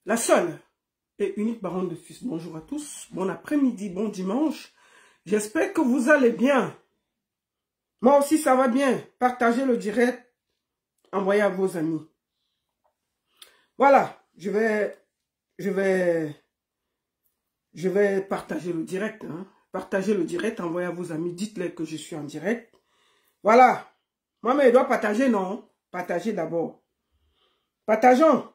La seule et unique baronne de Fils. Bonjour à tous, bon après-midi, bon dimanche. J'espère que vous allez bien. Moi aussi, ça va bien. Partagez le direct, envoyez à vos amis. Voilà, je vais partager le direct. Hein. Partagez le direct, envoyez à vos amis. Dites-leur que je suis en direct. Voilà. Moi, mais je dois partager, non? Partagez d'abord. Partageons.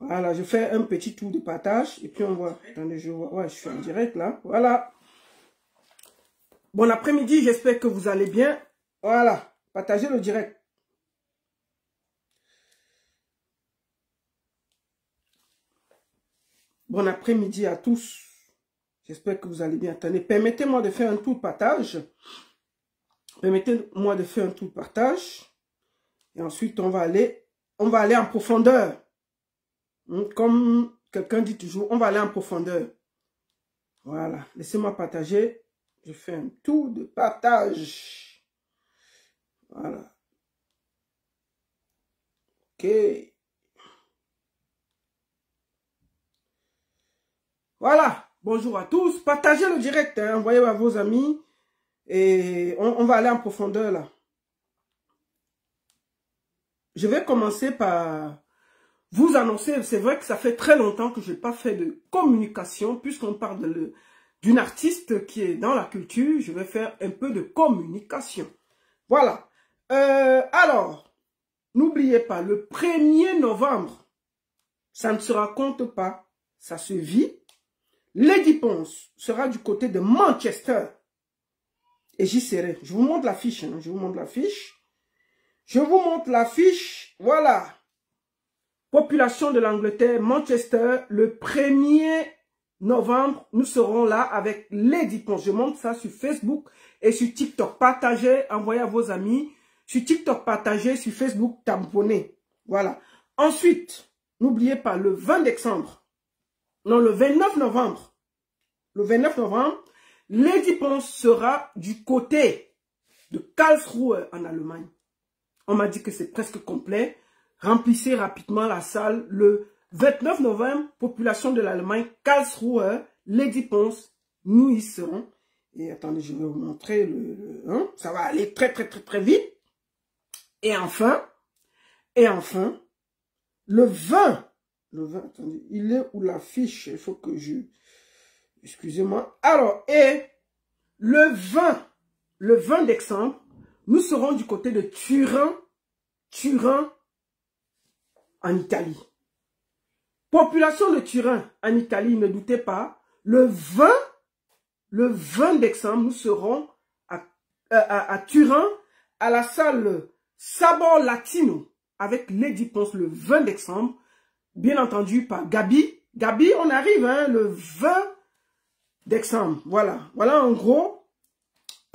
Voilà, je fais un petit tour de partage. Et puis on voit. Attendez, je vois. Ouais, je suis en direct là. Voilà. Bon après-midi, j'espère que vous allez bien. Voilà. Partagez le direct. Bon après-midi à tous. J'espère que vous allez bien. Attendez, permettez-moi de faire un tour de partage. Permettez-moi de faire un tour de partage. Et ensuite, on va aller en profondeur. Comme quelqu'un dit toujours, on va aller en profondeur. Voilà. Laissez-moi partager. Je fais un tour de partage. Voilà. Ok. Voilà. Bonjour à tous. Partagez le direct. Hein. Envoyez à vos amis. Et on va aller en profondeur là. Je vais commencer par vous annoncer. C'est vrai que ça fait très longtemps que je n'ai pas fait de communication. Puisqu'on parle d'une artiste qui est dans la culture. Je vais faire un peu de communication. Voilà. Alors, n'oubliez pas, le 1er novembre, ça ne se raconte pas, ça se vit. Lady Ponce sera du côté de Manchester. Et j'y serai. Je vous montre l'affiche. Hein. Je vous montre l'affiche. Je vous montre l'affiche. Voilà. Population de l'Angleterre, Manchester, le 1er novembre, nous serons là avec Lady Ponce. Je montre ça sur Facebook et sur TikTok. Partagez, envoyez à vos amis. Sur TikTok, partagez. Sur Facebook, tamponnez. Voilà. Ensuite, n'oubliez pas, le 20 décembre, non, le 29 novembre, Lady Ponce sera du côté de Karlsruhe en Allemagne. On m'a dit que c'est presque complet. Remplissez rapidement la salle. Le 29 novembre, population de l'Allemagne, Karlsruhe, Lady Ponce, nous y serons. Et attendez, je vais vous montrer hein, ça va aller très vite. Et enfin, le 20, attendez, il est où l'affiche? Il faut que je... Excusez-moi. Alors, et le 20 décembre, nous serons du côté de Turin, en Italie. Population de Turin, en Italie, ne doutez pas, le 20 décembre, nous serons à Turin, à la salle Sabor Latino, avec Lady Ponce le 20 décembre, bien entendu par Gabi. Gabi, on arrive hein, le 20 décembre. Voilà. Voilà en gros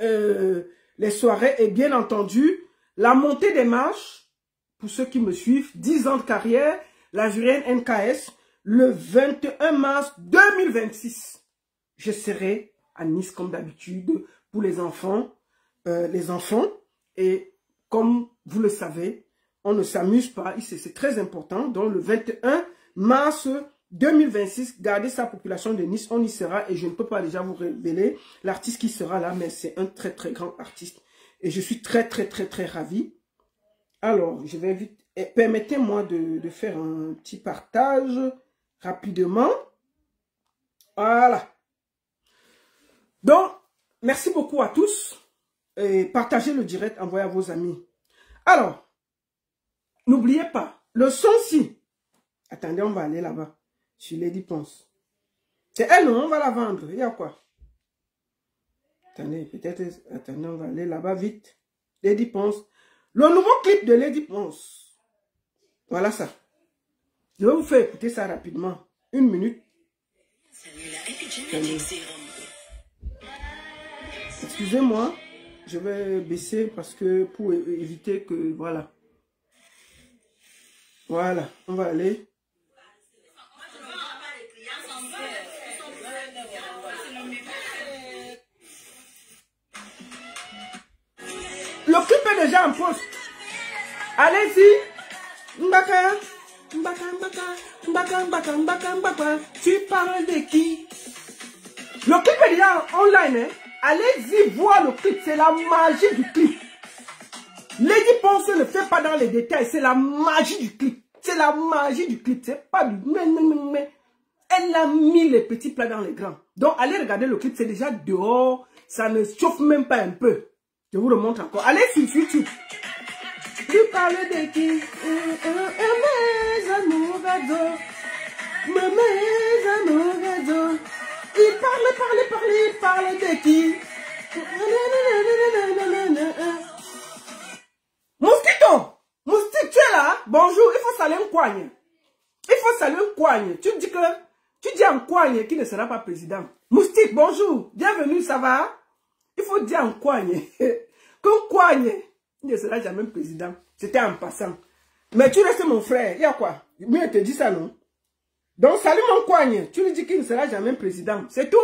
les soirées et bien entendu la montée des marches, pour ceux qui me suivent, 10 ans de carrière, la jurienne NKS, le 21 mars 2026. Je serai à Nice comme d'habitude pour les enfants. Et comme vous le savez, on ne s'amuse pas, c'est très important. Donc le 21 mars 2026, gardez sa population de Nice, on y sera et je ne peux pas déjà vous révéler l'artiste qui sera là, mais c'est un très grand artiste. Et je suis très ravi. Alors, je vais vite, permettez-moi de faire un petit partage rapidement. Voilà. Donc, merci beaucoup à tous. Et partagez le direct, envoyez à vos amis. Alors, n'oubliez pas, le son-ci. Attendez, on va aller là-bas. Sur Lady Ponce. C'est elle, non? On va la vendre. Il y a quoi? Attendez, peut-être... Attendez, on va aller là-bas vite. Lady Ponce. Le nouveau clip de Lady Ponce. Voilà ça. Je vais vous faire écouter ça rapidement. 1 minute. Excusez-moi. Je vais baisser parce que pour éviter que... Voilà. Voilà. On va aller. Le clip est déjà en poste. Allez-y. Mbaka. Tu parles de qui? Le clip est déjà online. Hein? Allez-y voir le clip. C'est la magie du clip. Lady Ponce ne fait pas dans les détails. C'est la magie du clip. C'est la magie du clip. C'est pas du... Elle a mis les petits plats dans les grands. Donc, allez regarder le clip. C'est déjà dehors. Ça ne chauffe même pas un peu. Je vous le montre encore. Allez sur YouTube. Tu parles de qui? Mes amours gado. Mes amours gado. Il parle de qui? Mosquito! Moustique, tu es là? Bonjour, il faut saler un coigne. Il faut saler un coigne. Tu dis un coigne qui ne sera pas président. Moustique, bonjour, bienvenue, ça va? Il faut dire un coigne. Qu'un coigne ne sera jamais président. C'était en passant. Mais tu restes mon frère, il y a quoi? Lui, il te dit ça, non? Donc, salut mon coigne. Tu lui dis qu'il ne sera jamais président. C'est tout.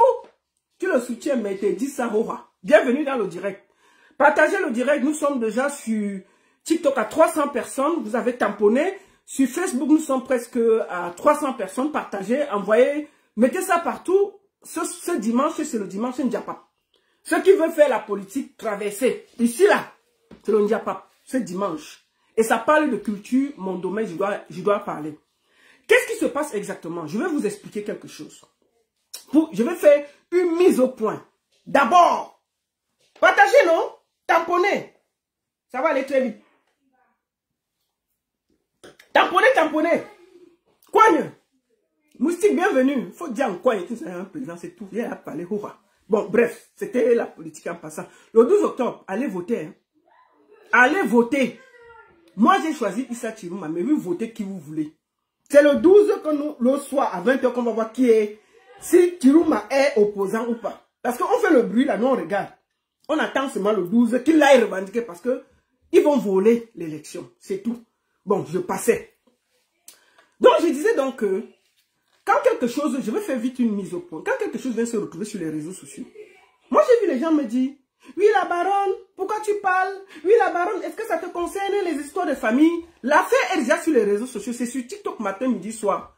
Tu le soutiens, mais il te dit ça, Rora. Bienvenue dans le direct. Partagez le direct. Nous sommes déjà sur TikTok à 300 personnes. Vous avez tamponné. Sur Facebook, nous sommes presque à 300 personnes. Partagez, envoyez. Mettez ça partout. Ce dimanche, c'est le dimanche Ndiapap. Ceux qui veulent faire la politique, traverser. Ici, là, c'est le Ndiapap. Ce dimanche. Et ça parle de culture. Mon domaine, je dois parler. Qu'est-ce qui se passe exactement? Je vais vous expliquer quelque chose. Je vais faire une mise au point. D'abord, partagez, non? Tamponnez. Ça va aller très vite. Tamponnez. Coigne. Moustique, bienvenue. Il faut dire en coigne. C'est un président, c'est tout. Il a parlé. Bon, bref, c'était la politique en passant. Le 12 octobre, allez voter. Hein. Allez voter. Moi, j'ai choisi Issa Chirouma, mais vous votez qui vous voulez. C'est le 12 que nous, le soir, à 20 h, qu'on va voir qui est, si Chirouma est opposant ou pas. Parce qu'on fait le bruit là, nous on regarde. On attend seulement le 12 qu'il aille revendiquer parce que ils vont voler l'élection. C'est tout. Bon, je passais. Donc, je disais donc que quand quelque chose, je vais faire vite une mise au point. Quand quelque chose vient se retrouver sur les réseaux sociaux, moi j'ai vu les gens me dire, oui la baronne, pourquoi tu parles? Oui la baronne, est-ce que ça te concerne les histoires de famille? L'affaire est déjà sur les réseaux sociaux, c'est sur TikTok matin, midi, soir.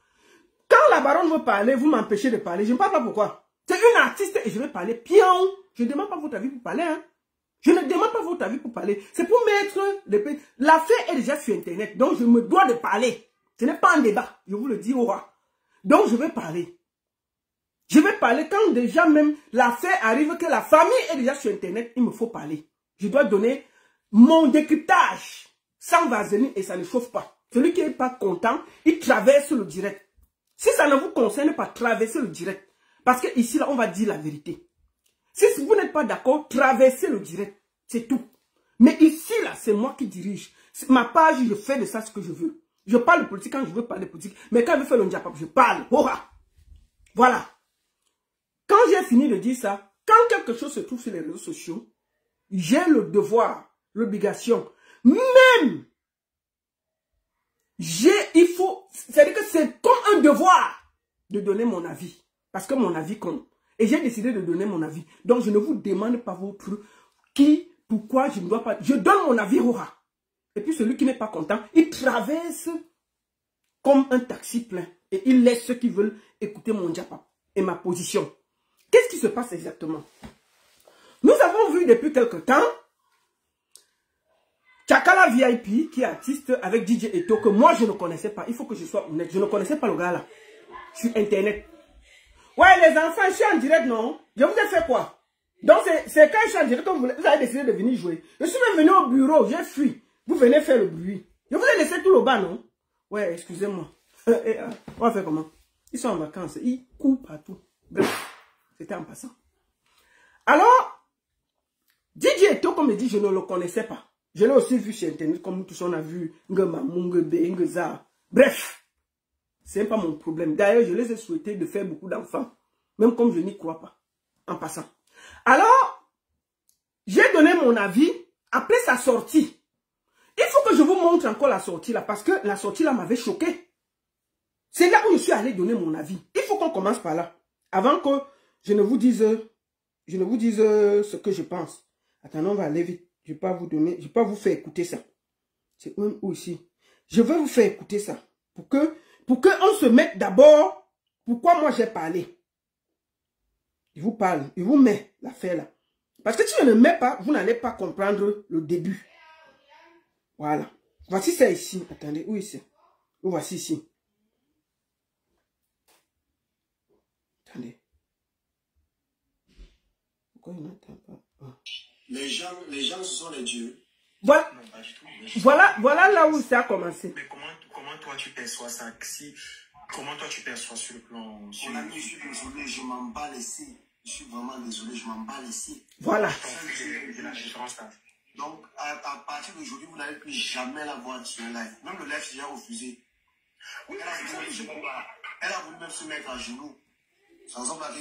Quand la baronne veut parler, vous m'empêchez de parler. Je ne parle pas pourquoi. C'est une artiste et je vais parler pion. Je ne demande pas votre avis pour parler. Hein. Je ne demande pas votre avis pour parler. C'est pour mettre les... L'affaire est déjà sur Internet. Donc je me dois de parler. Ce n'est pas un débat. Je vous le dis au roi. Donc je vais parler. Je vais parler quand déjà même l'affaire arrive que la famille est déjà sur Internet. Il me faut parler. Je dois donner mon décryptage sans vaseline et ça ne chauffe pas. Celui qui n'est pas content, il traverse le direct. Si ça ne vous concerne pas, traversez le direct. Parce que ici, là, on va dire la vérité. Si vous n'êtes pas d'accord, traversez le direct. C'est tout. Mais ici, là, c'est moi qui dirige. Ma page, je fais de ça ce que je veux. Je parle de politique quand je veux parler de politique. Mais quand je veux faire le Ndiapap, je parle. Voilà. Quand j'ai fini de dire ça, quand quelque chose se trouve sur les réseaux sociaux, j'ai le devoir, l'obligation, même... c'est-à-dire que c'est comme un devoir de donner mon avis. Parce que mon avis compte. Et j'ai décidé de donner mon avis. Donc je ne vous demande pas votre pourquoi je ne dois pas. Je donne mon avis, Rora. Et puis celui qui n'est pas content, il traverse comme un taxi plein. Et il laisse ceux qui veulent écouter mon Ndiapap et ma position. Qu'est-ce qui se passe exactement? Nous avons vu depuis quelque temps Chakala VIP, qui est artiste avec DJ Eto, que moi je ne connaissais pas. Il faut que je sois honnête. Je ne connaissais pas le gars là. Sur Internet. Ouais, les enfants, je suis en direct, non? Je vous ai fait quoi? Donc, c'est quand je suis en direct que vous avez décidé de venir jouer. Je suis même venu au bureau, j'ai fui. Vous venez faire le bruit. Je vous ai laissé tout le bas, non? Ouais, excusez-moi. On va faire comment? Ils sont en vacances. Ils courent partout. Bref, c'était en passant. Alors, DJ Eto, comme il dit, je ne le connaissais pas. Je l'ai aussi vu sur Internet, comme nous tous on a vu Ngeza. Bref, ce n'est pas mon problème. D'ailleurs, je les ai souhaité de faire beaucoup d'enfants, même comme je n'y crois pas, en passant. Alors, j'ai donné mon avis après sa sortie. Il faut que je vous montre encore la sortie là, parce que la sortie là m'avait choqué. C'est là où je suis allé donner mon avis. Il faut qu'on commence par là, avant que je ne vous dise ce que je pense. Attendez, on va aller vite. Je ne vais pas vous donner, je ne vais pas vous faire écouter ça. C'est où ici. Je vais vous faire écouter ça. Pour que on se mette d'abord. Pourquoi moi j'ai parlé? Il vous parle, il vous met l'affaire là. Parce que si je ne mets pas, vous n'allez pas comprendre le début. Voilà. Voici ça ici. Attendez, où c'est? Voici ici. Attendez. Pourquoi il n'entend pas? Oh. Les gens, ce sont les dieux. Voilà, Non, pas du tout. voilà là où ça a commencé. Mais comment toi tu perçois ça? Comment toi tu perçois sur le plan... Je suis désolé, je m'en bats les cils. Je suis vraiment désolé, je m'en bats les cils. Voilà. C'est la différence là. Donc, à partir d'aujourd'hui, vous n'allez plus jamais la voir sur un live. Même le live, c'est déjà refusé. Oui, elle a voulu même se mettre à genoux. Ça ressemble à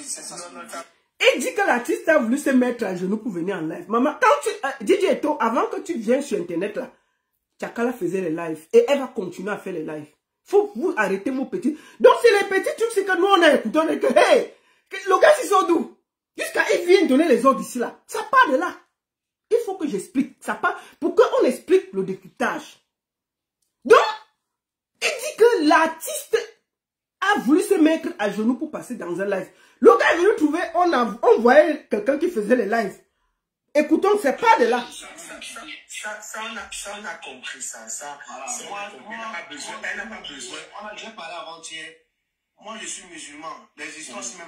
ça. Il dit que l'artiste a voulu se mettre à genoux pour venir en live. Maman, quand tu... DJ Eto, avant que tu viennes sur Internet là, Tchakala faisait les lives. Et elle va continuer à faire les lives. Faut vous arrêter vos petits. Donc c'est les petits trucs, c'est que nous on a écouté, on est que, hey, le gars ils sont d'où? Jusqu'à ils viennent donner les ordres ici là. Ça part de là. Il faut que j'explique. Ça part pour qu'on explique le décryptage. Donc, il dit que l'artiste a voulu se mettre à genoux pour passer dans un live. Le gars est venu trouver, on voyait quelqu'un qui faisait les lives. Écoutons, c'est pas de là. Ça, on a compris ça. Elle n'a pas besoin. On a déjà parlé avant-hier. Moi, je suis musulman. Les histoires, si même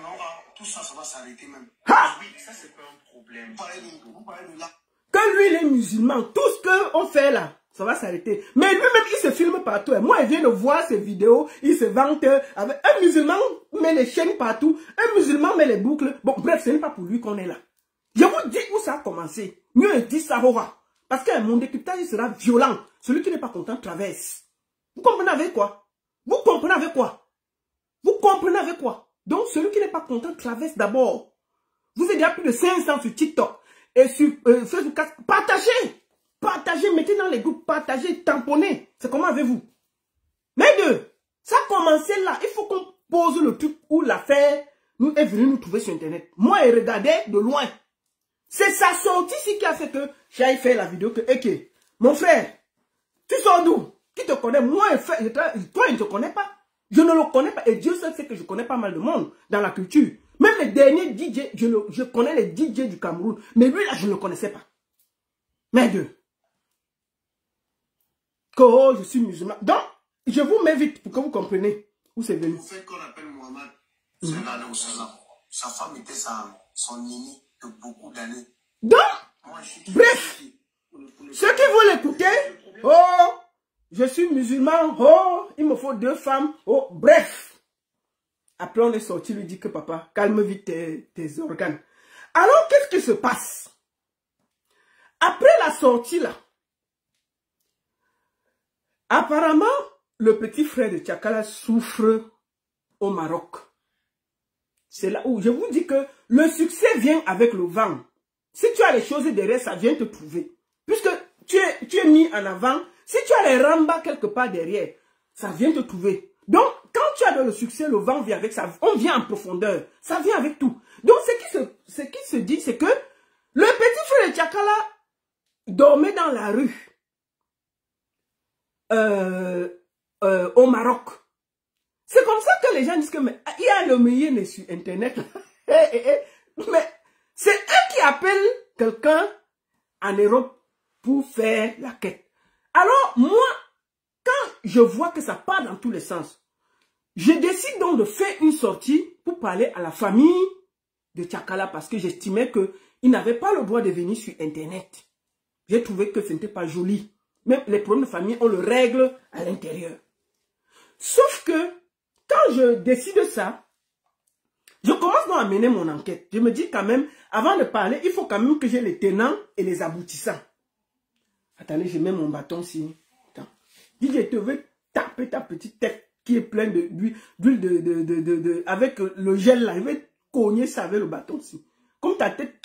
tout ça, ça va s'arrêter même. Ha! Oui, ça, c'est pas un problème. Vous parlez de là. Que lui, il est musulman. Tout ce qu'on fait là, ça va s'arrêter. Mais lui-même, il se filme partout. Et moi, il vient de voir ses vidéos. Il se vante. Avec un musulman met les chaînes partout. Un musulman met les boucles. Bon, bref, ce n'est pas pour lui qu'on est là. Je vous dis où ça a commencé. Mieux dit ça, parce que mon décryptage sera violent. Celui qui n'est pas content traverse. Vous comprenez avec quoi? Vous comprenez avec quoi? Vous comprenez avec quoi? Donc, celui qui n'est pas content traverse d'abord. Vous êtes déjà plus de 500 sur TikTok. Et sur Facebook, partagez. Partagez, mettez dans les groupes, partagez, tamponnez. C'est comment avez-vous? Mais deux, ça a commencé là. Il faut qu'on pose le truc où l'affaire nous est venue nous trouver sur Internet. Moi, je regardais de loin. C'est sa sortie ici qui a fait que j'ai fait la vidéo que, ok, mon frère, tu sors d'où? Qui te connaît? Moi, toi, il ne te connaît pas. Je ne le connais pas. Et Dieu seul sait que je connais pas mal de monde dans la culture. Même les derniers DJ, je connais les DJ du Cameroun. Mais lui, là, je ne le connaissais pas. Mais Dieu. Oh, je suis musulman. Donc, je vous mets vite pour que vous compreniez où c'est venu. Le fait qu'on appelle Mohamed, c'est l'année au César. Sa femme était son nini de beaucoup d'années. Donc, bref, ceux qui veulent l'écouter, oh, je suis musulman, oh, il me faut 2 femmes, oh, bref. Après, on est sorti, lui dit que papa, calme vite tes organes. Alors, qu'est-ce qui se passe? Après la sortie là, apparemment, le petit frère de Tchakala souffre au Maroc. C'est là où je vous dis que le succès vient avec le vent. Si tu as les choses derrière, ça vient te trouver. Puisque tu es mis en avant, si tu as les rambas quelque part derrière, ça vient te trouver. Donc, quand tu as le succès, le vent vient avec ça. On vient en profondeur. Ça vient avec tout. Donc, ce qui se dit, c'est que le petit frère de Tchakala dormait dans la rue au Maroc. C'est comme ça que les gens disent que mais, il y a le meilleur sur Internet. Mais c'est eux qui appellent quelqu'un en Europe pour faire la quête. Alors, moi, quand je vois que ça part dans tous les sens, je décide donc de faire une sortie pour parler à la famille de Tchakala parce que j'estimais qu'ils n'avaient pas le droit de venir sur Internet. J'ai trouvé que ce n'était pas joli. Même les problèmes de famille, on le règle à l'intérieur. Sauf que, quand je décide ça, je commence donc à mener mon enquête. Je me dis quand même, avant de parler, il faut quand même que j'ai les tenants et les aboutissants. Attendez, je mets mon bâton ici. Attends. Dis, je te veux taper ta petite tête qui est pleine d'huile avec le gel là. Je vais cogner ça avec le bâton ici. Comme ta tête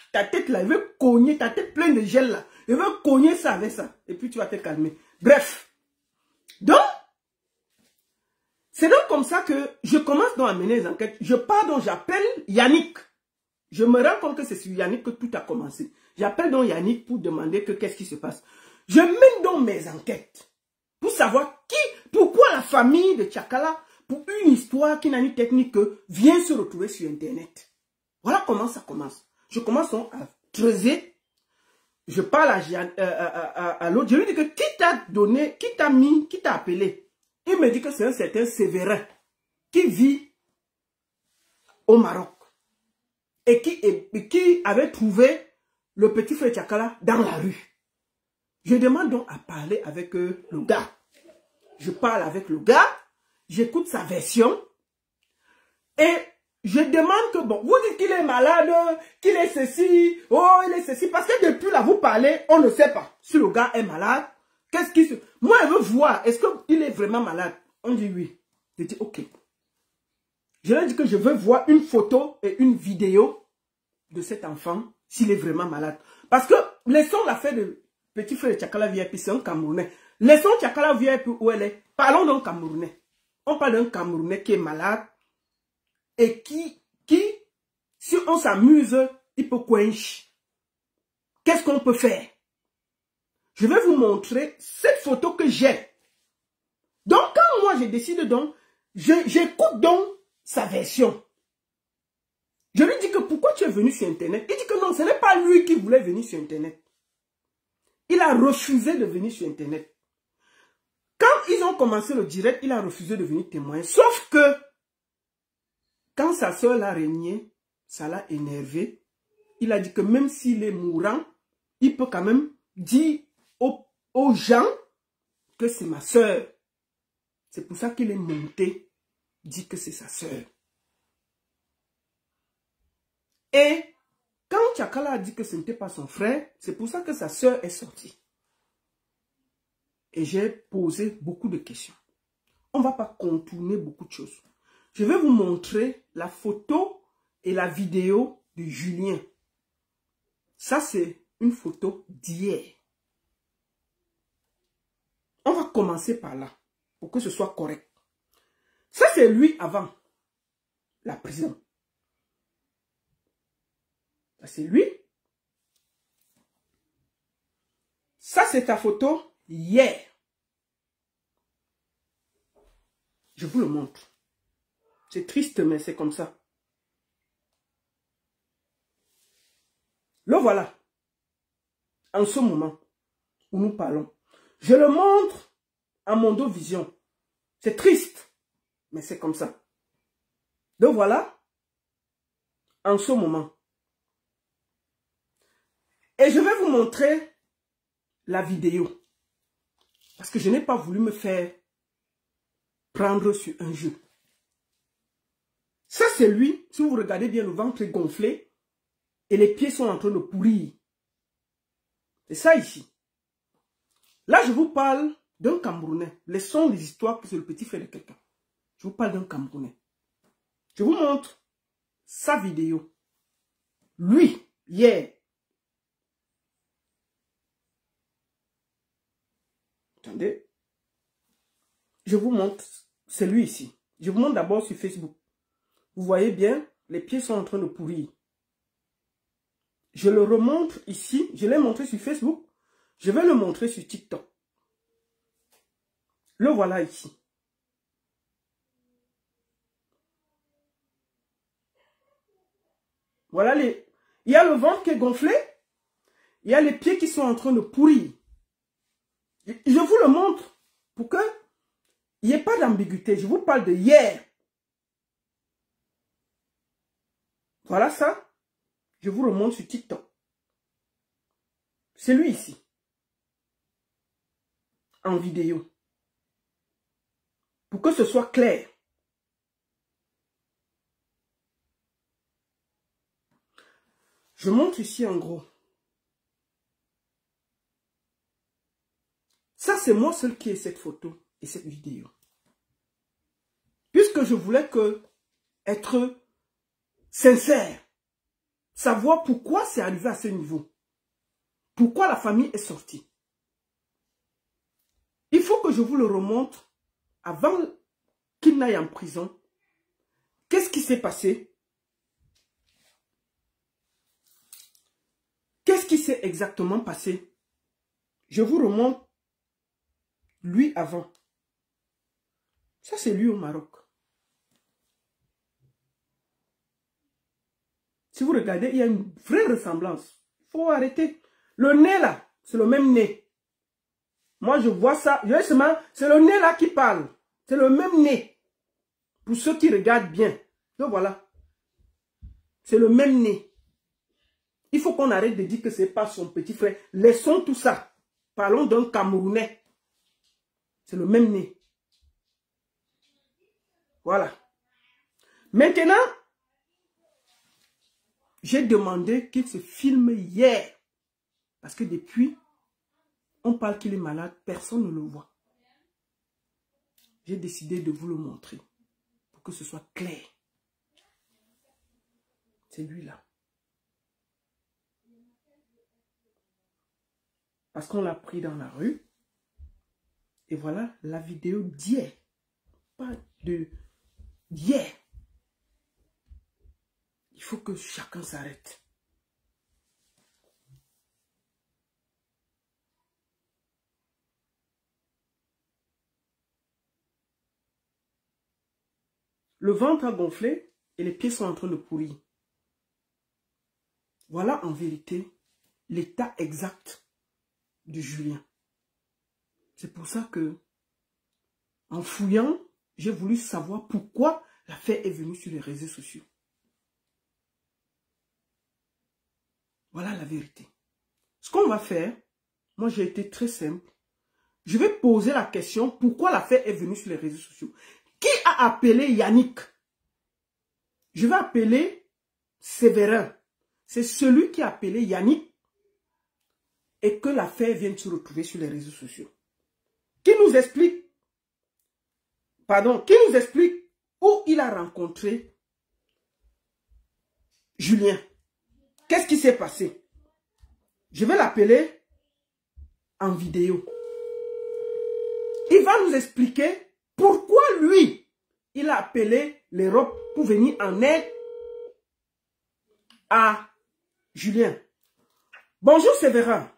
là, je vais cogner ta tête pleine de gel là. Je vais cogner ça avec ça. Et puis tu vas te calmer. Bref. Donc, c'est donc comme ça que je commence donc à mener les enquêtes. Je pars donc, j'appelle Yannick. Je me rends compte que c'est sur Yannick que tout a commencé. J'appelle donc Yannick pour demander que qu'est-ce qui se passe. Je mène donc mes enquêtes. pour savoir pourquoi la famille de Tchakala, pour une histoire qui n'a ni technique, vient se retrouver sur Internet. Voilà comment ça commence. Je commence à creuser. Je parle à l'autre. Je lui dis que qui t'a donné, qui t'a appelé. Il me dit que c'est un certain Séverin qui vit au Maroc. Et qui avait trouvé le petit frère Tchakala dans la rue. Je demande donc à parler avec le gars. Je parle avec le gars, j'écoute sa version et je demande que, bon, vous dites qu'il est malade, qu'il est ceci, oh, il est ceci, parce que depuis là, vous parlez, on ne sait pas si le gars est malade. Qu'est-ce qui se... Moi, je veux voir, est-ce qu'il est vraiment malade? On dit oui. Je dis ok. Je leur dis que je veux voir une photo et une vidéo de cet enfant, s'il est vraiment malade. Parce que, laissons l'affaire de petit frère Tchakala VIP, c'est un Camerounais. Laissons Tchakala VIP où elle est. Parlons d'un Camerounais. On parle d'un Camerounais qui est malade et qui si on s'amuse, il peut coincer. Qu'est-ce qu'on peut faire? Je vais vous montrer cette photo que j'ai. Donc, quand moi je décide donc, j'écoute donc sa version. Je lui dis que pourquoi tu es venu sur Internet? Il dit que non, ce n'est pas lui qui voulait venir sur Internet. Il a refusé de venir sur Internet. Quand ils ont commencé le direct, il a refusé de venir témoigner. Sauf que, quand sa soeur l'a régné, ça l'a énervé. Il a dit que même s'il est mourant, il peut quand même dire aux gens que c'est ma soeur. C'est pour ça qu'il est monté, dit que c'est sa soeur. Et quand Tchakala a dit que ce n'était pas son frère, c'est pour ça que sa soeur est sortie. Et j'ai posé beaucoup de questions. On ne va pas contourner beaucoup de choses. Je vais vous montrer la photo et la vidéo de Julien. Ça, c'est une photo d'hier. On va commencer par là, pour que ce soit correct. Ça, c'est lui avant la prison. Ça, c'est lui. Ça, c'est ta photo hier. Je vous le montre. C'est triste, mais c'est comme ça. Le voilà. En ce moment où nous parlons. Je le montre à Mondo Vision. C'est triste, mais c'est comme ça. Le voilà. En ce moment. Et je vais vous montrer la vidéo. Parce que je n'ai pas voulu me faire prendre sur un jeu. Ça, c'est lui. Si vous regardez bien, le ventre est gonflé. Et les pieds sont en train de pourrir. C'est ça ici. Là, je vous parle d'un Camerounais. Laissons les histoires que c'est le petit frère de quelqu'un. Je vous parle d'un Camerounais. Je vous montre sa vidéo. Lui, hier. Attendez. Je vous montre. C'est lui ici. Je vous montre d'abord sur Facebook. Vous voyez bien, les pieds sont en train de pourrir. Je le remontre ici. Je l'ai montré sur Facebook. Je vais le montrer sur TikTok. Le voilà ici. Voilà les... Il y a le ventre qui est gonflé. Il y a les pieds qui sont en train de pourrir. Je vous le montre pour que il n'y ait pas d'ambiguïté. Je vous parle de hier. Voilà ça. Je vous le montre sur TikTok. C'est lui ici. En vidéo. Pour que ce soit clair. Je montre ici en gros. Ça, c'est moi seul qui ai cette photo et cette vidéo. Puisque je voulais être sincère. Savoir pourquoi c'est arrivé à ce niveau. Pourquoi la famille est sortie. Il faut que je vous le remonte avant qu'il n'aille en prison. Qu'est-ce qui s'est passé? Qu'est-ce qui s'est exactement passé? Je vous remonte Lui avant. Ça, c'est lui au Maroc. Si vous regardez, il y a une vraie ressemblance. Il faut arrêter. Le nez là, c'est le même nez. Moi, je vois ça. C'est le nez là qui parle. C'est le même nez. Pour ceux qui regardent bien. Donc voilà. C'est le même nez. Il faut qu'on arrête de dire que ce n'est pas son petit frère. Laissons tout ça. Parlons d'un Camerounais. C'est le même nez. Voilà. Maintenant, j'ai demandé qu'il se filme hier. Parce que depuis, on parle qu'il est malade, personne ne le voit. J'ai décidé de vous le montrer. Pour que ce soit clair. C'est lui là. Parce qu'on l'a pris dans la rue. Et voilà la vidéo d'hier. Pas de d'hier. Il faut que chacun s'arrête. Le ventre a gonflé et les pieds sont en train de pourrir. Voilà en vérité l'état exact de Julien. C'est pour ça que, en fouillant, j'ai voulu savoir pourquoi l'affaire est venue sur les réseaux sociaux. Voilà la vérité. Ce qu'on va faire, moi j'ai été très simple. Je vais poser la question pourquoi l'affaire est venue sur les réseaux sociaux. Qui a appelé Yannick? Je vais appeler Séverin. C'est celui qui a appelé Yannick et que l'affaire vient de se retrouver sur les réseaux sociaux. Qui nous explique, où il a rencontré Julien. Qu'est-ce qui s'est passé? Je vais l'appeler en vidéo. Il va nous expliquer pourquoi lui, il a appelé l'Europe pour venir en aide à Julien. Bonjour Séverin.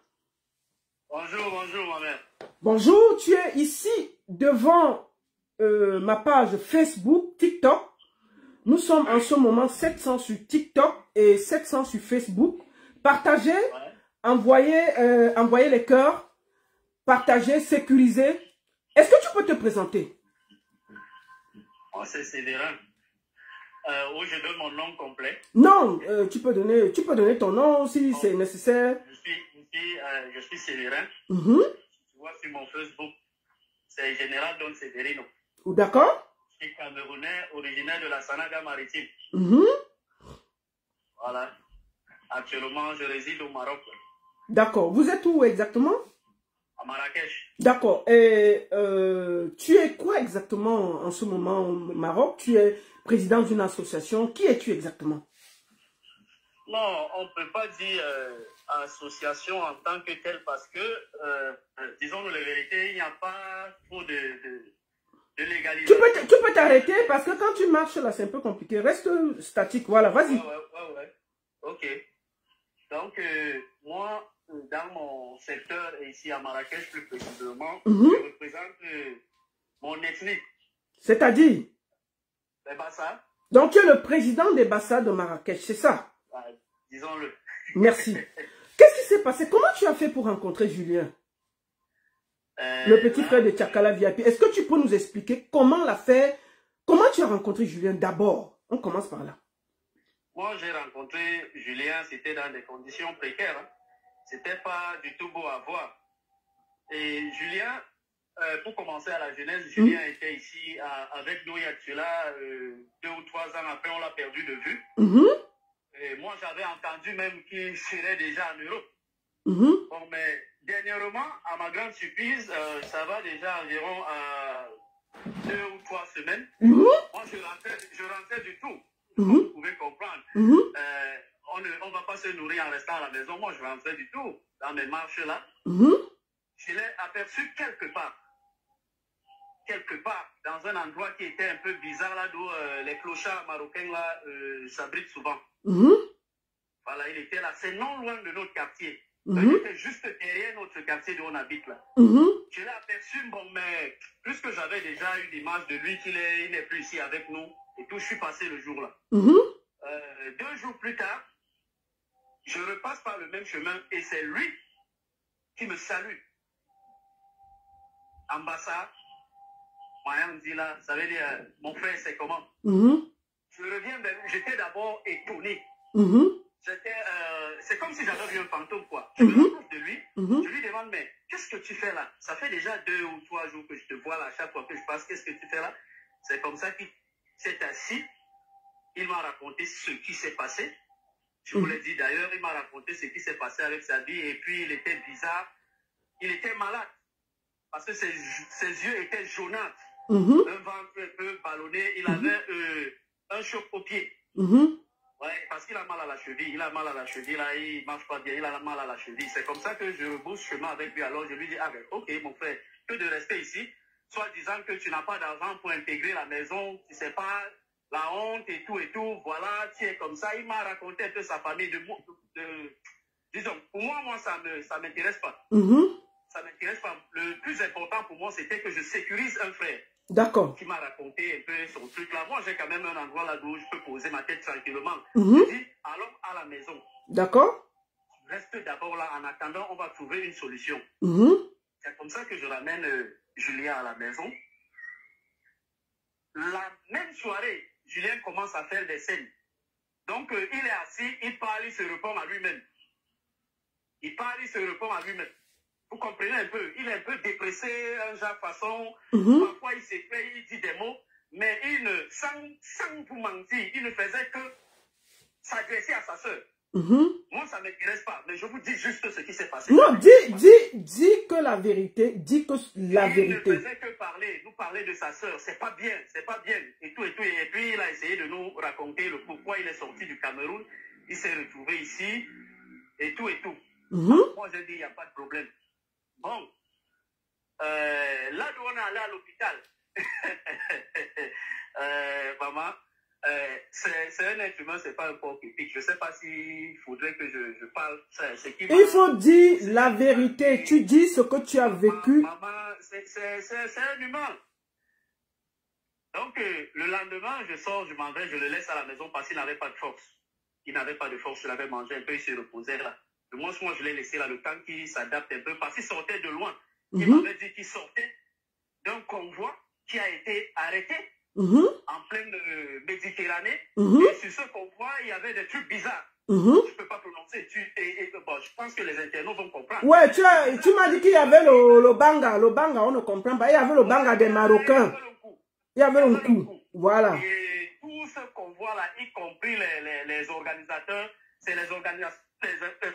Bonjour, bonjour ma mère. Bonjour, tu es ici devant ma page Facebook, TikTok. Nous sommes en ce moment 700 sur TikTok et 700 sur Facebook. Partagez, envoyez les cœurs, partagez, sécurisez. Est-ce que tu peux te présenter? C'est Séverin. Oui, je donne mon nom complet. Non, tu peux donner ton nom si c'est nécessaire. Je suis Séverin. Tu vois sur mon Facebook, c'est Général Don Severino. D'accord. Je suis Camerounais, originaire de la Sanaga maritime. Voilà. Actuellement, je réside au Maroc. D'accord. Vous êtes où exactement? À Marrakech. D'accord. Et tu es quoi exactement en ce moment au Maroc? Tu es président d'une association. Qui es-tu exactement? Non, on ne peut pas dire association en tant que telle parce que, disons-nous la vérité, il n'y a pas trop de légalisation. Tu peux t'arrêter parce que quand tu marches là, c'est un peu compliqué. Reste statique. Voilà, vas-y. Ouais. Ok. Donc, moi, dans mon secteur, ici à Marrakech plus précisément, je représente mon ethnie. C'est-à-dire? Les Bassa. Donc, tu es le président des Bassa de Marrakech, c'est ça? Disons-le. Merci. Qu'est-ce qui s'est passé? Comment tu as fait pour rencontrer Julien? Le petit frère de Tchakala VIP. Est-ce que tu peux nous expliquer comment tu as rencontré Julien d'abord? On commence par là. Moi, j'ai rencontré Julien, c'était dans des conditions précaires. Hein. C'était pas du tout beau à voir. Et Julien, pour commencer à la jeunesse, Julien était ici avec nous, Yatula, 2 ou 3 ans après, on l'a perdu de vue. Et moi, j'avais entendu même qu'il serait déjà en Europe. Bon, mais dernièrement, à ma grande surprise, ça va déjà environ 2 ou 3 semaines. Moi, je rentrais du tout. Comme vous pouvez comprendre. On ne va pas se nourrir en restant à la maison. Moi, je rentrais du tout dans mes marches là. Je l'ai aperçu quelque part, dans un endroit qui était un peu bizarre là, d'où les clochards marocains là s'abritent souvent. Voilà, il était là. C'est non loin de notre quartier. J'étais juste derrière notre quartier où on habite là. Je l'ai aperçu, bon, mais puisque j'avais déjà une image de lui, qu'il n'est plus ici avec nous, et tout, je suis passé le jour là. 2 jours plus tard, je repasse par le même chemin et c'est lui qui me salue. Ambassade, moyen me dit là, ça veut dire, mon frère, c'est comment? Je reviens, j'étais d'abord étonné. C'est comme si j'avais vu un fantôme, quoi. Je me rapproche de lui, je lui demande, mais qu'est-ce que tu fais là? Ça fait déjà 2 ou 3 jours que je te vois là, chaque fois que je passe, qu'est-ce que tu fais là? C'est comme ça qu'il s'est assis, il m'a raconté ce qui s'est passé. Je vous l'ai dit d'ailleurs, il m'a raconté ce qui s'est passé avec sa vie, et puis il était bizarre, il était malade, parce que ses yeux étaient jaunâtres, un ventre un peu ballonné, il avait un choc au pied. Ouais, parce qu'il a mal à la cheville, là, il marche pas bien, il a mal à la cheville. C'est comme ça que je rebrousse chemin avec lui. Alors je lui dis, ah ben, ok mon frère, que de rester ici, soit disant que tu n'as pas d'argent pour intégrer la maison, tu sais pas la honte et tout, voilà, tu es comme ça. Il m'a raconté un peu sa famille, disons, pour moi ça m'intéresse pas. Ça m'intéresse pas. Le plus important pour moi, c'était que je sécurise un frère. D'accord. Qui m'a raconté un peu son truc là. Moi, j'ai quand même un endroit là où je peux poser ma tête tranquillement. Je dis, allons à la maison. D'accord. Reste d'abord là. En attendant, on va trouver une solution. C'est comme ça que je ramène Julien à la maison. La même soirée, Julien commence à faire des scènes. Donc, il est assis, il parle, il se répond à lui-même. Vous comprenez un peu, il est un peu dépressé, un genre façon, parfois il s'écrit, il dit des mots, mais sans vous mentir, il ne faisait que s'adresser à sa sœur. Moi, ça ne m'intéresse pas, mais je vous dis juste ce qui s'est passé. Non, dis que la vérité, dis que la vérité. Il ne faisait que nous parler de sa sœur, c'est pas bien, et tout, et puis il a essayé de nous raconter le pourquoi il est sorti du Cameroun, il s'est retrouvé ici, et tout. Moi, j'ai dit, il n'y a pas de problème. Bon, là où on est allé à l'hôpital, maman, c'est un être humain, c'est pas un corps épique. Je ne sais pas s'il faudrait que je parle. Il faut dire la vérité. Tu dis ce que tu as vécu. Maman, c'est un humain. Donc, le lendemain, je sors, je m'en vais, je le laisse à la maison parce qu'il n'avait pas de force. Il n'avait pas de force, il avait mangé un peu, il se reposait là. Moi, je l'ai laissé là le temps qu'il s'adapte un peu parce qu'il sortait de loin. Il m'avait dit qu'il sortait d'un convoi qui a été arrêté en pleine Méditerranée. Et sur ce convoi, il y avait des trucs bizarres. Je ne peux pas prononcer. Bon, je pense que les internautes vont comprendre. Ouais, tu m'as dit qu'il y avait le banga. Le banga, on ne comprend pas. Il y avait le banga des Marocains. Il y avait un coup. Voilà. Et tout ce convoi-là, y compris les organisateurs, c'est les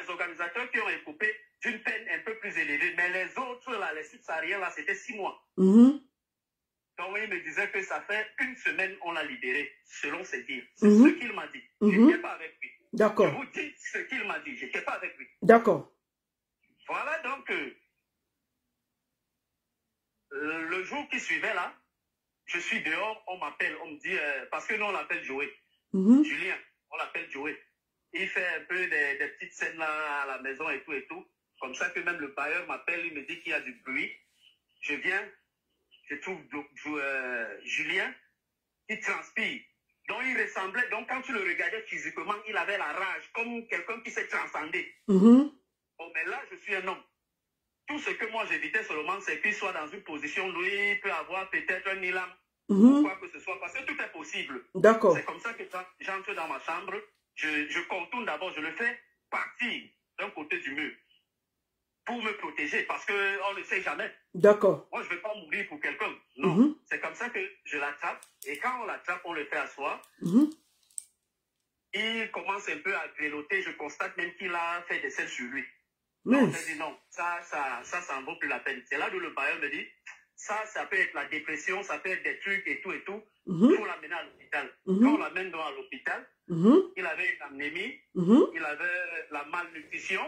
organisateurs qui ont écopé d'une peine un peu plus élevée. Mais les autres, là, les subsahariens, là, c'était 6 mois. Donc, il me disait que ça fait 1 semaine on l'a libéré, selon ses dires. C'est ce qu'il m'a dit. Je n'étais pas avec lui. D'accord. Je vous dis ce qu'il m'a dit. Je n'étais pas avec lui. D'accord. Voilà, donc, le jour qui suivait, là, je suis dehors, on m'appelle, on me dit, parce que nous, on l'appelle Joey. Julien, on l'appelle Joey. Il fait un peu des petites scènes là à la maison et tout. Comme ça que même le bailleur m'appelle, il me dit qu'il y a du bruit. Je viens, je trouve Julien qui transpire. Donc il ressemblait, donc quand tu le regardais physiquement, il avait la rage, comme quelqu'un qui s'est transcendé. Bon, mais là, je suis un homme. Tout ce que moi j'évitais seulement, c'est qu'il soit dans une position où il peut avoir peut-être un nilam, ou quoi que ce soit, parce que tout est possible. D'accord. C'est comme ça que quand j'entre dans ma chambre, je contourne d'abord, je le fais partir d'un côté du mur pour me protéger parce qu'on ne sait jamais. D'accord. Moi, je ne vais pas mourir pour quelqu'un. Non. C'est comme ça que je l'attrape et quand on l'attrape, on le fait asseoir. Il commence un peu à grelotter. Je constate même qu'il a fait des selles sur lui. Donc, je dis non, ça en vaut plus la peine. C'est là où le bailleur me dit, ça peut être la dépression, ça peut être des trucs et tout. Il faut l'amener à l'hôpital. Quand on l'amène à l'hôpital, il avait une anémie, il avait la malnutrition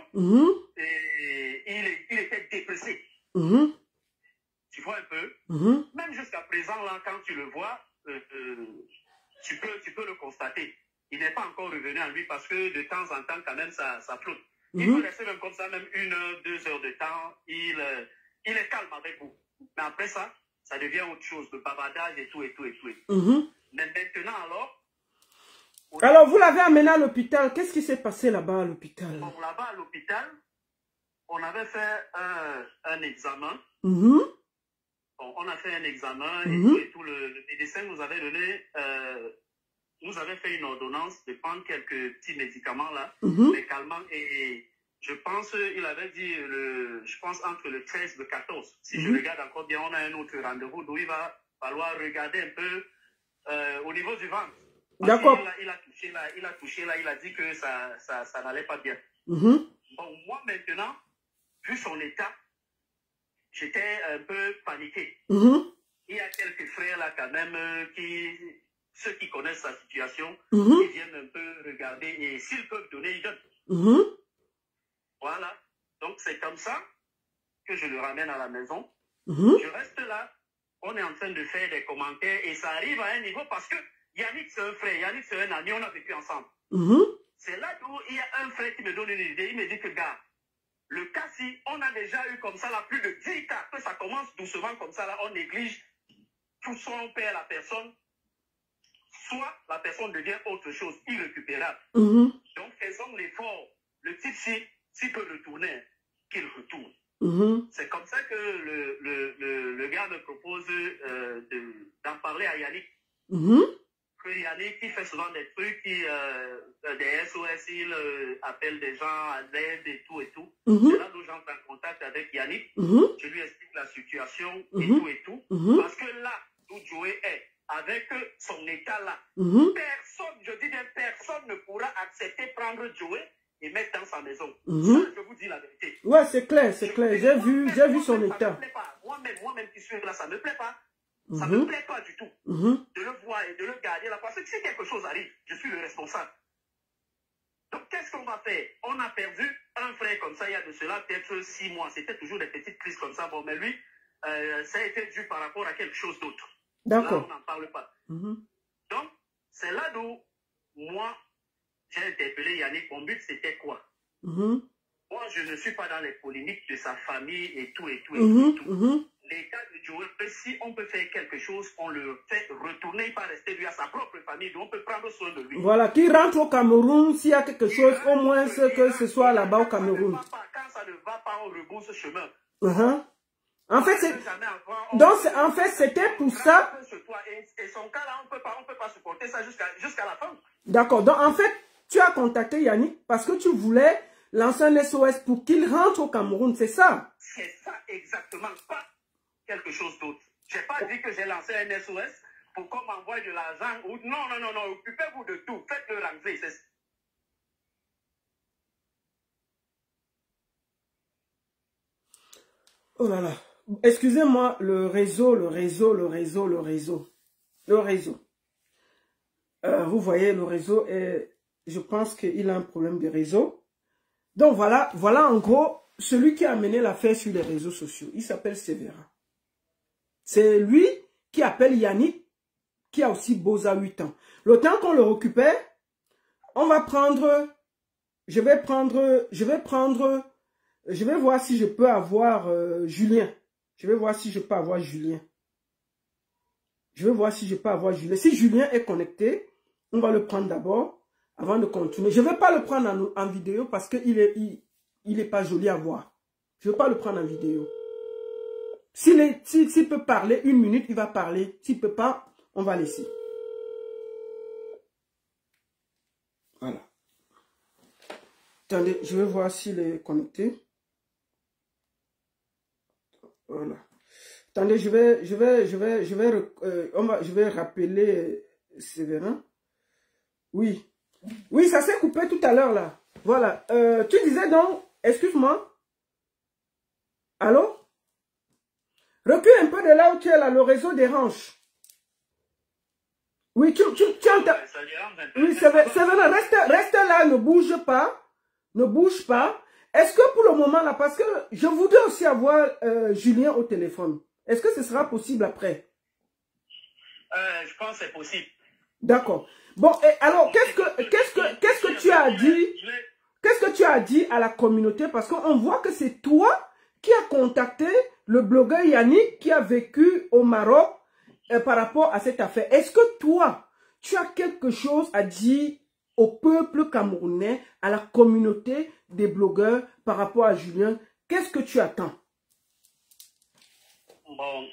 et il était dépressé. Tu vois un peu? Même jusqu'à présent, là, quand tu le vois, tu peux le constater. Il n'est pas encore revenu à lui parce que de temps en temps, quand même, ça flotte. Il peut rester même comme ça, même 1 heure, 2 heures de temps. Il est calme avec vous. Mais après ça, ça devient autre chose, le bavardage et tout, et tout, et tout. Mais maintenant, alors, vous l'avez amené à l'hôpital. Qu'est-ce qui s'est passé là-bas à l'hôpital? Bon, là-bas à l'hôpital, on avait fait un examen. Bon, on a fait un examen et tout. Le médecin nous avait donné, nous avait fait une ordonnance de prendre quelques petits médicaments là, les calmants. Et je pense, il avait dit, je pense entre le 13 et le 14. Si je regarde encore bien, on a un autre rendez-vous d'où il va falloir regarder un peu au niveau du ventre. D'accord. Il a touché là, il a dit que ça n'allait pas bien. Bon, moi maintenant, vu son état, j'étais un peu paniqué. Il y a quelques frères là quand même, ceux qui connaissent sa situation, qui viennent un peu regarder et s'ils peuvent donner, ils donnent. Voilà. Donc c'est comme ça que je le ramène à la maison. Je reste là, on est en train de faire des commentaires et ça arrive à un niveau parce que Yannick c'est un frère, Yannick c'est un ami, on a vécu ensemble. C'est là où il y a un frère qui me donne une idée, il me dit que gars, le cas si on a déjà eu comme ça là plus de 10 cas, que ça commence doucement comme ça là, on néglige, tout soit on perd la personne, soit la personne devient autre chose, irrécupérable. Donc faisons l'effort, le type s'il peut retourner, qu'il retourne. C'est comme ça que le gars me propose d'en parler à Yannick. Que Yannick, qui fait souvent des trucs, des SOS, il appelle des gens à l'aide et tout et tout. C'est là où j'entre en contact avec Yannick. Je lui explique la situation et tout. Parce que là où Joey est, avec son état là, personne, je dis bien personne ne pourra accepter prendre Joey et mettre dans sa maison. Ça, je vous dis la vérité. Ouais, c'est clair, c'est clair. J'ai vu son état. Moi-même qui suis là, ça ne me plaît pas. Ça ne me plaît pas du tout de le voir et de le garder là. Parce que si quelque chose arrive, je suis le responsable. Donc, qu'est-ce qu'on va faire? On a perdu un frère comme ça il y a de cela peut-être 6 mois. C'était toujours des petites crises comme ça. Bon, mais lui, ça a été dû par rapport à quelque chose d'autre. D'accord. Là, on n'en parle pas. Donc, c'est là d'où moi, j'ai interpellé Yannick. Mon but, c'était quoi? Moi, je ne suis pas dans les polémiques de sa famille et tout et tout et tout. L'état de Joey, si on peut faire quelque chose, on le fait retourner, il va rester lui à sa propre famille, donc on peut prendre soin de lui. Voilà, qui rentre au Cameroun, s'il y a quelque chose, au moins que ce soit là-bas au Cameroun. Quand ça ne va pas, on rebrousse chemin. En fait, c'était pour ça. Et son cas là, on peut pas supporter ça jusqu'à la fin. D'accord, donc en fait, tu as contacté Yannick parce que tu voulais lancer un SOS pour qu'il rentre au Cameroun, c'est ça? C'est ça exactement, pas quelque chose d'autre. Je n'ai pas dit que j'ai lancé un SOS pour qu'on m'envoie de l'argent. Non, occupez-vous de tout, faites-le rentrer. Oh là là, excusez-moi, le réseau. Vous voyez, le réseau je pense qu'il a un problème de réseau. Donc voilà en gros, celui qui a mené l'affaire sur les réseaux sociaux. Il s'appelle Sévérin. C'est lui qui appelle Yannick, qui a aussi Boza 8 ans. Le temps qu'on le récupère, on va prendre, je vais voir si je peux avoir Julien. Je vais voir si je peux avoir Julien. Si Julien est connecté, on va le prendre d'abord avant de continuer. Je ne vais pas le prendre en vidéo parce qu'il est pas joli à voir. Je ne vais pas le prendre en vidéo. S'il peut parler 1 minute, il va parler. S'il ne peut pas, on va laisser. Voilà. Attendez, je vais voir s'il est connecté. Voilà. Attendez, je vais rappeler Sévérin. Oui. Oui, ça s'est coupé tout à l'heure là. Voilà. Tu disais donc, excuse-moi. Allô? Recule un peu de là où tu es là, le réseau dérange. Oui, tu entends. Oui, c'est vrai, reste là, ne bouge pas. Ne bouge pas. Est-ce que pour le moment là, parce que je voudrais aussi avoir Julien au téléphone. Est-ce que ce sera possible après? Je pense que c'est possible. D'accord. Bon, et alors, qu'est-ce que tu as dit? qu'est-ce que tu as dit à la communauté? Parce qu'on voit que c'est toi qui as contacté le blogueur Yannick qui a vécu au Maroc par rapport à cette affaire. Est-ce que toi, tu as quelque chose à dire au peuple camerounais, à la communauté des blogueurs par rapport à Julien? Qu'est-ce que tu attends? Bon,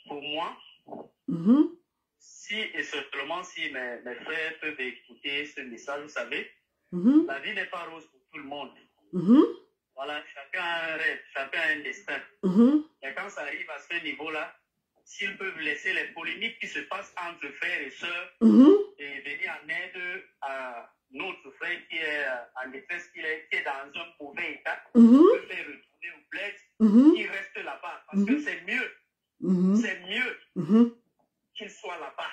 pour moi, si et seulement si mes frères peuvent écouter ce message, vous savez, la vie n'est pas rose pour tout le monde. Voilà, chacun a un rêve, chacun a un destin. Et quand ça arrive à ce niveau-là, s'ils peuvent laisser les polémiques qui se passent entre frères et sœurs et venir en aide à notre frère qui est en détresse, qui est dans un mauvais état, peut faire retourner au bled, il reste là-bas. Parce que c'est mieux qu'il soit là-bas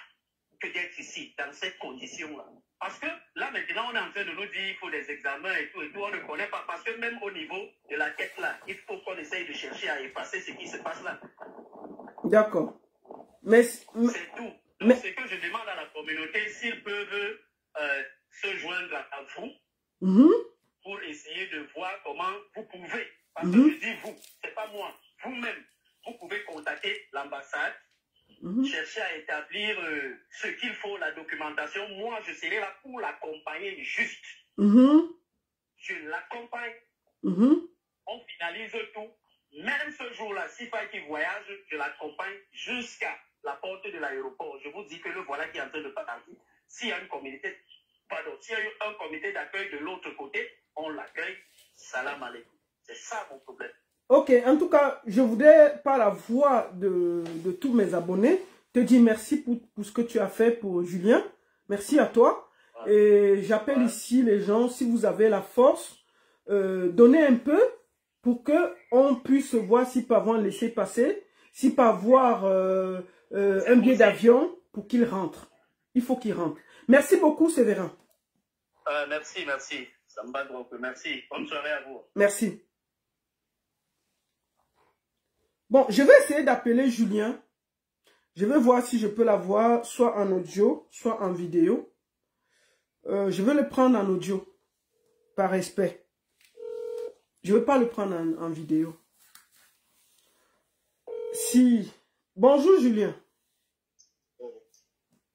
que d'être ici, dans ces conditions-là. Parce que là, maintenant, on est en train de nous dire qu'il faut des examens et tout, on ne connaît pas. Parce que même au niveau de la quête là, il faut qu'on essaye de chercher à effacer ce qui se passe là. D'accord. Mais c'est tout. Donc, ce que je demande à la communauté, s'ils peuvent se joindre à vous pour essayer de voir comment vous pouvez, parce que je dis vous, c'est pas moi, vous-même, vous pouvez contacter l'ambassade, chercher à établir ce qu'il faut, la documentation. Moi, je serai là pour l'accompagner juste. Je l'accompagne. On finalise tout. Même ce jour-là, s'il faut qu'il voyage, je l'accompagne jusqu'à la porte de l'aéroport. Je vous dis que le voilà qui est en train de partir. S'il y a une communauté, s'il y a eu un comité d'accueil de l'autre côté, on l'accueille. Salam alaikum. C'est ça mon problème. Ok, en tout cas, je voudrais, par la voix de tous mes abonnés, te dire merci pour ce que tu as fait pour Julien. Merci à toi. Et j'appelle ici les gens, si vous avez la force, donnez un peu pour qu'on puisse voir si peut avoir laissé passer, si peut avoir un billet d'avion pour qu'il rentre. Il faut qu'il rentre. Merci beaucoup, Sévérin. Merci. Ça me bat trop. Merci. Bonne soirée à vous. Merci. Bon, je vais essayer d'appeler Julien. Je vais voir si je peux l'avoir soit en audio, soit en vidéo. Je vais le prendre en audio, par respect. Je ne veux pas le prendre en vidéo. Si... Bonjour Julien.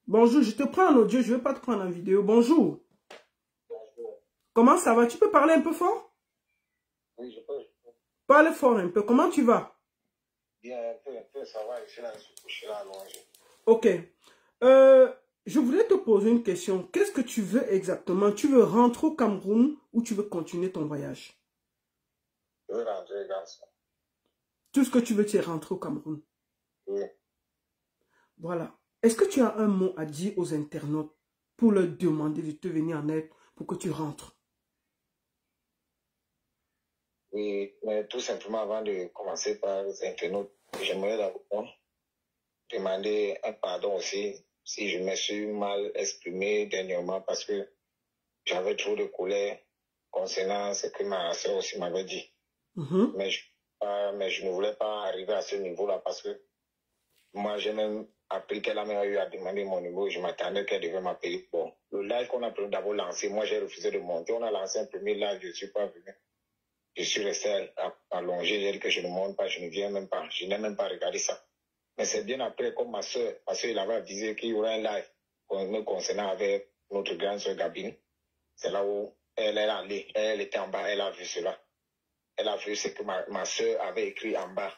Bonjour, je te prends en audio, je ne veux pas te prendre en vidéo. Bonjour. Comment ça va? Tu peux parler un peu fort? Oui, je peux. Parle fort un peu. Comment tu vas? Bien, un peu, ça va. Je suis couché là, allongé. Ok. Je voulais te poser une question. Qu'est-ce que tu veux exactement? Tu veux rentrer au Cameroun ou tu veux continuer ton voyage? Je veux rentrer dans ça. Tout ce que tu veux, c'est rentrer au Cameroun. Oui. Voilà. Est-ce que tu as un mot à dire aux internautes pour leur demander de te venir en aide pour que tu rentres? Oui, mais tout simplement, avant de commencer par les internautes, j'aimerais d'abord demander un pardon aussi si je me suis mal exprimé dernièrement parce que j'avais trop de colère concernant ce que ma soeur aussi m'avait dit. Mais je ne voulais pas arriver à ce niveau-là parce que moi, j'ai même appris qu'elle a même eu à demander mon numéro. Je m'attendais qu'elle devait m'appeler. Bon, le live qu'on a d'abord lancé, moi, j'ai refusé de monter. On a lancé un premier live, je ne suis pas venu. Je suis resté allongé, j'ai dit que je ne monte pas, je ne viens même pas. Je n'ai même pas regardé ça. Mais c'est bien après, comme ma soeur, parce qu'il avait avisé qu'il y aurait un live me concernant avec notre grande soeur Gabine. C'est là où elle est allée. Elle était en bas, elle a vu cela. Elle a vu ce que ma soeur avait écrit en bas.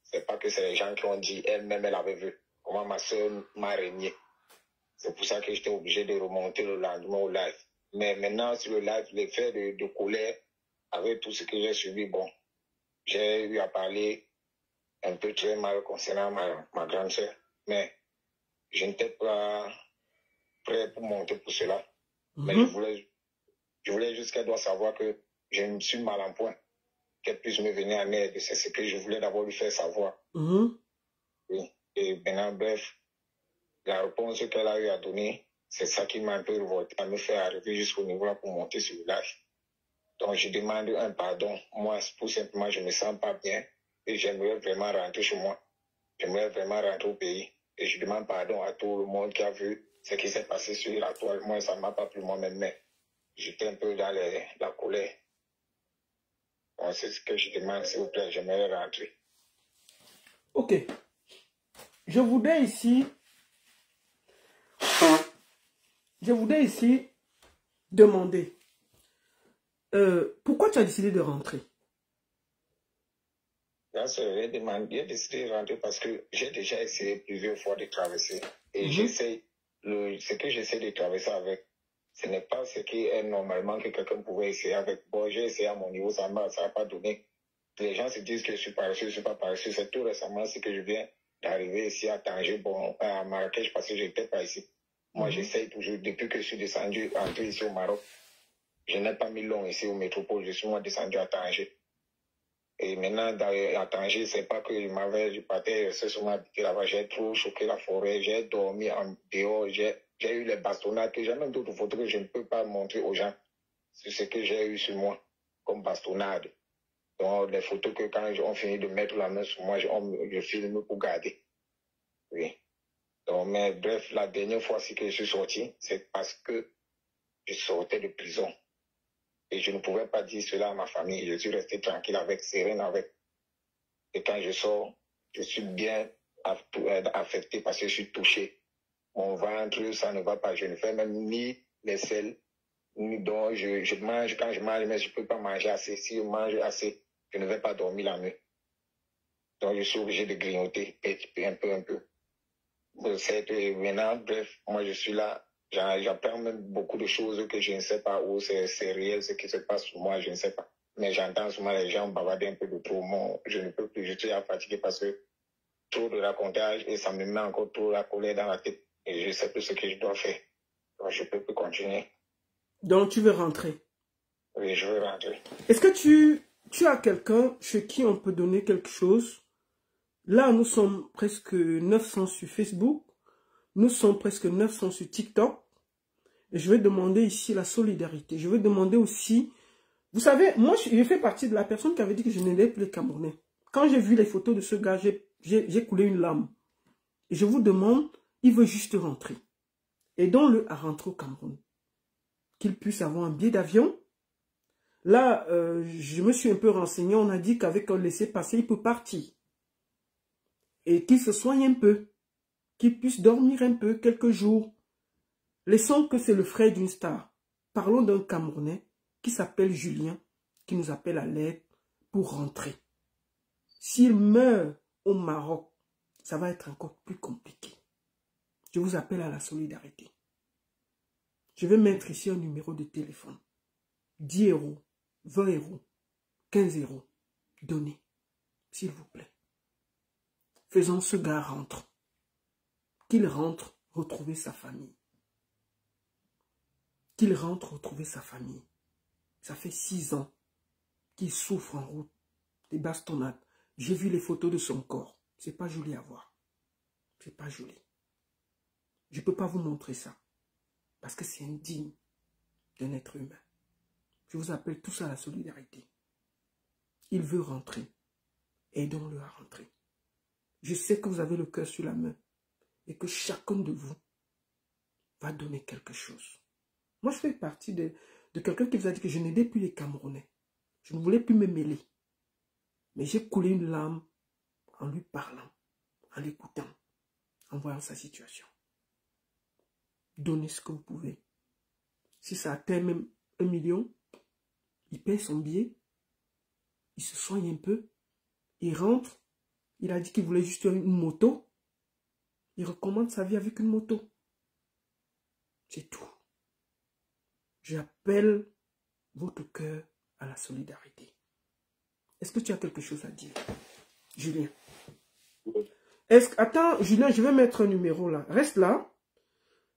C'est pas que c'est les gens qui ont dit, elle-même, elle avait vu comment ma soeur m'a régné. C'est pour ça que j'étais obligé de remonter le lendemain au live. Mais maintenant, sur le live, l'effet de colère, avec tout ce que j'ai subi, bon, j'ai eu à parler un peu très mal concernant ma grande soeur. Mais je n'étais pas prêt pour monter pour cela. Mais je voulais juste qu'elle doit savoir que je me suis mal en point. Qu'elle puisse me venir en aide. C'est ce que je voulais d'abord lui faire savoir. Oui. Et maintenant, bref, la réponse qu'elle a eu à donner, c'est ça qui m'a un peu révolté, à me faire arriver jusqu'au niveau là pour monter sur le live. Donc, je demande un pardon. Moi, tout simplement, je ne me sens pas bien et j'aimerais vraiment rentrer chez moi. J'aimerais vraiment rentrer au pays. Et je demande pardon à tout le monde qui a vu ce qui s'est passé sur la toile. Moi, ça ne m'a pas plu moi-même. Mais j'étais un peu dans la colère. Bon, c'est ce que je demande, s'il vous plaît, j'aimerais rentrer. Ok. Je voudrais ici demander pourquoi tu as décidé de rentrer? J'ai décidé de rentrer parce que j'ai déjà essayé plusieurs fois de traverser. Et ce que j'essaie de traverser avec, ce n'est pas ce qui est normalement que quelqu'un pouvait essayer avec. Bon, j'ai essayé à mon niveau, ça n'a pas donné. Les gens se disent que je suis paresseux, je ne suis pas paresseux. C'est tout récemment ce que je viens d'arriver ici à Tanger, bon, à Marrakech, parce que je n'étais pas ici. Moi, j'essaye toujours, depuis que je suis descendu, entré ici au Maroc, je n'ai pas mis long ici au métropole, je suis moi descendu à Tanger. Et maintenant, à Tanger, c'est pas que je partais, c'est souvent habité là-bas, j'ai trop choqué la forêt, j'ai dormi en dehors, j'ai eu les bastonnades, j'ai même d'autres photos que je ne peux pas montrer aux gens. C'est ce que j'ai eu sur moi, comme bastonnade. Donc, les photos que quand on finit de mettre la main sur moi, je filme pour garder. Oui. Donc, mais bref, la dernière fois que je suis sorti, c'est parce que je sortais de prison. Et je ne pouvais pas dire cela à ma famille. Je suis resté tranquille sereine avec. Et quand je sors, je suis bien affecté parce que je suis touché. Mon ventre, ça ne va pas. Je ne fais même ni les selles, ni donc je mange quand je mange, mais je ne peux pas manger assez. Si je mange assez, je ne vais pas dormir la nuit. Donc je suis obligé de grignoter un peu. Maintenant, bref, moi je suis là. J'apprends même beaucoup de choses que je ne sais pas où c'est réel, ce qui se passe sur moi, je ne sais pas. Mais j'entends souvent les gens bavarder un peu de trop. Moi, je ne peux plus, je suis fatigué parce que trop de racontage et ça me met encore trop la colère dans la tête. Et je ne sais plus ce que je dois faire. Donc, je ne peux plus continuer. Donc, tu veux rentrer? Oui, je veux rentrer. Est-ce que tu as quelqu'un chez qui on peut donner quelque chose? Là, nous sommes presque 900 sur Facebook. Nous sommes presque 900 sur TikTok. Et je vais demander ici la solidarité. Je vais demander aussi... Vous savez, moi, je fais partie de la personne qui avait dit que je n'aidais plus les Camerounais. Quand j'ai vu les photos de ce gars, j'ai coulé une larme. Et je vous demande, il veut juste rentrer. Aidons-le à rentrer au Cameroun. Qu'il puisse avoir un billet d'avion. Là, je me suis un peu renseigné. On a dit qu'avec un laissez-passer, il peut partir. Et qu'il se soigne un peu. Qu'il puisse dormir un peu, quelques jours. Laissons que c'est le frère d'une star. Parlons d'un Camerounais qui s'appelle Julien, qui nous appelle à l'aide pour rentrer. S'il meurt au Maroc, ça va être encore plus compliqué. Je vous appelle à la solidarité. Je vais mettre ici un numéro de téléphone. 10 €, 20 €, 15 €. Donnez, s'il vous plaît. Faisons ce gars rentre. Qu'il rentre retrouver sa famille. Qu'il rentre retrouver sa famille. Ça fait 6 ans qu'il souffre en route. Des bastonnades. J'ai vu les photos de son corps. C'est pas joli à voir. C'est pas joli. Je ne peux pas vous montrer ça. Parce que c'est indigne d'un être humain. Je vous appelle tous à la solidarité. Il veut rentrer. Aidons-le à rentrer. Je sais que vous avez le cœur sur la main. Et que chacun de vous va donner quelque chose. Moi, je fais partie de quelqu'un qui vous a dit que je n'aidais plus les Camerounais. Je ne voulais plus me mêler. Mais j'ai coulé une larme en lui parlant, en l'écoutant, en voyant sa situation. Donnez ce que vous pouvez. Si ça atteint même 1 million, il paye son billet, il se soigne un peu, il rentre, il a dit qu'il voulait juste une moto, il recommande sa vie avec une moto. C'est tout. J'appelle votre cœur à la solidarité. Est-ce que tu as quelque chose à dire, Julien? Attends, Julien, je vais mettre un numéro là. Reste là.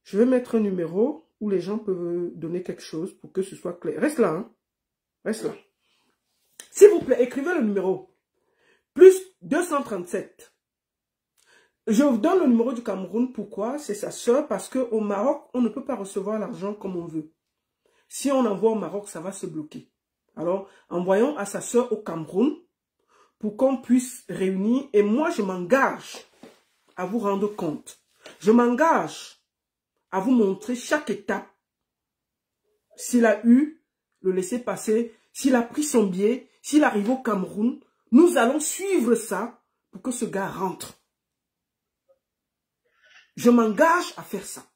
Je vais mettre un numéro où les gens peuvent donner quelque chose pour que ce soit clair. Reste là, hein. Reste là. S'il vous plaît, écrivez le numéro. Plus 237. Je vous donne le numéro du Cameroun. Pourquoi? C'est sa soeur. Parce qu'au Maroc, on ne peut pas recevoir l'argent comme on veut. Si on envoie au Maroc, ça va se bloquer. Alors, envoyons à sa soeur au Cameroun pour qu'on puisse réunir. Et moi, je m'engage à vous rendre compte. Je m'engage à vous montrer chaque étape s'il a eu le laissez-passer, s'il a pris son billet, s'il arrive au Cameroun, nous allons suivre ça pour que ce gars rentre. Je m'engage à faire ça.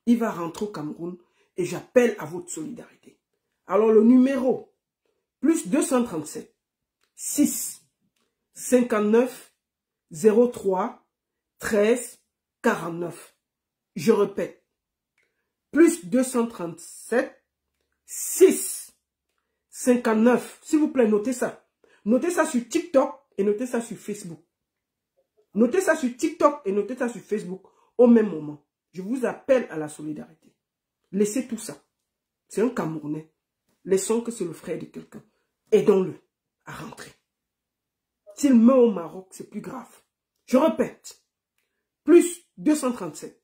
Il va rentrer au Cameroun et j'appelle à votre solidarité. Alors le numéro, plus 237 6 59 03 13 49. Je répète, plus 237 6 59. S'il vous plaît, notez ça. Notez ça sur TikTok et notez ça sur Facebook. Notez ça sur TikTok et notez ça sur Facebook au même moment. Je vous appelle à la solidarité. Laissez tout ça. C'est un Camerounais. Laissons que c'est le frère de quelqu'un. Aidons-le à rentrer. S'il meurt au Maroc, c'est plus grave. Je répète. Plus 237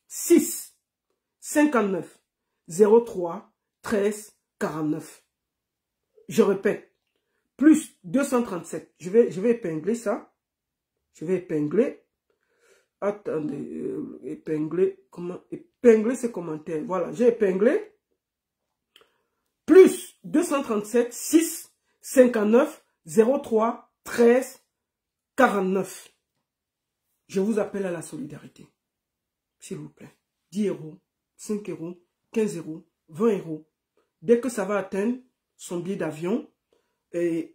6 59 03 13 49. Je répète. Plus 237. Je vais épingler ça. Je vais épingler. Attendez. Épingler. Comment? Épingler ces commentaires. Voilà. J'ai épinglé. Plus 237 6 59 03 13 49. Je vous appelle à la solidarité. S'il vous plaît. 10 euros, 5 euros, 15 euros, 20 euros. Dès que ça va atteindre son billet d'avion et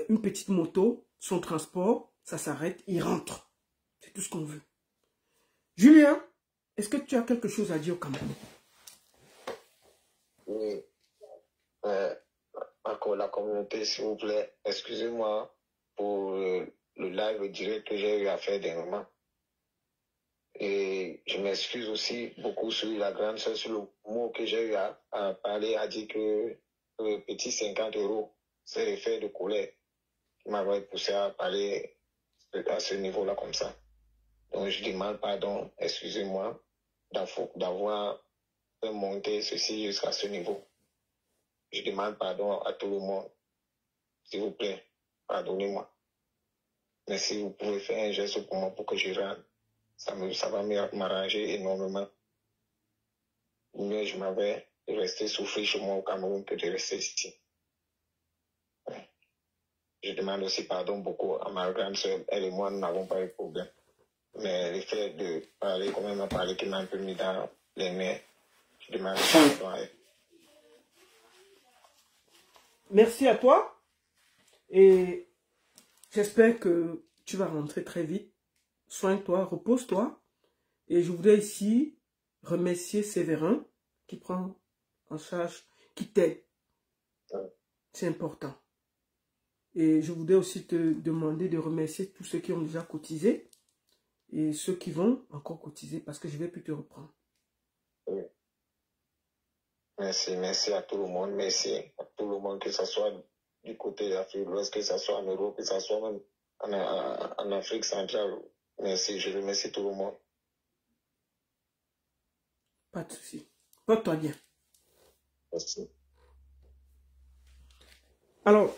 une petite moto, son transport, ça s'arrête, il rentre. C'est tout ce qu'on veut. Julien, est-ce que tu as quelque chose à dire au Cameroun? Oui. Encore la communauté, s'il vous plaît, excusez-moi pour le live direct que j'ai eu à faire dernièrement. Et je m'excuse aussi beaucoup sur la grande soeur, sur le mot que j'ai eu à parler, à dire que le petit 50 euros, c'est l'effet de colère qui m'avait poussé à parler à ce niveau-là comme ça. Donc je demande pardon, excusez-moi d'avoir fait monter ceci jusqu'à ce niveau. Je demande pardon à tout le monde. S'il vous plaît, pardonnez-moi. Mais si vous pouvez faire un geste pour moi pour que je rentre, ça va m'arranger énormément. Mieux je m'avais resté souffrir chez moi au Cameroun que de rester ici. Je demande aussi pardon beaucoup à ma grande soeur. Elle et moi, nous n'avons pas eu de problème. Mais le fait de parler, comme elle m'a parlé, qui m'a un peu mis dans les mains, je demande pardon à elle. Merci à toi. Et j'espère que tu vas rentrer très vite. Soigne-toi, repose-toi. Et je voudrais ici remercier Séverin qui prend en charge, qui t'aide. C'est important. Et je voudrais aussi te demander de remercier tous ceux qui ont déjà cotisé et ceux qui vont encore cotiser parce que je vais plus te reprendre. Oui. Merci à tout le monde. Merci à tout le monde, que ce soit du côté de l'Afrique de l'Ouest, que ce soit en Europe, que ce soit même en Afrique centrale. Merci, je remercie tout le monde. Pas de souci. Porte-toi bien. Merci. Alors,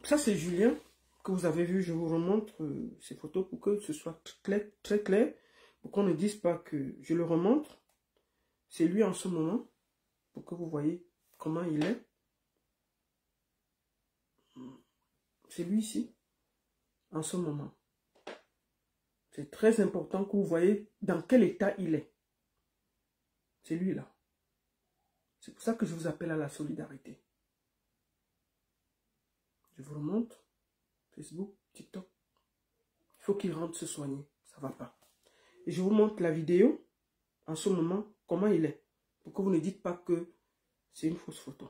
ça c'est Julien que vous avez vu. Je vous remontre ces photos pour que ce soit très clair, pour qu'on ne dise pas que je le remontre. C'est lui en ce moment, pour que vous voyez comment il est. C'est lui ici, en ce moment. C'est très important que vous voyez dans quel état il est. C'est lui là. C'est pour ça que je vous appelle à la solidarité. Je vous remontre. Facebook, TikTok. Il faut qu'il rentre se soigner. Ça ne va pas. Et je vous montre la vidéo, en ce moment, comment il est. Pour que vous ne dites pas que c'est une fausse photo.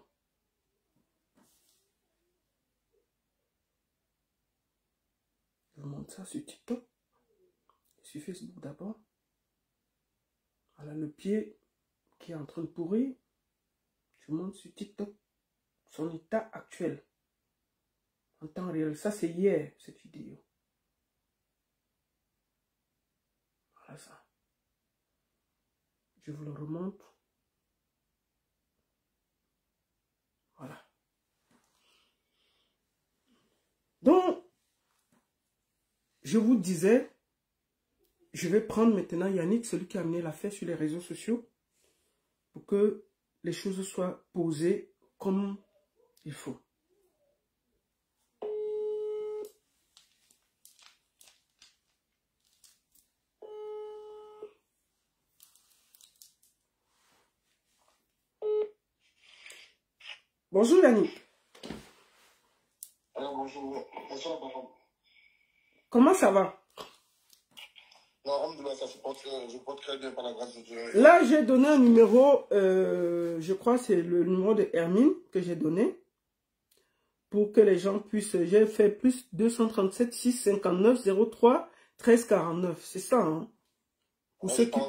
Je vous montre ça sur TikTok. Sur Facebook d'abord. Voilà le pied qui est en train de pourrir. Je vous montre sur TikTok son état actuel. En temps réel. Ça, c'est hier, cette vidéo. Voilà ça. Je vous le remontre. Voilà. Donc, je vous disais, je vais prendre maintenant Yannick, celui qui a amené l'affaire sur les réseaux sociaux, pour que les choses soient posées comme il faut. Bonjour Yannick. Bonjour. Bonsoir, madame. Comment ça va? Non, ça se porte, je porte très bien par la grâce de Dieu. Là, j'ai donné un numéro, je crois que c'est le numéro de Hermine que j'ai donné. Pour que les gens puissent, j'ai fait plus 237 6 59 03 13 49. C'est ça, hein? Pour ceux qui...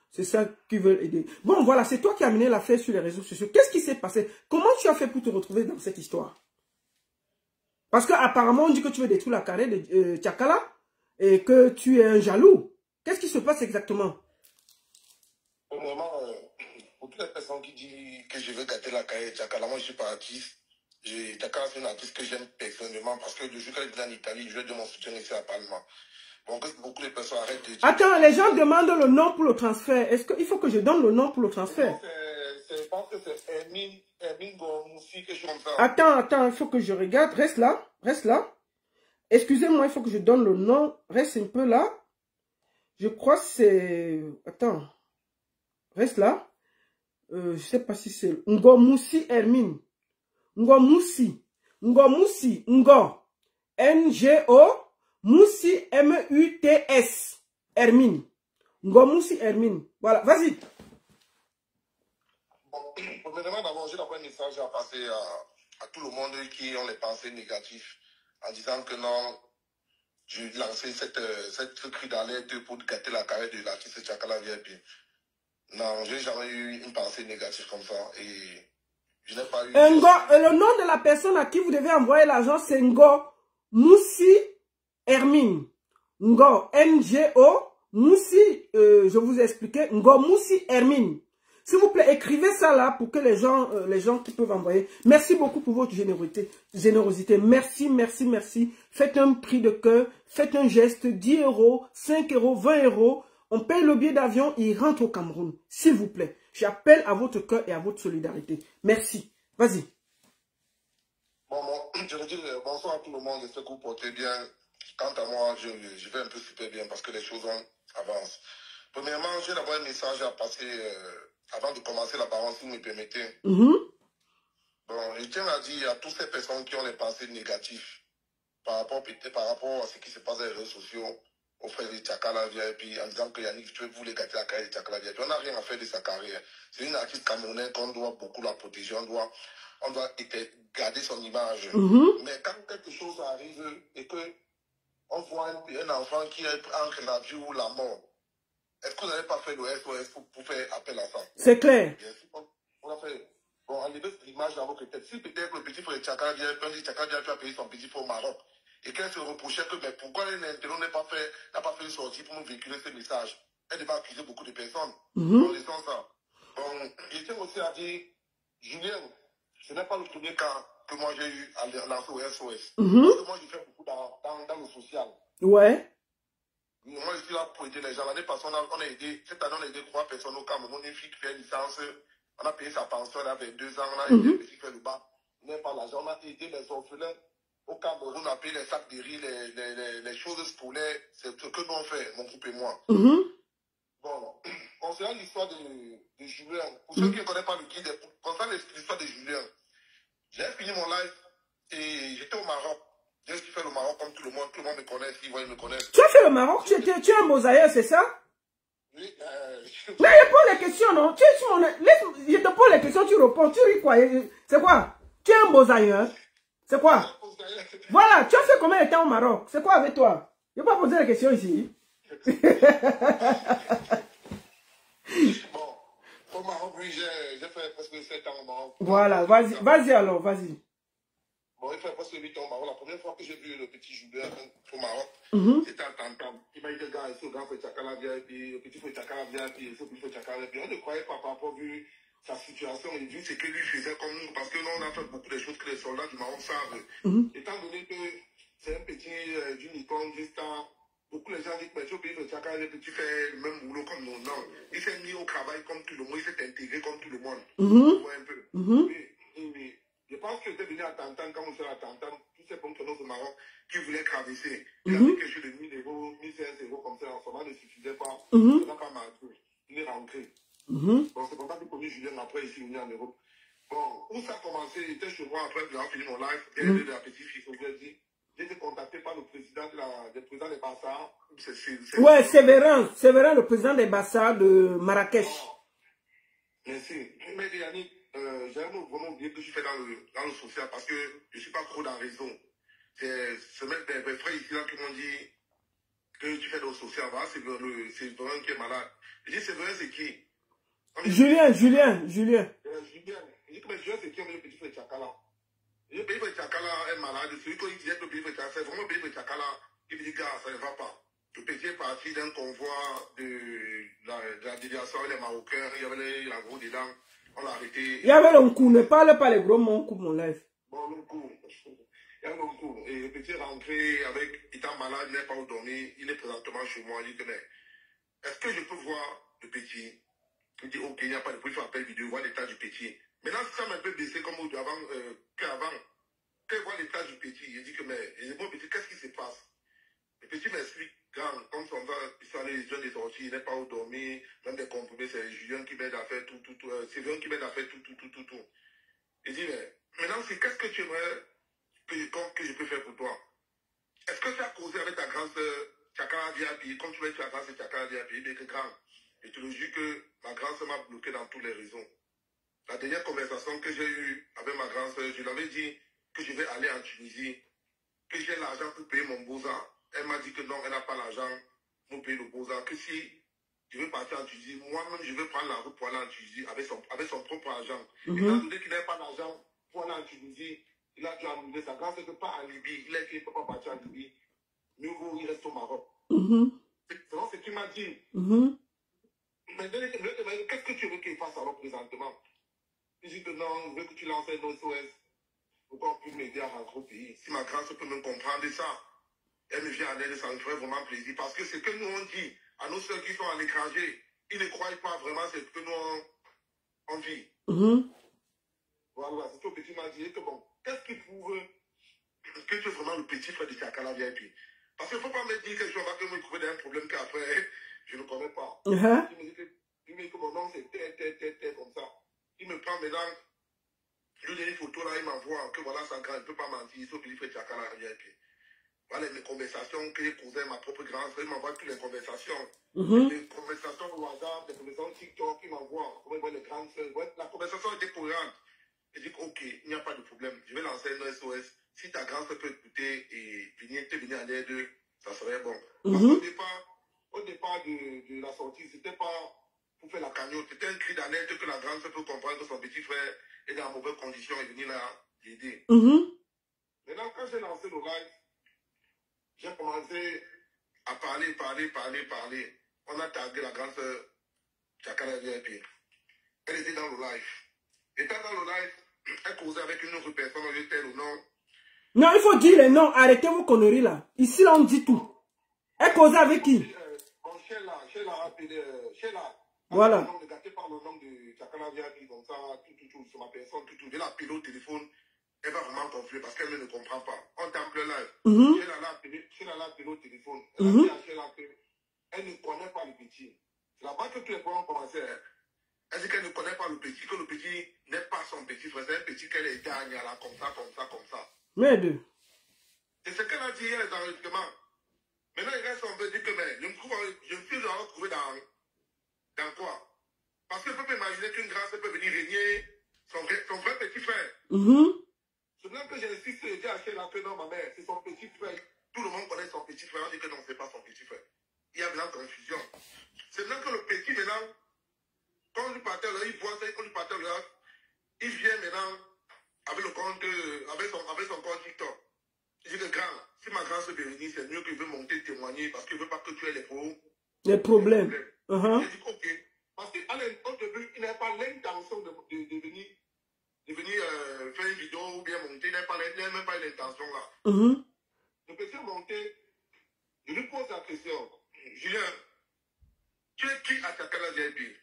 C'est ça qui veulent aider. Bon, voilà, c'est toi qui as mené l'affaire sur les réseaux sociaux. Qu'est-ce qui s'est passé? Comment tu as fait pour te retrouver dans cette histoire? Parce qu'apparemment, on dit que tu veux détruire la carrière de Tchakala et que tu es un jaloux. Qu'est-ce qui se passe exactement? Premièrement, pour toutes les personnes qui disent que je veux gâter la carrière de Tchakala, moi je suis pas artiste. Tchakala, c'est une artiste que j'aime personnellement parce que le jour qu'elle est en Italie, je lui donne mon soutien ici à Palma. Donc, beaucoup de personnes arrêtent de dire... Attends, les gens demandent le nom pour le transfert. Est-ce qu'il faut que je donne le nom pour le transfert? Je pense que c'est Hermine Gormoussi, quelque chose comme ça. Attends, il faut que je regarde. Reste là. Excusez-moi, il faut que je donne le nom. Reste un peu là. Je crois que c'est... Attends. Reste là. Je sais pas si c'est... Ngormoussi Hermine. Ngormoussi. Ngo. N-G-O. Moussi, M-U-T-S. Hermine. Ngormoussi Hermine. Voilà, vas-y. Bon, premièrement, d'abord, j'ai d'abord un message à passer à tout le monde qui ont les pensées négatives en disant que non, j'ai lancé cette cri d'alerte pour gâter la carrière de l'artiste Tchakala VIP. Non, j'ai jamais eu une pensée négative comme ça et je n'ai pas eu... le nom de la personne à qui vous devez envoyer l'argent, c'est Ngormoussi Hermine. Ngo, N-G-O, Moussi, je vous ai expliqué, Ngormoussi Hermine. S'il vous plaît, écrivez ça là pour que les gens qui peuvent envoyer. Merci beaucoup pour votre générosité. Merci. Faites un prix de cœur, faites un geste, 10 €, 5 €, 20 €. On paye le billet d'avion, il rentre au Cameroun. S'il vous plaît, j'appelle à votre cœur et à votre solidarité. Merci. Vas-y. Bon, je veux dire bonsoir à tout le monde, j'espère que vous portez bien. Quant à moi, je vais un peu super bien parce que les choses avancent. Premièrement, j'ai d'abord un message à passer avant de commencer la parole, si vous me permettez. Bon, je tiens à dire à toutes ces personnes qui ont les pensées négatives par rapport à ce qui se passe dans les réseaux sociaux, au frère de Tchakala VIP, en disant que Yannick, tu veux vous les gâter la carrière de Tchakala VIP. On n'a rien à faire de sa carrière. C'est une artiste camerounaise qu'on doit beaucoup la protéger. On doit garder son image. Mais quand quelque chose arrive et que on voit un enfant qui est entre la vie ou la mort, est-ce que vous n'avez pas fait le SOS pour faire appel à ça? C'est clair. Bien sûr, on a fait. Bon, enlevez l'image dans votre tête. Si peut-être le petit frère Tchakala vient, Tchakala a payé son petit frère au Maroc, et qu'elle se reprochait que mais pourquoi l'Internet n'a pas fait une sortie pour nous véhiculer ce message, elle devait accuser beaucoup de personnes en laissant ça. Bon, je tiens aussi à dire, Julien, ce n'est pas le premier cas que moi j'ai eu à lancer au SOS. Parce que moi j'ai fait beaucoup dans le social. Ouais. Moi je suis là pour aider les gens. L'année passée, cette année on a aidé 3 personnes au Cameroun. Une fille qui fait une licence, on a payé sa pension, elle avait 2 ans, on a aidé une fille qui fait le bas. On n'a pas l'argent, on a aidé les orphelins. Au Cameroun, on a payé les sacs de riz, les choses scolaires. C'est ce que nous on fait, mon groupe et moi. Bon, concernant l'histoire de Julien, pour ceux qui ne connaissent pas le guide, concernant l'histoire de Julien, j'ai fini mon live et j'étais au Maroc. J'ai fait le Maroc comme tout le monde me connaît, s'ils voient, ils me connaissent. Tu as fait le Maroc? Tu es un mosaïen, c'est ça? Oui. Mais je pose les questions, non? Tu es sur mon... Je te pose les questions, tu réponds. Tu ris quoi? C'est quoi? Tu es un mosaïen? C'est quoi? Voilà, tu as fait combien de temps au Maroc? C'est quoi avec toi? Je ne vais pas poser les questions ici. Bon, au Maroc, oui, j'ai fait presque 7 ans au Maroc. Voilà, vas-y alors, vas-y. Bon, il fait presque 8 ans au Maroc. La première fois que j'ai vu le petit Julien au Maroc, c'était à Tantam. Il m'a dit, gars, ce grand fait Tchakala VIP, le petit fait Tchakala VIP, ce petit fait Tchakala VIP. On ne croyait pas par rapport à sa situation et vu ce que lui faisait comme nous, parce que nous, on a fait beaucoup de choses que les soldats du Maroc savent. Étant donné que c'est un petit d'une icône juste à beaucoup de gens disent, mais tu peux chacun le petit fait le même boulot comme nous. Non, il s'est mis au travail comme tout le monde, il s'est intégré comme tout le monde. Tu vois un peu. Mais je pense que j'étais venu à Tantan, quand on s'est à Tantan, tous ces ponctionnaires au Maroc qui voulaient traverser. Il a dit que je suis de 1000 euros, 1500 euros comme ça, en ce moment ne suffisait pas. Ça n'a pas marché. Il est rentré. Bon, c'est pour ça que j'ai connu Julien après, ici, venu en Europe. Bon, où ça a commencé, j'étais chez moi après, j'ai fini mon live, et de la petite fille, j'ai été contacté par le président des Bassa. Ouais, Séverin, le président des Bassa de Marrakech. Oh, merci. Mais Yannick, j'ai vraiment oublié que je fais dans le social parce que je ne suis pas trop dans le réseau. C'est mes frères ici là qui m'ont dit que tu fais dans le social. Voilà, c'est Séverin qui est malade. Je dis, Séverin, c'est qui? Julien. Julien. Je dis que Julien, c'est qui? On dit le petit frère Tchakala. Le petit frère Tchakala est malade. Celui qui disait que le petit frère Tchakala, c'est vraiment le petit frère Tchakala qui me dit, gars, ça ne va pas. Le petit est parti d'un convoi de la délégation avec les Marocains. Il y avait la gros dedans. On l'a arrêté. Il y avait le coup. Ne parle pas les gros mots, on coupe mon live. Bon, le coup. Il y avait le coup. Et le petit est rentré avec, étant malade, il n'est pas où dormir. Il est présentement chez moi. Il dit que, mais, est-ce que je peux voir le petit? Il dit, ok, il n'y a pas de bruit, il faut appeler vidéo, voir l'état du petit. Maintenant, ça m'a un peu baissé comme qu'avant. Quand il voit l'état du petit, il dit que, mais, il dit, bon, petit, qu'est-ce qui se passe? Le petit m'explique, quand on va, ils sont allés, les jeunes des sorties, il n'est pas où dormir, même des comprimés, c'est Julien qui m'aide à faire tout. C'est Julien qui m'aide à faire tout. Il dit, mais, maintenant, qu'est-ce que tu aimerais que je peux faire pour toi? Est-ce que tu as causé avec ta grande sœur, Tchakala Diaby, comme tu veux, tu as grâce à Tchakala Diaby, mais que grand? Je te le jure que ma grande sœur m'a bloqué dans tous les réseaux. La dernière conversation que j'ai eue avec ma grande sœur, je lui avais dit que je vais aller en Tunisie, que j'ai l'argent pour payer mon beaux-arts. Elle m'a dit que non, elle n'a pas l'argent pour payer le beaux-arts, que si je veux partir en Tunisie, moi-même je veux prendre la route pour aller en Tunisie avec son propre argent. Étant donné qu'il n'a pas d'argent pour aller en Tunisie, il a dû annuler sa grâce que pas en Libye. Il a dit qu'il ne peut pas partir en Libye. Mieux vaut, il reste au Maroc. C'est vraiment ce qu'il m'a dit. Mais qu'est-ce que tu veux qu'il fasse alors présentement? Il dit que non, je veux que tu lances un SOS. Pourquoi on peut m'aider à rentrer au pays? Si ma grâce peut me comprendre ça, elle me vient en aide, ça me ferait vraiment plaisir. Parce que ce que nous on dit à nos soeurs qui sont à l'étranger, ils ne croient pas vraiment ce que nous on vit. Voilà, c'est ce que le petit m'a dit. Que bon, qu'est-ce qui prouve que tu es vraiment le petit frère de Tchakala VIP? Parce qu'il ne faut pas me dire que je vais me trouver dans un problème qu'après, je ne connais pas. Il me dit que mon nom c'est tel, comme ça. Il me prend maintenant, je lui donne une photo là, il m'envoie que voilà, ça grand, il ne peut pas mentir, il faut qu'il fait Tchakala VIP. Voilà les conversations que j'ai causées à ma propre grande frère, il m'envoie toutes les conversations. Les conversations au hasard, les conversations TikTok, il m'envoie. Comment il voit les grandes sœurs. La conversation était cohérente. Je dis ok, il n'y a pas de problème. Je vais lancer un SOS. Si ta grande sœur peut écouter et venir en aide, ça serait bon. Parce qu'au départ de la sortie, c'était pas pour faire la cagnotte. C'était un cri d'alerte que la grande sœur peut comprendre que son petit frère est dans de mauvaises conditions et venir là l'aider. Maintenant, quand j'ai lancé le live, j'ai commencé à parler. On a tagué la grande sœur Tchakala VIP. Elle était dans le live. Étant dans le live, elle causait avec une autre personne, je tel ou non. Non, il faut dire les noms. Arrêtez vos conneries là. Ici, là, on dit tout. Elle causait avec qui? Sheila a appelé. Sheila. Voilà. Gâté par le nom de Tchakala VIP, comme ça, tout, sur ma personne, tout. Je l'ai appelé au téléphone. Elle va vraiment gonfler parce qu'elle ne comprend pas. On tape le live. Sheila l'a appelé au téléphone. Elle a dit à Sheila qu'elle ne connaît pas le petit. C'est là-bas que tous les points ont commencé. Elle dit qu'elle ne connaît pas le petit, que le petit n'est pas son petit frère. C'est un petit qu'elle est gagne là, comme ça. Merde. C'est ce qu'elle a dit hier dans l'enregistrement. Maintenant, il reste, on veut dire que je me suis retrouvé dans quoi? Parce que je peux imaginer qu'une grâce peut venir régner son vrai petit frère. C'est même que j'insiste et j'ai acheté la que non, ma mère, c'est son petit frère. Tout le monde connaît son petit frère. On dit que non, c'est pas son petit frère. Il y a maintenant confusion. C'est maintenant que le petit, maintenant, quand on lui partait là, il voit ça, quand on lui partait là, il vient maintenant avec le compte, avec son compte TikTok. Il dit que grand, si ma grande sœur Bérénice, c'est mieux qu'il veut monter témoigner parce qu'il ne veut pas que tu aies les problèmes. J'ai dit ok. Parce qu'au début, il n'avait pas l'intention de venir faire une vidéo ou bien monter. Il n'a même pas l'intention là. Le petit est monté. Je lui pose la question. Julien, tu es qui à Chakala VIP?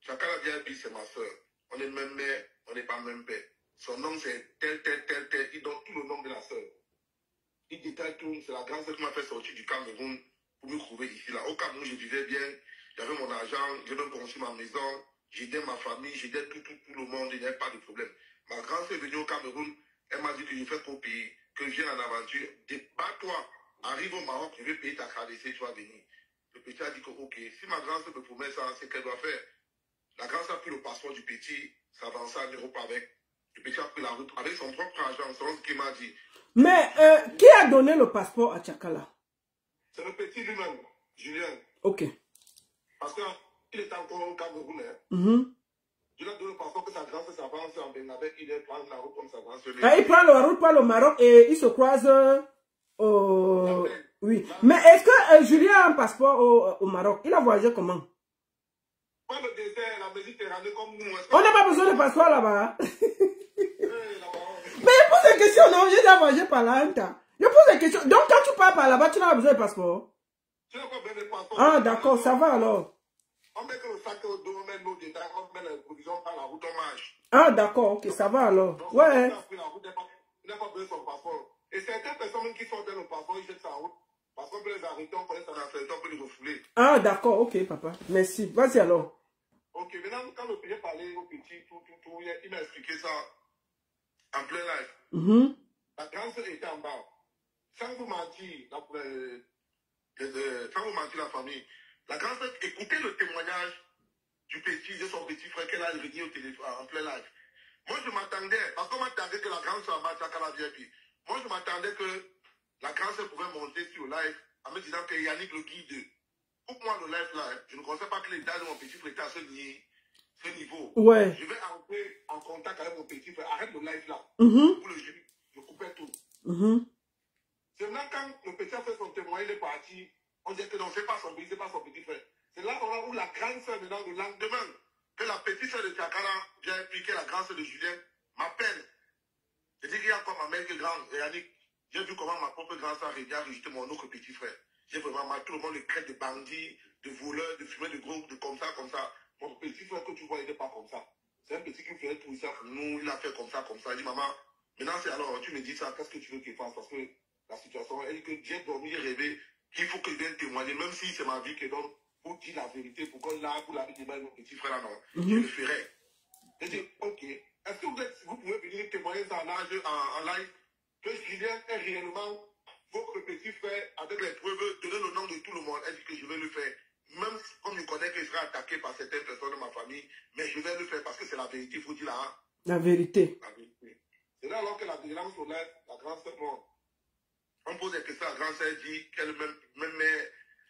Chakala VIP, c'est ma soeur. On est même mère, on n'est pas même père. Son nom, c'est tel. Il donne tout le nom de la soeur. Il détaille tout. C'est la grande soeur qui m'a fait sortir du Cameroun pour me trouver ici. Là. Au Cameroun, je vivais bien. J'avais mon argent. J'ai même construit ma maison. J'aidais ma famille. J'aidais tout le monde. Il n'y avait pas de problème. Ma grande soeur est venue au Cameroun. Elle m'a dit que je fais qu'au pays, que je viens en aventure. Débat-toi. Arrive au Maroc, je vais payer ta KDC, tu vas venir. Le petit a dit que, ok, si ma grande soeur me promet ça, c'est qu'elle doit faire. La grande soeur a pris le passeport du petit, s'avança en Europe avec. Le petit a pris la route avec son propre argent, c'est ce qu'il m'a dit. Mais qui a donné le passeport à Chakala? C'est le petit lui-même, Julien. Ok. Parce qu'il est encore au Cameroun. Je lui ai donné le passeport que sa grande soeur s'avance en Benabek, il est prendre la route comme sa grande soeur. Il prend la route par le Maroc et il se croise au... Oui. Mais est-ce que Julien a un passeport au Maroc? Il a voyagé comment? Pas le désert, la Méditerranée comme nous. On n'a pas besoin de passeport là-bas. Mais je pose des questions, non? J'ai déjà voyagé par là. Je pose des questions. Donc quand tu pars par là-bas, tu n'as pas besoin de passeport? Tu n'as pas besoin de passeport. Ah d'accord, ça va alors. On met que le sac au dos, on met nos détails, on met les provisions par la route, on marche. Ah d'accord, ok, ça va alors. Donc, Ouais. il n'a pas besoin de son passeport. Et certaines personnes qui sortent le passeport, ils jettent sa route. Parce qu'on peut les arrêter, on connaît sa nationalité, on peut les refouler. Ah d'accord, ok papa. Merci. Vas-y alors. Ok, maintenant, quand le petit parlait au petit, il m'a expliqué ça en plein live. La grande sœur était en bas. Sans vous mentir, la famille, la grande sœur écoutait le témoignage du petit, de son petit frère qu'elle a réuni au téléphone en plein live. Moi, je m'attendais, parce qu'on m'attendait que la grande sœur m'a à la VIP. Moi, je m'attendais que la grande sœur pouvait monter sur le live en me disant que Yannick le guide. Coupe-moi le live là. Je ne pensais pas que les dates de mon petit frère étaient à ce niveau. Ouais. Je vais entrer en contact avec mon petit frère. Arrête le live là. Pour le jeu, je coupais tout. C'est maintenant quand le petit a fait son témoignage, il est parti. On dit que non, c'est pas son petit frère. C'est là où la grande sœur, maintenant, le lendemain, que la petite sœur de Chakala vient impliquer la grande sœur de Julien, m'appelle. Je dis qu'il y a encore ma mère qui est grande. Et Yannick, j'ai vu comment ma propre grande sœur a rejeté mon autre petit frère. J'ai vraiment mal. Tout le monde le traite de bandits, de voleurs, de fumeurs de gros, de comme ça. Mon petit frère que tu vois, il n'est pas comme ça. C'est un petit qui faisait tout ça pour nous. Il a fait comme ça. Il dit, maman, maintenant c'est alors, tu me dis ça, qu'est-ce que tu veux qu'il fasse? Parce que la situation, elle dit que j'ai dormi, j'ai rêvé, qu'il faut que je vienne témoigner, même si c'est ma vie qui donne, pour dire la vérité, pour qu'on l'a, pour la vie de mon petit frère là, non. Je le ferai. J'ai dit, ok. Est-ce que vous pouvez venir témoigner ça en live, que Julien est réellement votre petit frère, avec les preuves, donner le nom de tout le monde, elle dit que je vais le faire. Même comme je connais que je serai attaqué par certaines personnes de ma famille, mais je vais le faire parce que c'est la vérité, il faut dire là. Hein? La vérité. La vérité. C'est là alors que la vigilance solaire, la grande sœur, on pose des questions à la grande sœur, dit qu'elle même mère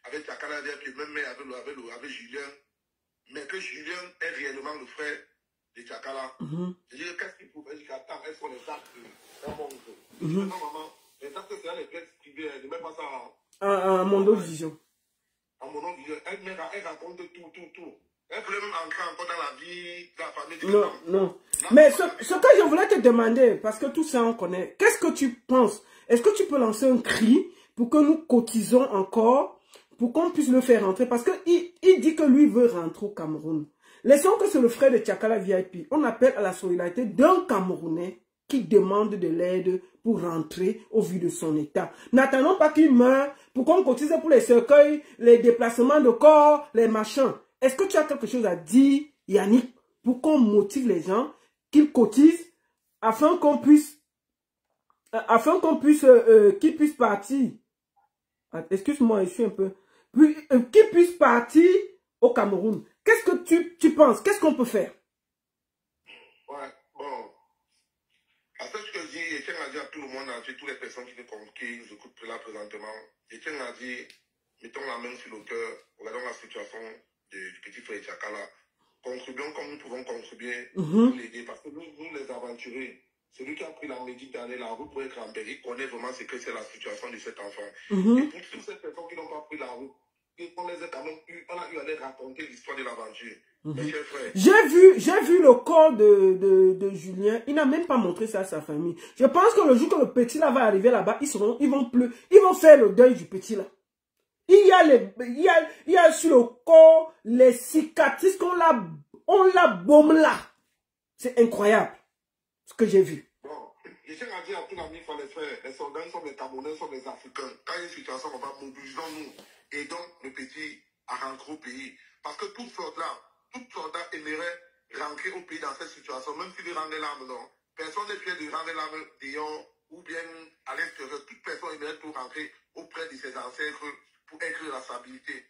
avec Chakala, puis même mère avec Julien, mais que Julien est réellement le frère de Chakala. Je dis, qu'est-ce qu'il faut faire? Je dis, attends, elles sont les actes de mon oncle. Je dis, non, maman, les actes, c'est les pièces privées, ne mets pas ça en mon vision. En mon vision, elle raconte tout. Elle voulait même entrer encore dans la vie de la famille. Non. Mais ce que je voulais te demander, parce que tout ça on connaît, qu'est-ce que tu penses? Est-ce que tu peux lancer un cri pour que nous cotisons encore, pour qu'on puisse le faire rentrer? Parce qu'il dit que lui veut rentrer au Cameroun. Laissons que c'est le frère de Chakala VIP. On appelle à la solidarité d'un Camerounais qui demande de l'aide pour rentrer au vu de son état. N'attendons pas qu'il meure pour qu'on cotise pour les cercueils, les déplacements de corps, les machins. Est-ce que tu as quelque chose à dire, Yannick, pour qu'on motive les gens, qu'ils cotisent, afin qu'on puisse, qu'ils puissent partir. Excuse-moi, je suis un peu... qu'ils puissent partir au Cameroun. Qu'est-ce que tu penses? Qu'est-ce qu'on peut faire? Ouais, bon. À ce que je dis, je tiens à dire à tout le monde, à toutes les personnes qui nous écoutent là présentement, je tiens à dire, mettons la main sur le cœur, regardons la situation du petit frère Chakala. Contribuons comme nous pouvons contribuer pour l'aider. Parce que nous, les aventuriers, celui qui a pris la Méditerranée, la route pour être en Berry, connaît vraiment ce que c'est la situation de cet enfant. Et pour toutes ces personnes qui n'ont pas pris la route, on les a quand même eu, on a eu à les raconter l'histoire de l'aventure. Mes chers frères. J'ai vu le corps de Julien. Il n'a même pas montré ça à sa famille. Je pense que le jour que le petit là va arriver là-bas, ils vont faire le deuil du petit là. Il y a sur le corps les cicatrices on l'a baume là. C'est incroyable ce que j'ai vu. Bon, je tiens à dire à tous les amis, il faut les faire. Les soldats sont les Camerounais, sont les Africains. Quand il y a une situation, on va mobilisons-nous. Aidons le petit à rentrer au pays. Parce que tout soldat aimerait rentrer au pays dans cette situation, même s'il rendait l'âme, non. Personne n'est fier de rendre l'âme dehors ou bien à l'extérieur. Toute personne aimerait tout rentrer auprès de ses ancêtres pour écrire la stabilité.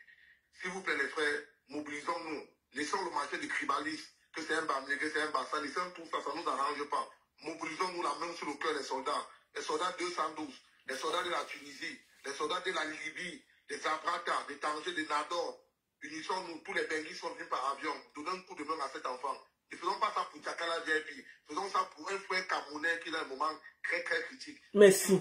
S'il vous plaît, les frères, mobilisons-nous. Laissons le marché du tribalisme, que c'est un bamné, que c'est un bassin. Laissons tout ça, ça ne nous arrange pas. Mobilisons-nous la main sur le cœur des soldats. Les soldats 212, les soldats de la Tunisie, les soldats de la Libye, des Abrata, des Tanger, des Nador. Unissons-nous, tous les Benguis sont venus par avion. Donnons un coup de main à cet enfant. Ne faisons pas ça pour Tchakala JP. Faisons ça pour un frère camerounais qui est dans un moment très très critique. Merci.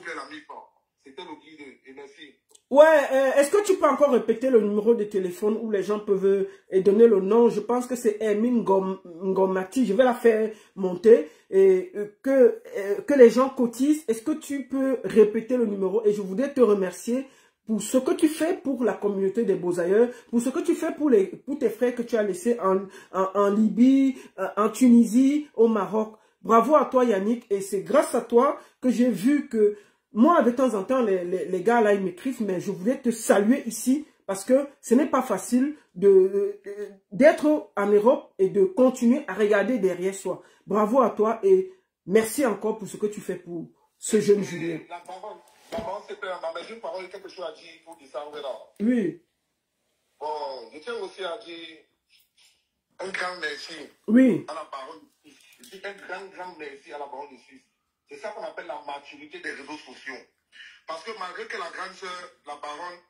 C'était le guide et merci. Ouais, est-ce que tu peux encore répéter le numéro de téléphone où les gens peuvent donner le nom? Je pense que c'est Hermine Ngomati. Je vais la faire monter et que les gens cotisent. Est-ce que tu peux répéter le numéro? Et je voudrais te remercier pour ce que tu fais pour la communauté des Beaux-Ailleurs, pour ce que tu fais pour tes frères que tu as laissés en Libye, en Tunisie, au Maroc. Bravo à toi Yannick, et c'est grâce à toi que j'ai vu que moi, de temps en temps, les gars là, ils m'écrivent, mais je voulais te saluer ici parce que ce n'est pas facile d'être en Europe et de continuer à regarder derrière soi. Bravo à toi et merci encore pour ce que tu fais pour ce jeune Julien. La parole, c'est mais une parole, quelque chose à dire pour descendre là. Oui. Bon, je tiens aussi à dire un grand merci. Oui. À la parole. Je dis un grand merci à la parole de Suisse. C'est ça qu'on appelle la maturité des réseaux sociaux. Parce que malgré que la grande sœur, la baronne,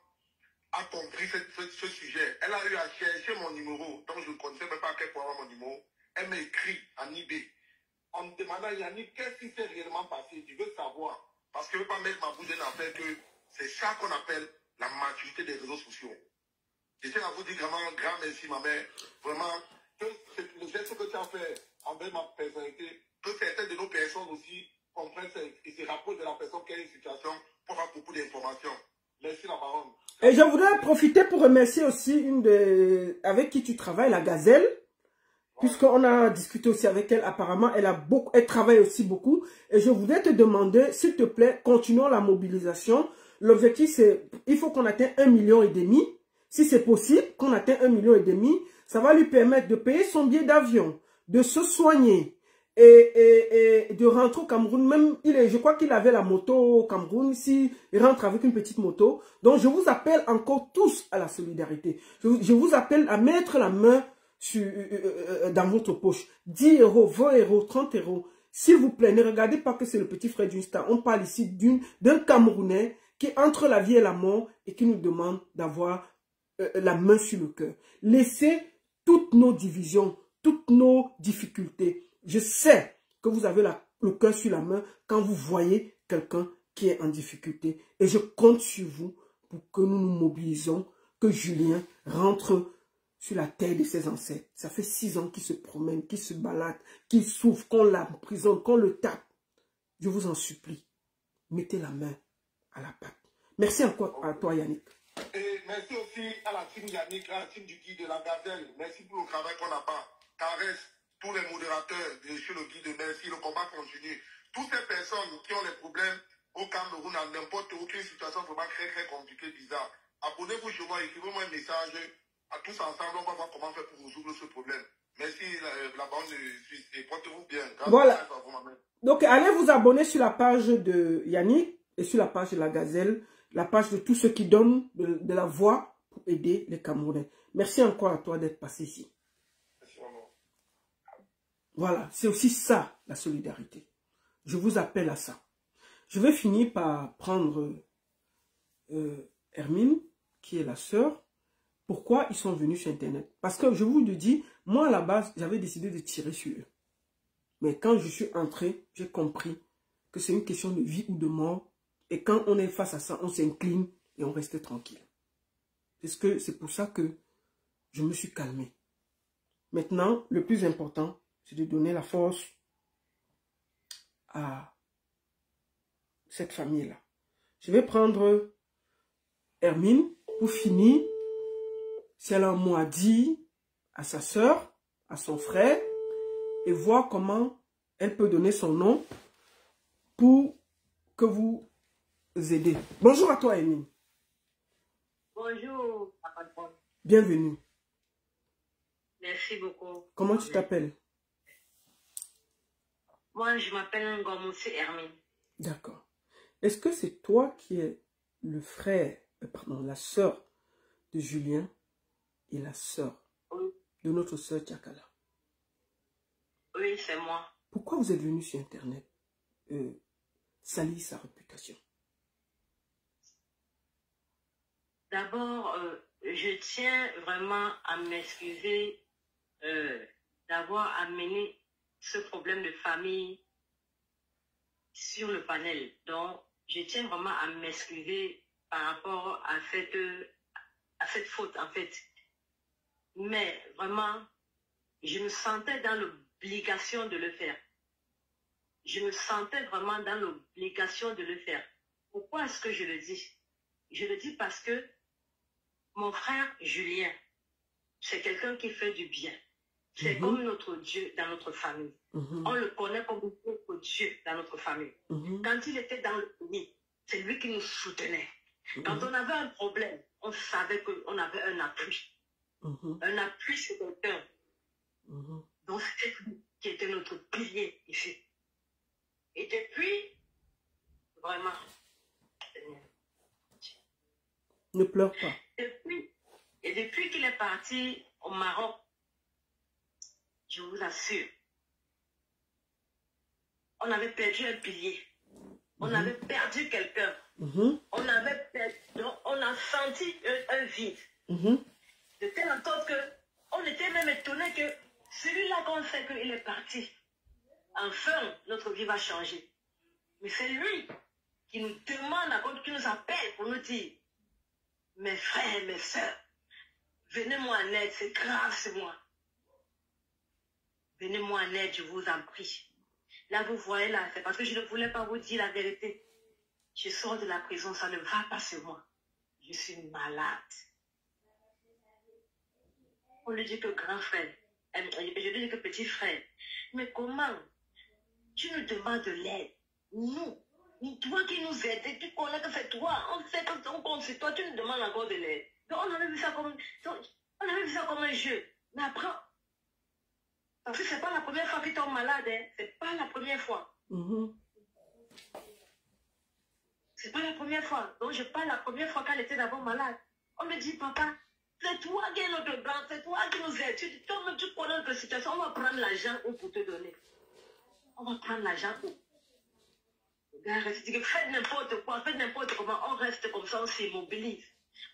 a compris ce sujet, elle a eu à chercher mon numéro, donc je ne connaissais même pas à quel point avoir mon numéro. Elle m'a écrit en eBay, en me demandant, Yannick, qu'est-ce qui s'est réellement passé? Je veux savoir. Parce que je ne veux pas mettre ma bouche dans l'affaire que c'est ça qu'on appelle la maturité des réseaux sociaux. Je tiens à vous dire vraiment un grand merci, ma mère. Vraiment, que le geste que tu as fait envers ma personnalité, que certaines de nos personnes aussi comprennent et se rapprochent de la personne qui a une situation pour avoir beaucoup d'informations. Merci la baronne. Et je voudrais profiter pour remercier aussi avec qui tu travailles, la Gazelle. Ouais. Puisqu'on a discuté aussi avec elle, apparemment, elle travaille aussi beaucoup. Et je voudrais te demander, s'il te plaît, continuons la mobilisation. L'objectif, c'est, il faut qu'on atteigne 1,5 million. Si c'est possible, qu'on atteigne 1,5 million, ça va lui permettre de payer son billet d'avion, de se soigner. Et de rentrer au Cameroun, même, je crois qu'il avait la moto au Cameroun, ici, il rentre avec une petite moto. Donc, je vous appelle encore tous à la solidarité. Je vous appelle à mettre la main dans votre poche. 10 euros, 20 euros, 30 euros. S'il vous plaît, ne regardez pas que c'est le petit frère d'une star. On parle ici d'un Camerounais qui est entre la vie et la mort et qui nous demande d'avoir la main sur le cœur. Laissez toutes nos divisions, toutes nos difficultés. Je sais que vous avez le cœur sur la main quand vous voyez quelqu'un qui est en difficulté. Et je compte sur vous pour que nous nous mobilisons, que Julien rentre sur la terre de ses ancêtres. Ça fait 6 ans qu'il se promène, qu'il se balade, qu'il souffre, qu'on l'emprisonne, qu'on le tape. Je vous en supplie, mettez la main à la pâte. Merci encore à toi Yannick. Et merci aussi à la team Yannick, à la team du guide de la Gazelle. Merci pour le travail qu'on n'a pas. Caresse. Tous les modérateurs de chez le guide, merci, le combat continue. Toutes ces personnes qui ont des problèmes au Cameroun, dans n'importe aucune situation vraiment très très compliquée, bizarre. Abonnez-vous chez moi, écrivez-moi un message à tous ensemble, on va voir comment faire pour résoudre ce problème. Merci la bande de Suisse et portez-vous bien. Voilà. Donc allez vous abonner sur la page de Yannick et sur la page de la Gazelle, la page de tous ceux qui donnent de la voix pour aider les Camerounais. Merci encore à toi d'être passé ici. Voilà, c'est aussi ça, la solidarité. Je vous appelle à ça. Je vais finir par prendre Hermine, qui est la sœur. Pourquoi ils sont venus sur Internet? Parce que je vous le dis, moi à la base, j'avais décidé de tirer sur eux. Mais quand je suis entré, j'ai compris que c'est une question de vie ou de mort. Et quand on est face à ça, on s'incline et on reste tranquille. C'est pour ça que je me suis calmé. Maintenant, le plus important, c'est de donner la force à cette famille-là. Je vais prendre Hermine Pour finir, si elle a un mot à dire à sa soeur, à son frère, et voir comment elle peut donner son nom pour que vous aider. Bonjour à toi, Emine. Bonjour, papa. Bienvenue. Merci beaucoup. Comment tu t'appelles? Moi, je m'appelle Ngomoussi Hermine. D'accord. Est-ce que c'est toi qui es le frère, pardon, la sœur de Julien et la sœur de notre sœur Tchakala? Oui, c'est moi. Pourquoi vous êtes venu sur Internet salir sa réputation? D'abord, je tiens vraiment à m'excuser d'avoir amené ce problème de famille sur le panel. Donc, je tiens vraiment à m'excuser par rapport à cette faute, en fait. Mais vraiment, je me sentais dans l'obligation de le faire. Je me sentais vraiment dans l'obligation de le faire. Pourquoi est-ce que je le dis? Je le dis parce que mon frère Julien, c'est quelqu'un qui fait du bien. C'est comme notre Dieu dans notre famille. On le connaît comme notre Dieu dans notre famille. Quand il était dans le pays, c'est lui qui nous soutenait. Quand on avait un problème, on savait qu'on avait un appui. Un appui sur quelqu'un. Donc c'était lui qui était notre pilier ici. Et depuis, vraiment, ne pleure pas. Depuis qu'il est parti au Maroc, je vous assure, on avait perdu un pilier. On avait perdu quelqu'un. On avait perdu, donc on a senti un vide. De telle sorte qu'on était même étonné que celui-là qu'on sait qu'il est parti. Enfin, notre vie va changer. Mais c'est lui qui nous demande, qui nous appelle pour nous dire, mes frères, mes sœurs, venez-moi en aide, c'est grave, c'est moi. Venez-moi en aide, je vous en prie. Là, vous voyez, là, c'est parce que je ne voulais pas vous dire la vérité. Je sors de la prison, ça ne va pas sur moi. Je suis malade. On lui dit que grand frère, je lui dis que petit frère, mais comment tu nous demandes de l'aide? Nous, toi qui nous aides, tu connais que c'est toi, on sait qu'on compte sur toi, tu nous demandes encore de l'aide. Donc on avait vu ça comme un jeu. Mais après, parce que c'est pas la première fois qu'il tombe malade, hein. C'est pas la première fois. C'est pas la première fois. Donc je parle la première fois qu'elle était d'abord malade. On me dit, papa, c'est toi qui es notre grand, c'est toi qui nous aides. Toi-même, tu connais notre situation, on va prendre l'argent pour te donner. On va prendre l'argent où? Le gars reste, dit que faites n'importe quoi, faites n'importe comment, on reste comme ça, on s'immobilise.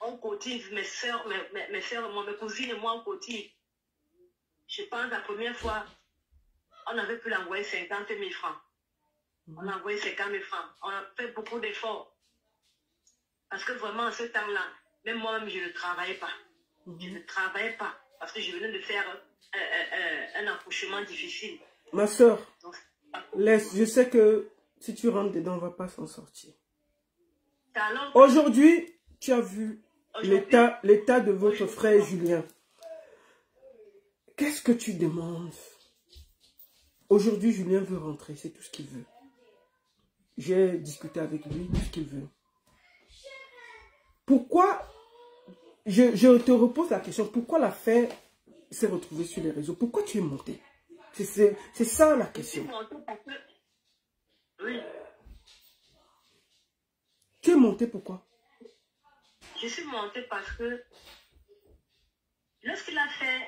On cotise, mes soeurs, moi, mes cousines et moi, on cotise. Je pense la première fois, on avait pu l'envoyer 50 000 francs. On a envoyé 50 000 francs. On a fait beaucoup d'efforts. Parce que vraiment, en ce temps-là, même moi-même, je ne travaillais pas. Je ne travaillais pas. Parce que je venais de faire un accouchement difficile. Ma soeur, laisse, je sais que si tu rentres dedans, on ne va pas s'en sortir. Aujourd'hui, tu as vu l'état de votre frère Julien. Qu'est-ce que tu demandes? Aujourd'hui, Julien veut rentrer, c'est tout ce qu'il veut. J'ai discuté avec lui, tout ce qu'il veut. Pourquoi, je te repose la question, pourquoi l'affaire s'est retrouvée sur les réseaux? Pourquoi tu es monté? C'est ça la question. Oui. Tu es monté pourquoi? Je suis montée parce que lorsqu'il a fait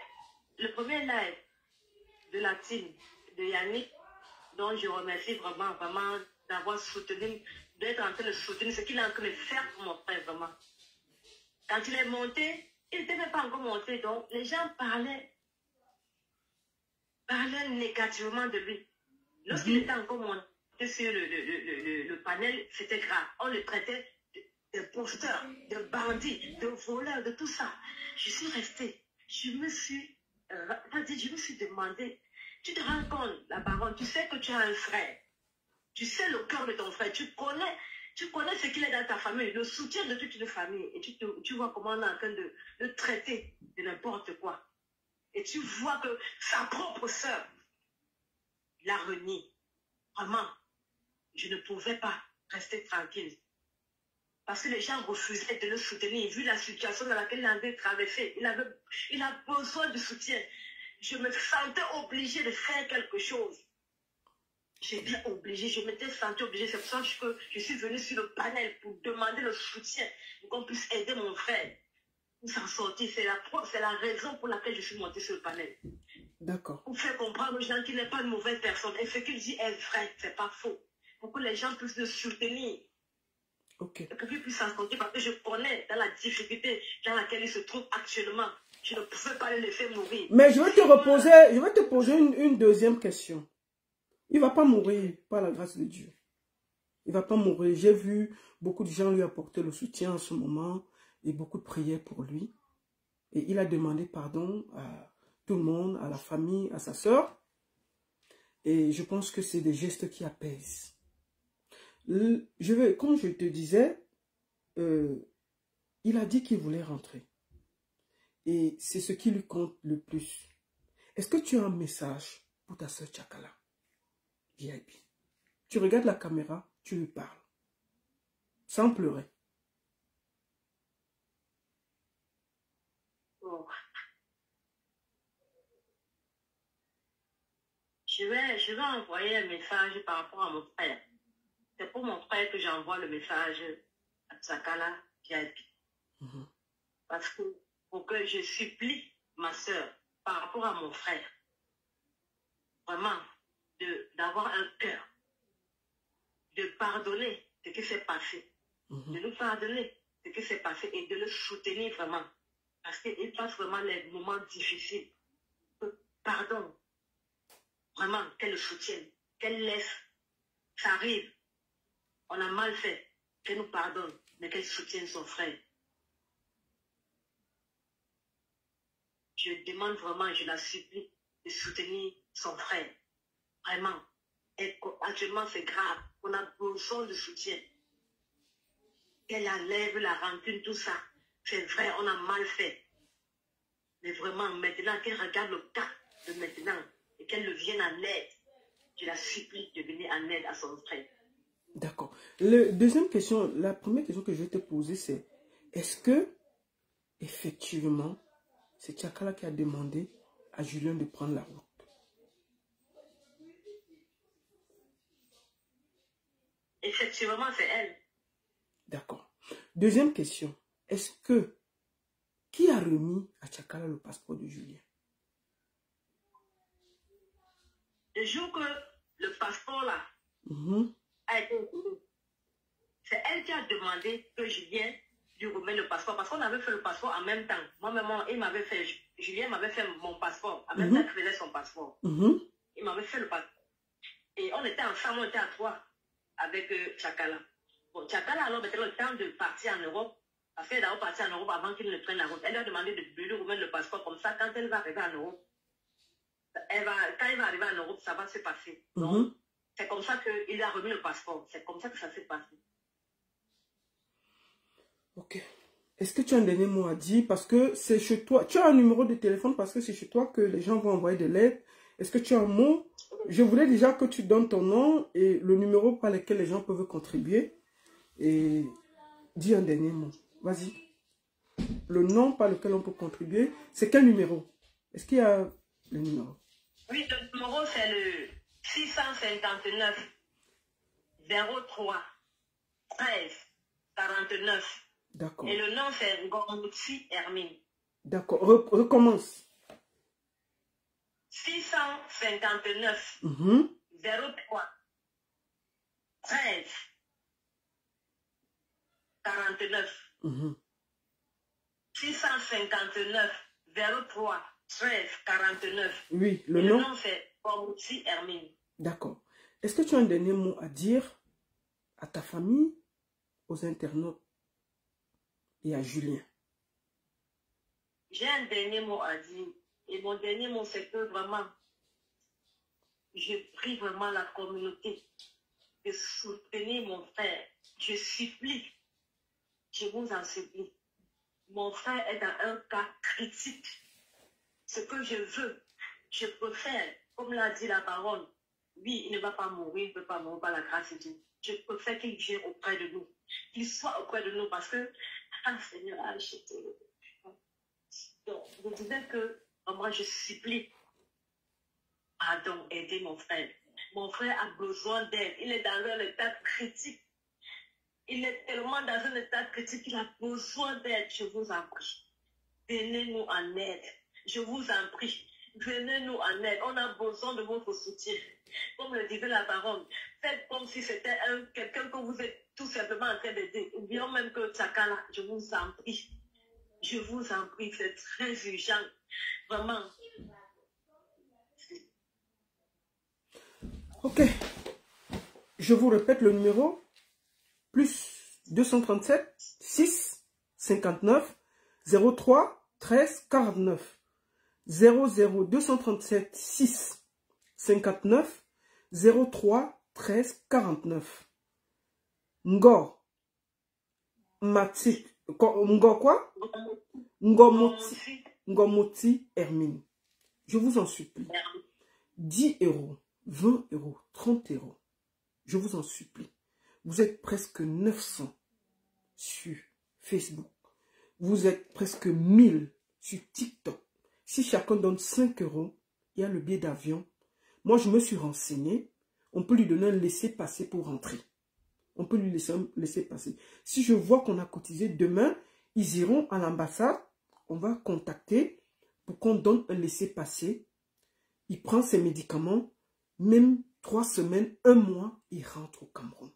le premier live de la team de Yannick, dont je remercie vraiment d'avoir soutenu, d'être en train de soutenir ce qu'il est en train de faire pour mon frère, vraiment. Quand il est monté, il n'était même pas encore monté, donc les gens parlaient négativement de lui. Lorsqu'il était encore monté sur le panel, c'était grave. On le traitait de posteurs, de bandits, de voleurs, de tout ça. Je suis restée. Je me suis demandé, tu te rends compte, la baronne, tu sais que tu as un frère. Tu sais le cœur de ton frère. Tu connais Tu connais ce qu'il est dans ta famille, le soutien de toute une famille. Et tu vois comment on est en train de traiter de n'importe quoi. Et tu vois que sa propre sœur l'a renié. Vraiment, je ne pouvais pas rester tranquille. Parce que les gens refusaient de le soutenir, vu la situation dans laquelle il avait traversé. Il a besoin de soutien. Je me sentais obligée de faire quelque chose. J'étais obligée, je m'étais sentie obligée. C'est pour ça que je suis venue sur le panel pour demander le soutien, pour qu'on puisse aider mon frère pour s'en sortir. C'est la raison pour laquelle je suis montée sur le panel. D'accord. Pour faire comprendre aux gens qu'il n'est pas une mauvaise personne. Et ce qu'il dit est vrai, c'est pas faux. Pour que les gens puissent le soutenir. Ok. Et pour qu'il puisse s'en sortir, parce que je connais dans la difficulté dans laquelle il se trouve actuellement. Je ne pouvais pas le laisser mourir. Mais je vais te poser une deuxième question. Il ne va pas mourir par la grâce de Dieu. Il ne va pas mourir. J'ai vu beaucoup de gens lui apporter le soutien en ce moment et beaucoup de prières pour lui. Et il a demandé pardon à tout le monde, à la famille, à sa sœur. Et je pense que c'est des gestes qui apaisent. Comme je te disais, il a dit qu'il voulait rentrer. Et c'est ce qui lui compte le plus. Est-ce que tu as un message pour ta sœur Tchakala VIP? Tu regardes la caméra, tu lui parles. Sans pleurer. Bon. Je vais envoyer un message par rapport à mon frère. C'est pour mon frère que j'envoie le message à Tchakala VIP. Parce que pour que je supplie ma soeur par rapport à mon frère, vraiment, d'avoir un cœur, de pardonner ce qui s'est passé, de nous pardonner ce qui s'est passé et de le soutenir vraiment. Parce qu'il passe vraiment les moments difficiles. Pardon, vraiment, qu'elle le soutienne, qu'elle laisse, ça arrive, on a mal fait, qu'elle nous pardonne, mais qu'elle soutienne son frère. Je demande vraiment, je la supplie de soutenir son frère. Vraiment. Et actuellement, c'est grave. On a besoin de soutien. Qu'elle enlève la rancune, tout ça. C'est vrai, on a mal fait. Mais vraiment, maintenant, qu'elle regarde le cas de maintenant et qu'elle le vienne en aide. Je la supplie de venir en aide à son frère. D'accord. La première question que je vais te poser, c'est est-ce que, effectivement, c'est Tchakala qui a demandé à Julien de prendre la route? Effectivement, c'est elle. D'accord. Deuxième question. Est-ce que qui a remis à Tchakala le passeport de Julien? Le jour que le passeport là a été remis, c'est elle qui a demandé que Julien lui remette le passeport. Parce qu'on avait fait le passeport en même temps. Moi-même, Julien m'avait fait mon passeport. En même temps qu'il faisait son passeport. Il m'avait fait le passeport. Et on était ensemble, on était à trois avec Tchakala. Bon, Tchakala, alors, maintenant, le temps de partir en Europe, parce qu'elle doit partir en Europe avant qu'il ne prenne la route. Elle lui a demandé de lui remettre le passeport. Comme ça, quand elle va arriver en Europe, quand elle va arriver en Europe, ça va se passer. Donc, c'est comme ça qu'il a remis le passeport. C'est comme ça que ça s'est passé. Ok. Est-ce que tu as un dernier mot à dire? Parce que c'est chez toi. Tu as un numéro de téléphone parce que c'est chez toi que les gens vont envoyer de l'aide. Est-ce que tu as un mot? Je voulais déjà que tu donnes ton nom et le numéro par lequel les gens peuvent contribuer. Et dis un dernier mot. Vas-y. Le nom par lequel on peut contribuer, c'est quel numéro? Est-ce qu'il y a le numéro? Oui, le numéro, c'est le 659 03 13 49. D'accord. Et le nom, c'est Ngomouti Hermine. D'accord. Recommence. 659 03 13 49. 659 03 13 49. Oui, le nom c'est Ngomouti Hermine. D'accord. Est-ce que tu as un dernier mot à dire à ta famille, aux internautes et à Julien? J'ai un dernier mot à dire. Et mon dernier mot, c'est que vraiment, je prie vraiment la communauté de soutenir mon frère. Je supplie. Je vous en supplie. Mon frère est dans un cas critique. Ce que je veux, je préfère, comme l'a dit la parole, oui, il ne va pas mourir, il ne peut pas mourir par la grâce de Dieu. Je préfère qu'il vienne auprès de nous, qu'il soit auprès de nous parce que, ah Seigneur, donc, vous disais que, moi, je supplie, pardon, aidez mon frère. Mon frère a besoin d'aide. Il est dans un état critique. Il est tellement dans un état critique qu'il a besoin d'aide. Je vous en prie. Venez-nous en aide. Je vous en prie. Venez-nous en aide. On a besoin de votre soutien. Comme le disait la baronne, faites comme si c'était quelqu'un que vous êtes tout simplement en train d'aider. Ou bien même que Tchakala, je vous en prie. Je vous en prie, c'est très urgent. Vraiment. Ok. Je vous répète le numéro. Plus 237 6 59 03 13 49. 00 237 6 59 03 13 49. Ngo Mati. Ngo quoi? Ngomoti Hermine. Je vous en supplie. 10 euros, 20 euros, 30 euros. Je vous en supplie. Vous êtes presque 900 sur Facebook. Vous êtes presque 1000 sur TikTok. Si chacun donne 5 euros, il y a le billet d'avion. Moi, je me suis renseigné. On peut lui donner un laissez-passer pour rentrer. On peut lui laisser un laissez-passer. Si je vois qu'on a cotisé demain, ils iront à l'ambassade. On va contacter pour qu'on donne un laissez-passer. Il prend ses médicaments. Même 3 semaines, 1 mois, il rentre au Cameroun.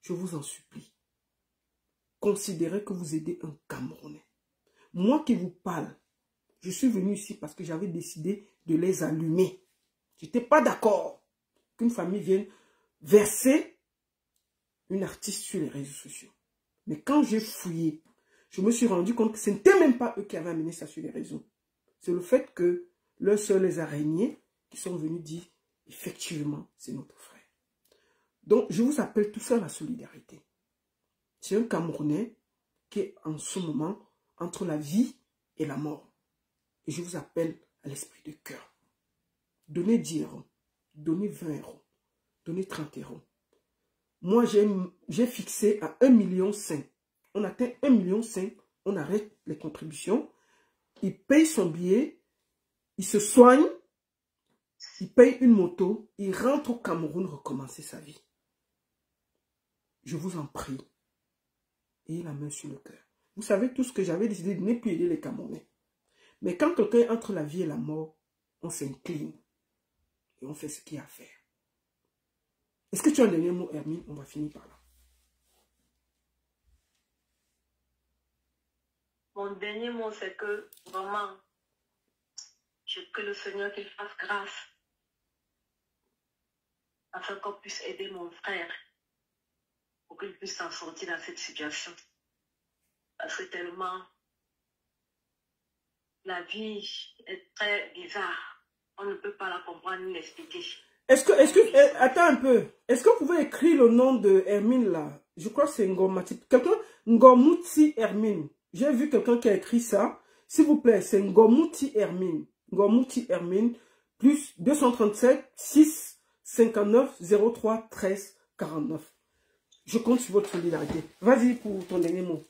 Je vous en supplie. Considérez que vous aidez un Camerounais. Moi qui vous parle, je suis venu ici parce que j'avais décidé de les allumer. Je n'étais pas d'accord qu'une famille vienne verser une artiste sur les réseaux sociaux. Mais quand j'ai fouillé, je me suis rendu compte que ce n'était même pas eux qui avaient amené ça sur les réseaux. C'est le fait que leurs sœurs les araignées qui sont venus dire effectivement c'est notre frère. Donc je vous appelle tout ça la solidarité. C'est un Camerounais qui est en ce moment entre la vie et la mort. Et je vous appelle à l'esprit de cœur. Donnez 10 euros, donnez 20 euros, donnez 30 euros. Moi, j'ai fixé à 1,5 million. On atteint 1,5 million, on arrête les contributions. Il paye son billet, il se soigne, il paye une moto, il rentre au Cameroun recommencer sa vie. Je vous en prie, ayez la main sur le cœur. Vous savez tout ce que j'avais décidé de ne plus aider les Camerounais. Mais quand quelqu'un est entre la vie et la mort, on s'incline et on fait ce qu'il y a à faire. Est-ce que tu as un dernier mot, Hermine? On va finir par là. Mon dernier mot, c'est que vraiment, que le Seigneur qu'il fasse grâce afin qu'on puisse aider mon frère pour qu'il puisse s'en sortir dans cette situation. Parce que tellement la vie est très bizarre. On ne peut pas la comprendre ni l'expliquer. Attends un peu. Est-ce que vous pouvez écrire le nom de Hermine là? Je crois que c'est Ngomati. Quelqu'un, Ngomouti Hermine. J'ai vu quelqu'un qui a écrit ça. S'il vous plaît, c'est Ngomouti Hermine. Ngomouti Hermine, plus 237 6 59 03 13 49. Je compte sur votre solidarité. Vas-y pour ton dernier mot.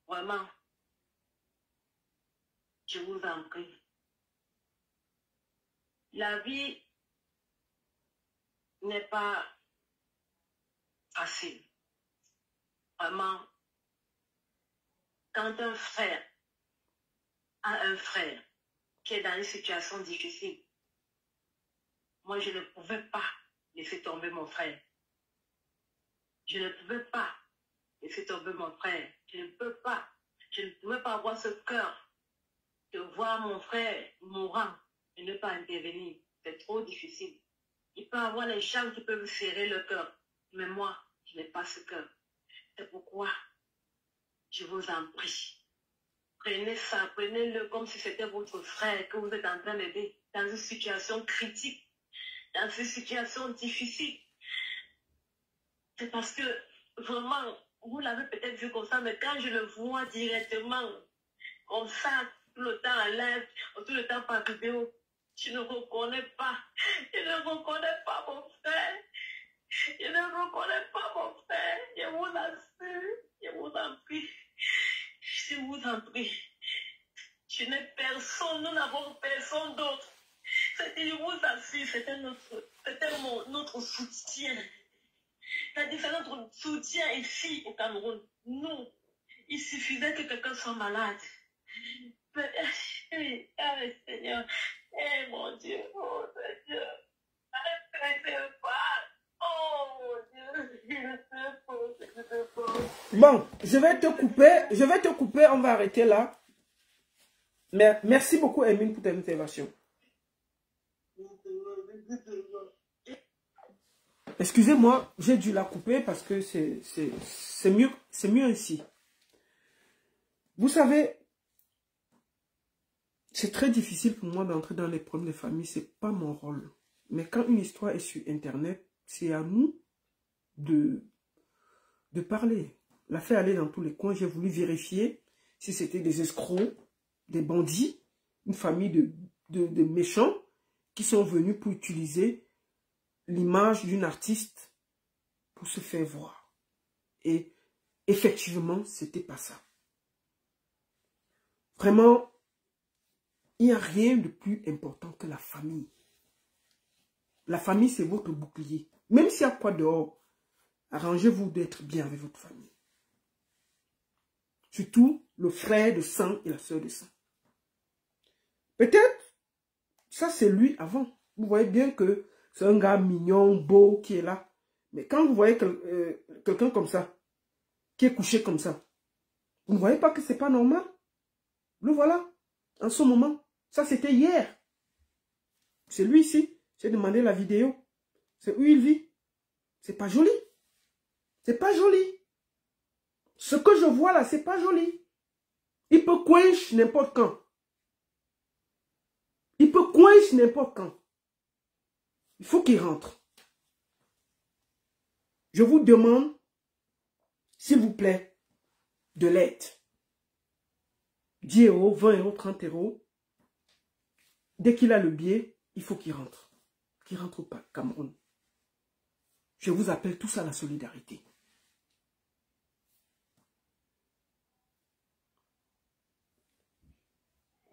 Vraiment, je vous en prie. La vie n'est pas facile. Vraiment, quand un frère a un frère qui est dans une situation difficile, moi je ne pouvais pas laisser tomber mon frère. Je ne pouvais pas laisser tomber mon frère. Je ne pouvais pas avoir ce cœur de voir mon frère mourant et ne pas intervenir. C'est trop difficile. Il peut y avoir les gens qui peuvent serrer le cœur, mais moi, je n'ai pas ce cœur. C'est pourquoi je vous en prie. Prenez ça, prenez-le comme si c'était votre frère que vous êtes en train d'aider. dans une situation critique, dans une situation difficile. C'est parce que, vraiment, vous l'avez peut-être vu comme ça, mais quand je le vois directement, comme ça, tout le temps en live, tout le temps par vidéo, je ne reconnais pas. Je ne reconnais pas mon frère. Je ne reconnais pas mon frère. Je vous assure. Je vous en prie. Je vous en prie. Je n'ai personne. Nous n'avons personne d'autre. Je vous assure, c'était notre soutien. C'est notre soutien ici au Cameroun. Nous, il suffisait que quelqu'un soit malade. Seigneur, mon Dieu, oh Seigneur, arrêtez pas, oh mon Dieu, Bon, je vais te couper, on va arrêter là. Mais merci beaucoup, Emine, pour ta intervention. Excusez-moi, j'ai dû la couper parce que c'est mieux ainsi. Vous savez, c'est très difficile pour moi d'entrer dans les problèmes de famille, c'est pas mon rôle. Mais quand une histoire est sur Internet, c'est à nous de parler. La faire aller dans tous les coins, j'ai voulu vérifier si c'était des escrocs, des bandits, une famille de méchants qui sont venus pour utiliser l'image d'une artiste pour se faire voir. Et effectivement, c'était pas ça. Vraiment, il n'y a rien de plus important que la famille. La famille, c'est votre bouclier. Même s'il y a quoi dehors, arrangez-vous d'être bien avec votre famille. Surtout le frère de sang et la soeur de sang. Peut-être, ça c'est lui avant. Vous voyez bien que c'est un gars mignon, beau, qui est là. Mais quand vous voyez quelqu'un comme ça, qui est couché comme ça, vous ne voyez pas que c'est pas normal? Le voilà, en ce moment. Ça, c'était hier. C'est lui ici. J'ai demandé la vidéo. C'est où il vit. C'est pas joli. C'est pas joli. Ce que je vois là, c'est pas joli. Il peut coincer n'importe quand. Il peut coincer n'importe quand. Il faut qu'il rentre. Je vous demande, s'il vous plaît, de l'aide. 10 €, 20 €, 30 €. Dès qu'il a le billet, il faut qu'il rentre. Qu'il rentre au Cameroun. Je vous appelle tous à la solidarité.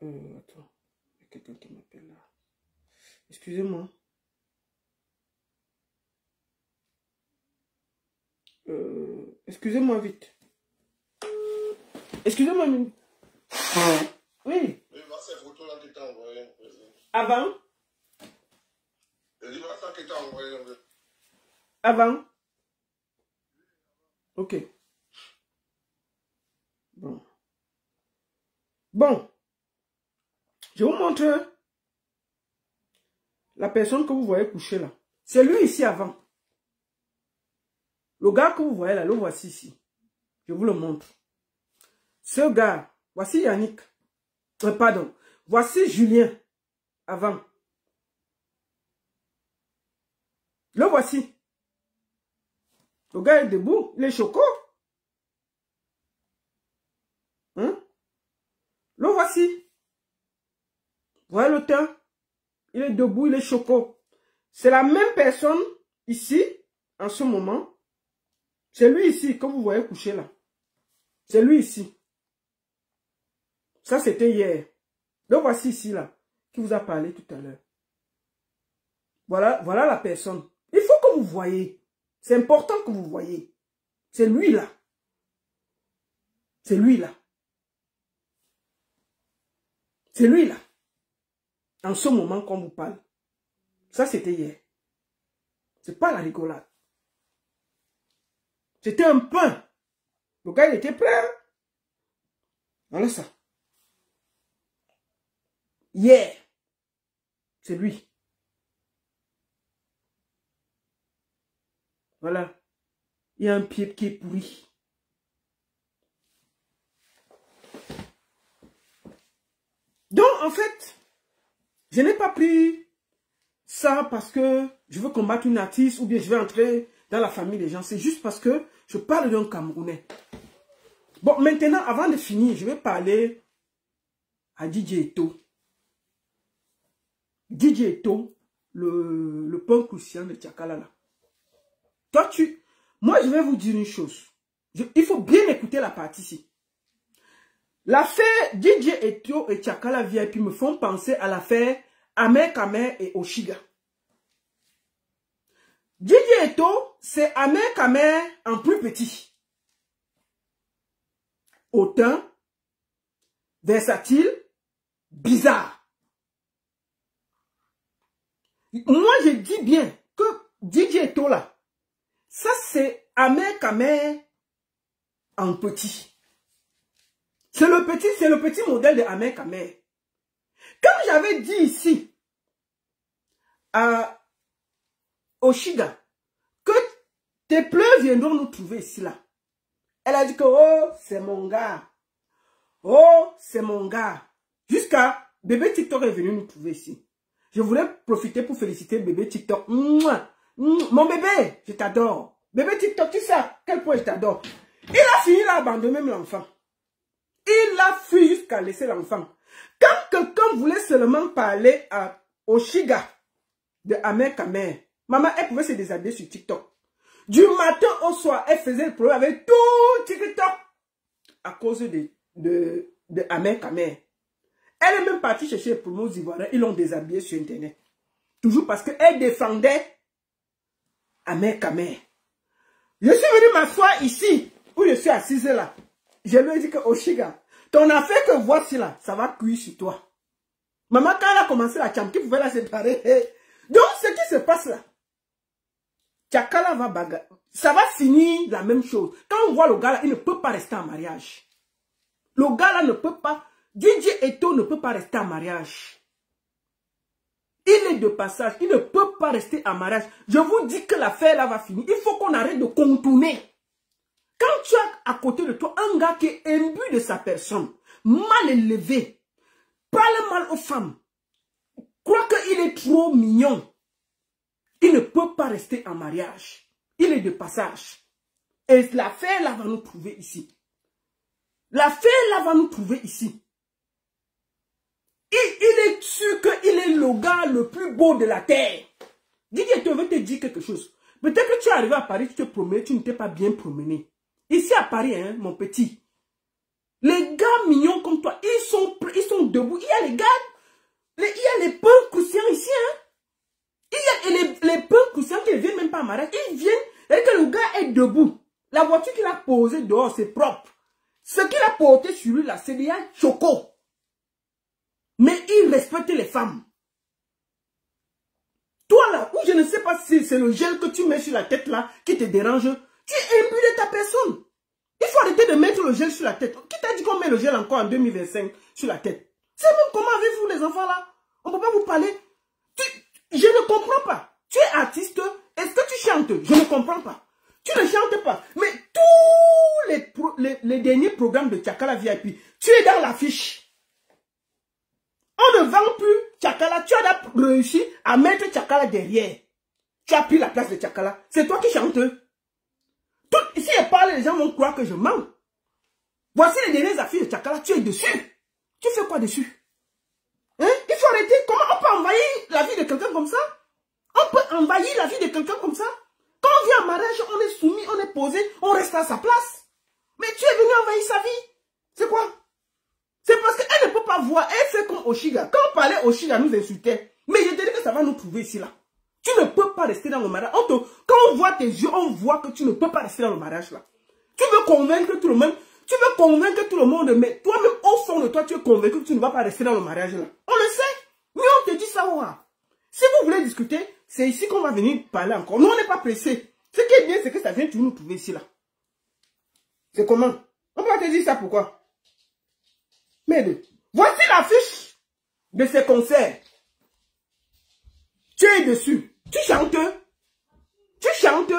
Attends. Il y a quelqu'un qui m'appelle là. Excusez-moi. Excusez-moi vite. Excusez-moi. Oui. Ces photos là qui t'ont envoyé. Avant. Je dis ça qui t'a envoyé. Avant. Ok. Bon. Bon. Je vous montre la personne que vous voyez coucher là. C'est lui ici avant. Le gars que vous voyez là, le voici ici. Je vous le montre. Ce gars, voici Yannick. Pardon. Voici Julien avant. Le voici. Le gars est debout. Il est choco. Hein? Le voici. Voyez le teint. Il est debout, il est choco. C'est la même personne ici, en ce moment. C'est lui ici, que vous voyez coucher là. C'est lui ici. Ça, c'était hier. Le voici ici, là, qui vous a parlé tout à l'heure. Voilà la personne. Il faut que vous voyez. C'est important que vous voyez. C'est lui, là. C'est lui, là. C'est lui, là. En ce moment qu'on vous parle. Ça, c'était hier. C'est pas la rigolade. C'était un pain. Le gars, il était plein. Voilà ça. Hier. C'est lui. Voilà. Il y a un pied qui est pourri. Donc, en fait, Je n'ai pas pris ça parce que je veux combattre une artiste ou bien je veux entrer dans la famille des gens. C'est juste parce que je parle d'un Camerounais. Bon, maintenant, avant de finir, je vais parler à DJ Eto. DJ Eto, le punk crucial de Tchakala là. Toi, moi, je vais vous dire une chose. Il faut bien écouter la partie ici. L'affaire DJ Eto et Tchakala VIP me font penser à l'affaire Amer Kamer et Oshiga. DJ Eto, c'est Amer Kamer en plus petit. Hautain, versatile, bizarre. Moi, je dis bien que DJ Eto là, ça c'est Amer Kamer en petit. C'est le petit modèle de Amer Kamer. Quand j'avais dit ici à Oshiga que tes pleurs viendront nous trouver ici là, elle a dit que oh c'est mon gars, oh c'est mon gars. Jusqu'à bébé TikTok est venu nous trouver ici. Je voulais profiter pour féliciter bébé TikTok. Mouah, mon bébé, je t'adore. Bébé TikTok, tu sais à quel point je t'adore. Il a fini d'abandonner même l'enfant. Il a fui jusqu'à laisser l'enfant. Quand quelqu'un voulait seulement parler à Oshiga de Amer Kamer, maman, elle pouvait se déshabiller sur TikTok. Du matin au soir, elle faisait le problème avec tout TikTok à cause de Amer Kamer. Elle est même partie chercher les promos ivoiriens. Ils l'ont déshabillée sur Internet. Toujours parce qu'elle défendait Amer Kamer. Je suis venu m'asseoir ici, où je suis assise là. Je lui ai dit que Oshiga, ton affaire que voici là, ça va cuire sur toi. Maman, quand elle a commencé la chambre, qui pouvait la séparer. Donc, ce qui se passe là, Tchakala va bagarrer. Ça va finir la même chose. Quand on voit le gars là, il ne peut pas rester en mariage. Le gars là ne peut pas. DJ Eto ne peut pas rester en mariage. Il est de passage. Il ne peut pas rester en mariage. Je vous dis que l'affaire là va finir. Il faut qu'on arrête de contourner. Quand tu as à côté de toi un gars qui est imbu de sa personne, mal élevé, parle mal aux femmes, croit qu'il est trop mignon, il ne peut pas rester en mariage. Il est de passage. Et l'affaire là va nous trouver ici. L'affaire là va nous trouver ici. Il est sûr qu'il est le gars le plus beau de la terre. Didier, je vais te dire quelque chose. Peut-être que tu es arrivé à Paris, tu te promènes, tu ne t'es pas bien promené. Ici à Paris, hein, mon petit, les gars mignons comme toi, ils sont debout. Il y a les gars, il y a les punks conscients ici. Hein. Il y a les punks conscients qui ne viennent même pas à mariage. Ils viennent, et que le gars est debout. La voiture qu'il a posée dehors, c'est propre. Ce qu'il a porté sur lui là, c'est des choco. Mais il respecte les femmes. Toi là, où je ne sais pas si c'est le gel que tu mets sur la tête là qui te dérange, tu es imbu de ta personne. Il faut arrêter de mettre le gel sur la tête. Qui t'a dit qu'on met le gel encore en 2025 sur la tête? C'est même comment avez-vous les enfants là? On ne peut pas vous parler. Je ne comprends pas. Tu es artiste, est-ce que tu chantes? Je ne comprends pas. Tu ne chantes pas. Mais tous les derniers programmes de Tchakala VIP, tu es dans l'affiche. On ne vend plus Tchakala. Tu as réussi à mettre Tchakala derrière. Tu as pris la place de Tchakala. C'est toi qui chantes. Si je parle, les gens vont croire que je mens. Voici les dernières affiches de Tchakala. Tu es dessus. Tu fais quoi dessus? Hein? Il faut arrêter. Comment on peut envahir la vie de quelqu'un comme ça? On peut envahir la vie de quelqu'un comme ça? Quand on vient en mariage, on est soumis, on est posé, on reste à sa place. Mais tu es venu envahir sa vie. C'est quoi? C'est parce qu'elle ne peut pas voir. Elle fait comme Oshiga. Quand on parlait, Oshiga nous insultait. Mais je te dis que ça va nous trouver ici là. Tu ne peux pas rester dans le mariage. Quand on voit tes yeux, on voit que tu ne peux pas rester dans le mariage là. Tu veux convaincre tout le monde. Tu veux convaincre tout le monde. Mais toi-même, au fond de toi, tu es convaincu que tu ne vas pas rester dans le mariage là. On le sait. Mais on te dit ça. Ouais. Si vous voulez discuter, c'est ici qu'on va venir parler encore. Nous, on n'est pas pressé. Ce qui est bien, c'est que ça vient toujours nous trouver ici là. C'est comment? On va te dire ça pourquoi? Mais voici l'affiche de ces concerts. Tu es dessus. Tu chantes. Tu chantes.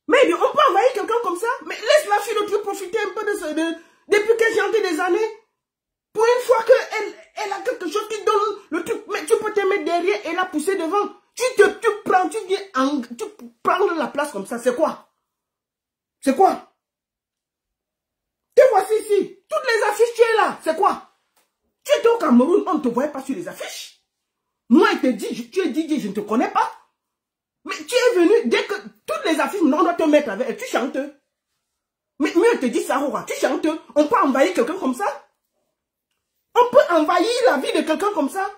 Mais on peut envahir quelqu'un comme ça. Mais laisse la fille de profiter un peu de ce... depuis qu'elle chante des années. Pour une fois qu'elle a quelque chose qui donne le truc. derrière et la pousser devant. Tu prends la place comme ça. C'est quoi? C'est quoi? Te voici ici. Toutes les affiches, tu es là. C'est quoi? Tu étais au Cameroun, on ne te voyait pas sur les affiches. Moi, il te dit, tu es DJ, je ne te connais pas. Mais tu es venu, dès que toutes les affiches, on doit te mettre avec, et tu chantes. Mais mieux te dit ça, tu chantes. On peut envahir quelqu'un comme ça? On peut envahir la vie de quelqu'un comme ça?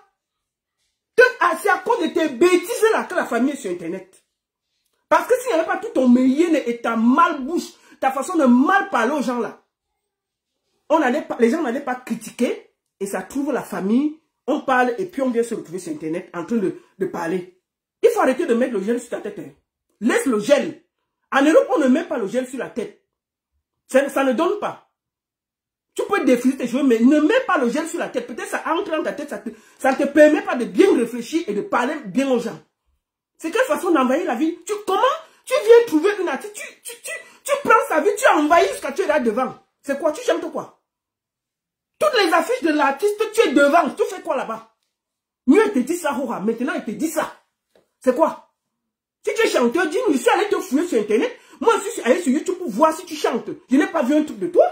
C'est à cause de tes bêtises là que la famille est sur Internet. Parce que s'il n'y avait pas tout ton meilleur et ta malbouche, ta façon de mal parler aux gens là, les gens n'allaient pas critiquer et ça trouve la famille, on parle et puis on vient se retrouver sur Internet en train de parler. Il faut arrêter de mettre le gel sur ta tête. Hein. Laisse le gel. En Europe, on ne met pas le gel sur la tête. Ça ne donne pas. Tu peux défriser tes cheveux, mais ne mets pas le gel sur la tête. Peut-être ça entre dans ta tête, ça ne te permet pas de bien réfléchir et de parler bien aux gens. C'est quelle façon d'envahir la vie? Comment tu viens trouver une artiste, tu prends sa vie, tu envahis jusqu'à tu es là devant. C'est quoi? Tu chantes quoi? Toutes les affiches de l'artiste, tu es devant. Tu fais quoi là-bas? Mieux il te dit ça, Hora. Maintenant il te dit ça. C'est quoi? Si tu es chanteur, dis-nous, je suis allé te fouiller sur Internet. Moi, je suis allé sur YouTube pour voir si tu chantes. Je n'ai pas vu un truc de toi.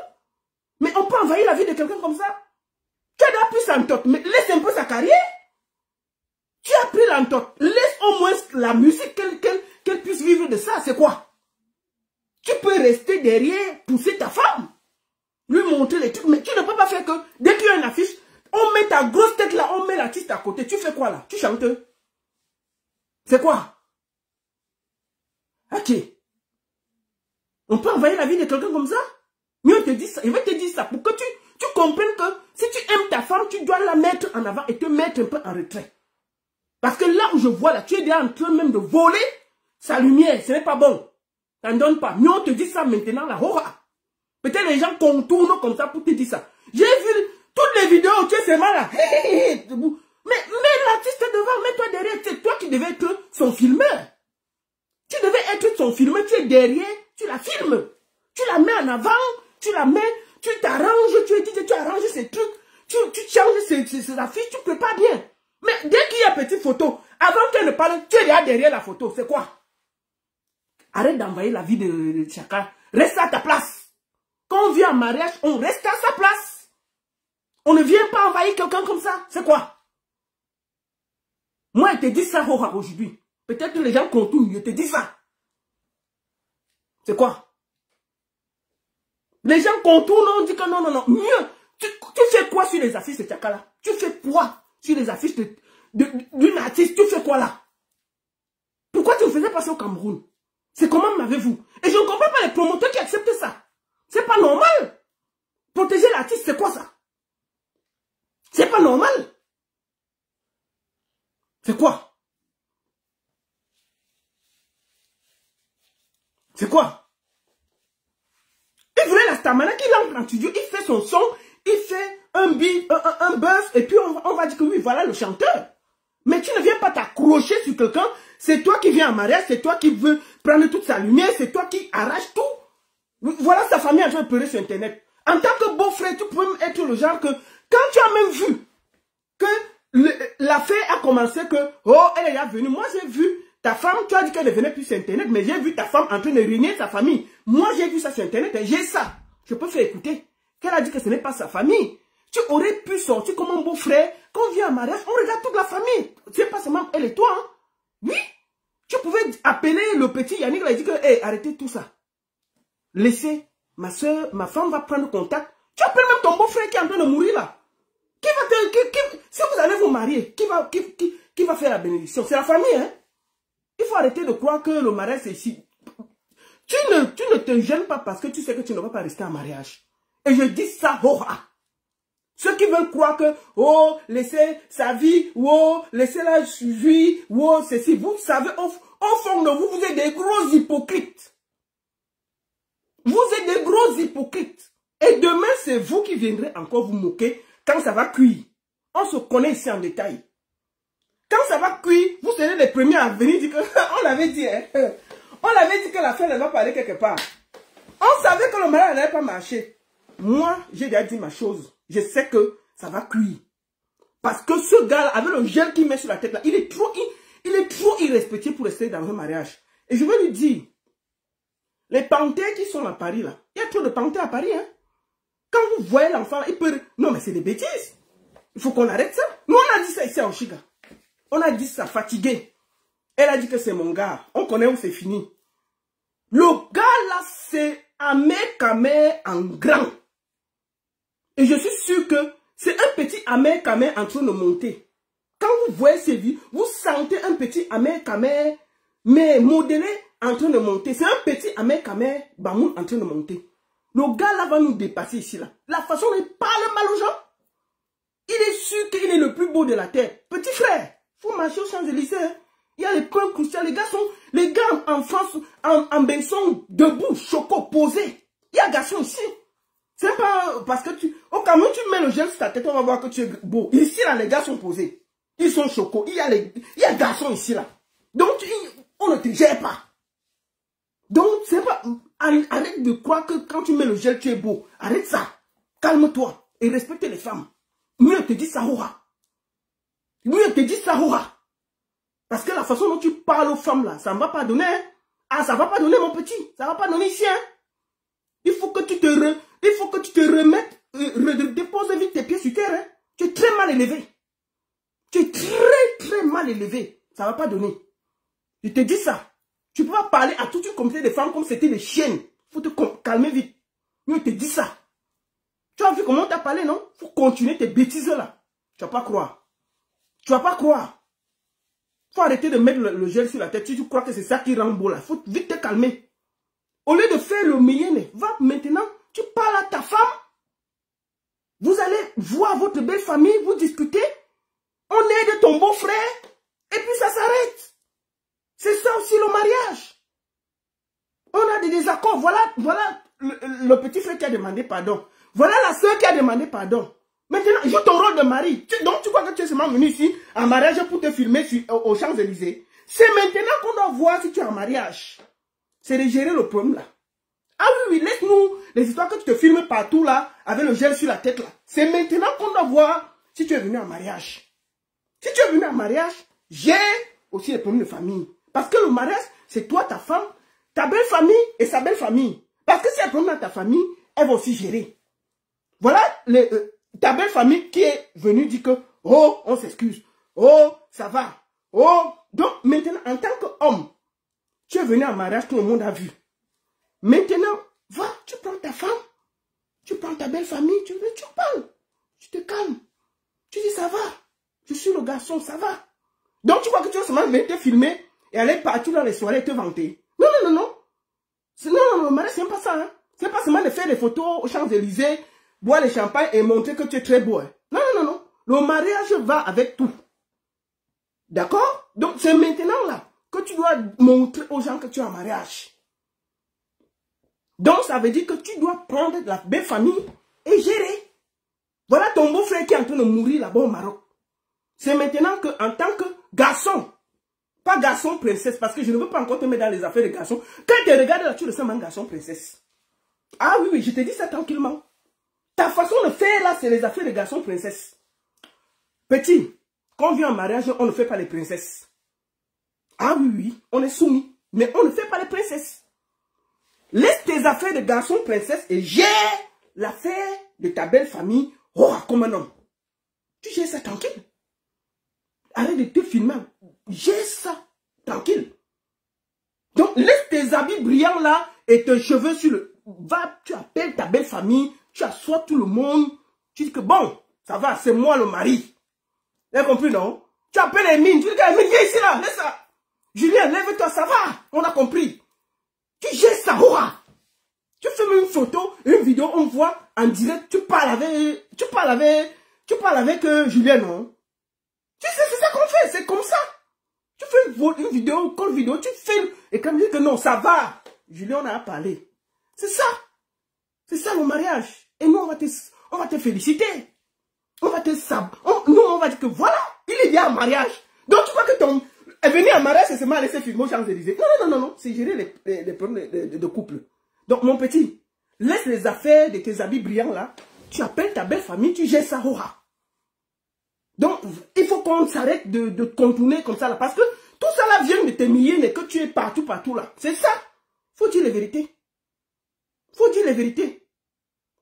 Mais on peut envahir la vie de quelqu'un comme ça. Tu as déjà pris l'entote, mais laisse un peu sa carrière. Tu as pris l'entote. Laisse au moins la musique qu'elle puisse vivre de ça. C'est quoi? Tu peux rester derrière, pousser ta femme. Lui montrer les trucs. Mais tu ne peux pas faire que dès qu'il y a une affiche, on met ta grosse tête là, on met l'artiste à côté. Tu fais quoi là? Tu chantes? C'est quoi? Ok. On peut envahir la vie de quelqu'un comme ça? Mieux te dit ça, il va te dire ça pour que tu comprennes que si tu aimes ta femme, tu dois la mettre en avant et te mettre un peu en retrait. Parce que là où je vois là, tu es déjà en train même de voler sa lumière, ce n'est pas bon. Ça ne donne pas. Mieux on te dit ça maintenant, la hora. Peut-être les gens contournent comme ça pour te dire ça. J'ai vu toutes les vidéos, tu es seulement là. Mais mets l'artiste devant, mets-toi derrière. C'est toi qui devais être son filmeur. Tu devais être son filmeur, tu es derrière, tu la filmes. Tu la mets en avant. Tu la mets, tu t'arranges, tu arranges ces trucs, tu changes ces affiches, tu prépares bien. Mais dès qu'il y a une petite photo, avant qu'elle ne parle, tu es là derrière la photo. C'est quoi? Arrête d'envahir la vie de chacun. Reste à ta place. Quand on vient en mariage, on reste à sa place. On ne vient pas envahir quelqu'un comme ça. C'est quoi? Moi, je te dis ça aujourd'hui. Peut-être que les gens contournent, je te dis ça. C'est quoi? Les gens contournent, on dit que non. Mieux, tu fais quoi sur les affiches de Tchakala? Tu fais quoi sur les affiches d'une artiste? Tu fais quoi là? Pourquoi tu ne faisais pas ça au Cameroun? C'est comment m'avez-vous? Et je ne comprends pas les promoteurs qui acceptent ça. C'est pas normal. Protéger l'artiste, c'est quoi ça? C'est pas normal. C'est quoi? C'est quoi? Il voulait la Stamana qui entre en studio, il fait son son, il fait un beat, un buzz, et puis on va dire que oui, voilà le chanteur. Mais tu ne viens pas t'accrocher sur quelqu'un, c'est toi qui viens en mariage, c'est toi qui veux prendre toute sa lumière, c'est toi qui arrache tout. Voilà sa famille en train de pleurer sur Internet. En tant que beau-frère, tu peux même être le genre que, quand tu as même vu que l'affaire a commencé, que, oh, elle est là venue, moi j'ai vu. Ta femme, tu as dit qu'elle ne venait plus sur Internet, mais j'ai vu ta femme en train de régner sa famille. Moi, j'ai vu ça sur Internet et j'ai ça. Je peux faire écouter. Qu'elle a dit que ce n'est pas sa famille. Tu aurais pu sortir comme un beau-frère. Quand on vient en mariage, on regarde toute la famille. C'est pas seulement elle et toi. Hein? Oui. Tu pouvais appeler le petit Yannick, il a dit que, hey, arrêtez tout ça. Laissez, ma soeur, ma femme va prendre contact. Tu appelles même ton beau-frère qui est en train de mourir là. Si vous allez vous marier, qui va faire la bénédiction? C'est la famille, hein. Il faut arrêter de croire que le mariage c'est ici. Tu ne te gênes pas parce que tu sais que tu ne vas pas rester en mariage. Et je dis ça, ceux qui veulent croire que, oh, laissez sa vie, oh, laissez-la jouir, oh, ceci. Vous savez, au fond de vous, vous êtes des gros hypocrites. Vous êtes des gros hypocrites. Et demain, c'est vous qui viendrez encore vous moquer quand ça va cuire. On se connaît ici en détail. Quand ça va cuire, vous serez les premiers à venir dire que, on l'avait dit, hein, on l'avait dit que la fête, elle va parler quelque part. On savait que le mariage n'allait pas marcher. Moi, j'ai déjà dit ma chose. Je sais que ça va cuire. Parce que ce gars-là, avec le gel qu'il met sur la tête, là, il est trop irrespectueux pour rester dans un mariage. Et je veux lui dire, les panthères qui sont à Paris, là, il y a trop de panthères à Paris, hein. Quand vous voyez l'enfant, il peut... Non, mais c'est des bêtises. Il faut qu'on arrête ça. Nous, on a dit ça ici à Oshiga. On a dit ça, fatigué. Elle a dit que c'est mon gars. On connaît où c'est fini. Le gars, là, c'est Ahmed Kamer en grand. Et je suis sûr que c'est un petit Ahmed Kamer en train de monter. Quand vous voyez ces vies, vous sentez un petit Ahmed Kamer, mais modélé, en train de monter. C'est un petit Ahmed Kamer Bamoun en train de monter. Le gars là va nous dépasser ici là. La façon dont il parle mal aux gens. Il est sûr qu'il est le plus beau de la terre. Petit frère, il faut marcher aux Champs-Élysées. Hein. Il y a les points cruciaux. Les gars en France, en bain sont debout, choco, posés. Il y a garçon ici. C'est pas parce que tu... Au Cameroun, tu mets le gel sur ta tête, on va voir que tu es beau. Ici là, les gars sont posés. Ils sont choco. Il y a garçon ici là. Donc, on ne te gère pas. Donc, c'est pas... Arrête de croire que quand tu mets le gel, tu es beau. Arrête ça. Calme-toi. Et respecte les femmes. Mieux te dit Sahora. Mieux te dit Sahora. Parce que la façon dont tu parles aux femmes là, ça ne va pas donner. Hein? Ah, ça ne va pas donner mon petit. Ça ne va pas donner ici. Hein? Il faut que tu te remettes. Dépose vite tes pieds sur terre. Hein? Tu es très mal élevé. Tu es très mal élevé. Ça ne va pas donner. Je te dis ça. Tu ne peux pas parler à toute une communauté de femmes comme c'était des chiennes. Il faut te calmer vite. Mais je te dis ça. Tu as vu comment tu as parlé, non? Il faut continuer tes bêtises là. Tu ne vas pas croire. Tu ne vas pas croire. Il faut arrêter de mettre le gel sur la tête. Tu crois que c'est ça qui rend beau là. Il faut vite te calmer. Au lieu de faire le million, va maintenant, tu parles à ta femme. Vous allez voir votre belle famille, vous discutez. On aide ton beau-frère. Et puis ça s'arrête. C'est ça aussi le mariage. On a des désaccords. Voilà le petit frère qui a demandé pardon. Voilà la soeur qui a demandé pardon. Maintenant, joue ton rôle de mari. Donc tu crois que tu es seulement venu ici en mariage pour te filmer aux Champs-Élysées. C'est maintenant qu'on doit voir si tu es en mariage. C'est de gérer le problème là. Ah oui, laisse-nous les histoires que tu te filmes partout là, avec le gel sur la tête là. C'est maintenant qu'on doit voir si tu es venu en mariage. Si tu es venu en mariage, gère aussi les problèmes de famille. Parce que le mariage, c'est toi, ta femme, ta belle famille et sa belle famille. Parce que si elle problème dans ta famille, elle va aussi gérer. Voilà ta belle famille qui est venue dire que, oh, on s'excuse. Oh, ça va. Oh, donc maintenant, en tant qu'homme, tu es venu en mariage, tout le monde a vu. Maintenant, va, tu prends ta femme, tu prends ta belle famille, tu parles. Tu te calmes. Tu dis, ça va. Je suis le garçon, ça va. Donc tu crois que tu vas seulement venir te filmer et aller partout dans les soirées et te vanter. Non. Non, le mariage, c'est pas ça. Hein. C'est pas seulement de faire des photos aux Champs-Élysées, boire le champagne et montrer que tu es très beau. Hein. Non. Le mariage va avec tout. D'accord? Donc c'est maintenant là que tu dois montrer aux gens que tu es en mariage. Donc ça veut dire que tu dois prendre la belle famille et gérer. Voilà ton beau-frère qui est en train de mourir là-bas au Maroc. C'est maintenant qu'en tant que garçon, pas garçon princesse, parce que je ne veux pas encore te mettre dans les affaires de garçon. Quand tu regardes là, tu ressembles à un garçon princesse. Ah oui, je te dis ça tranquillement. Ta façon de faire là, c'est les affaires de garçon princesse. Petit, quand on vient en mariage, on ne fait pas les princesses. Ah oui, on est soumis, mais on ne fait pas les princesses. Laisse tes affaires de garçon princesse et gère l'affaire de ta belle famille comme un homme. Tu gères ça tranquille. Arrête de te filmer. Gère ça tranquille. Donc, laisse tes habits brillants là et tes cheveux sur le... Va, tu appelles ta belle famille, tu assois tout le monde. Tu dis que bon, ça va, c'est moi le mari. Tu as compris, non? Tu appelles Emine, tu dis que Emine, viens ici là, laisse ça. Julien, lève-toi, ça va, on a compris. Tu gères ça, tu fais même une photo, une vidéo, on voit en direct, tu parles avec Julien, non? Tu sais, c'est ça qu'on fait, c'est comme ça. Tu fais une vidéo, une vidéo, tu filmes, et quand tu dis que non, ça va. Julien, on a parlé. C'est ça. C'est ça le mariage. Et nous, on va te féliciter. On va te nous, on va dire que voilà, il est bien en mariage. Donc, tu crois que ton... venir en mariage, c'est seulement laisser filmer aux Champs-Élysées. Non. C'est gérer les problèmes de couple. Donc, mon petit, laisse les affaires de tes habits brillants là. Tu appelles ta belle famille, tu gères ça, Donc, il faut qu'on s'arrête de contourner comme ça là. Parce que tout ça là vient de t'humilier, mais que tu es partout là. C'est ça. Faut dire les vérités. Faut dire les vérités.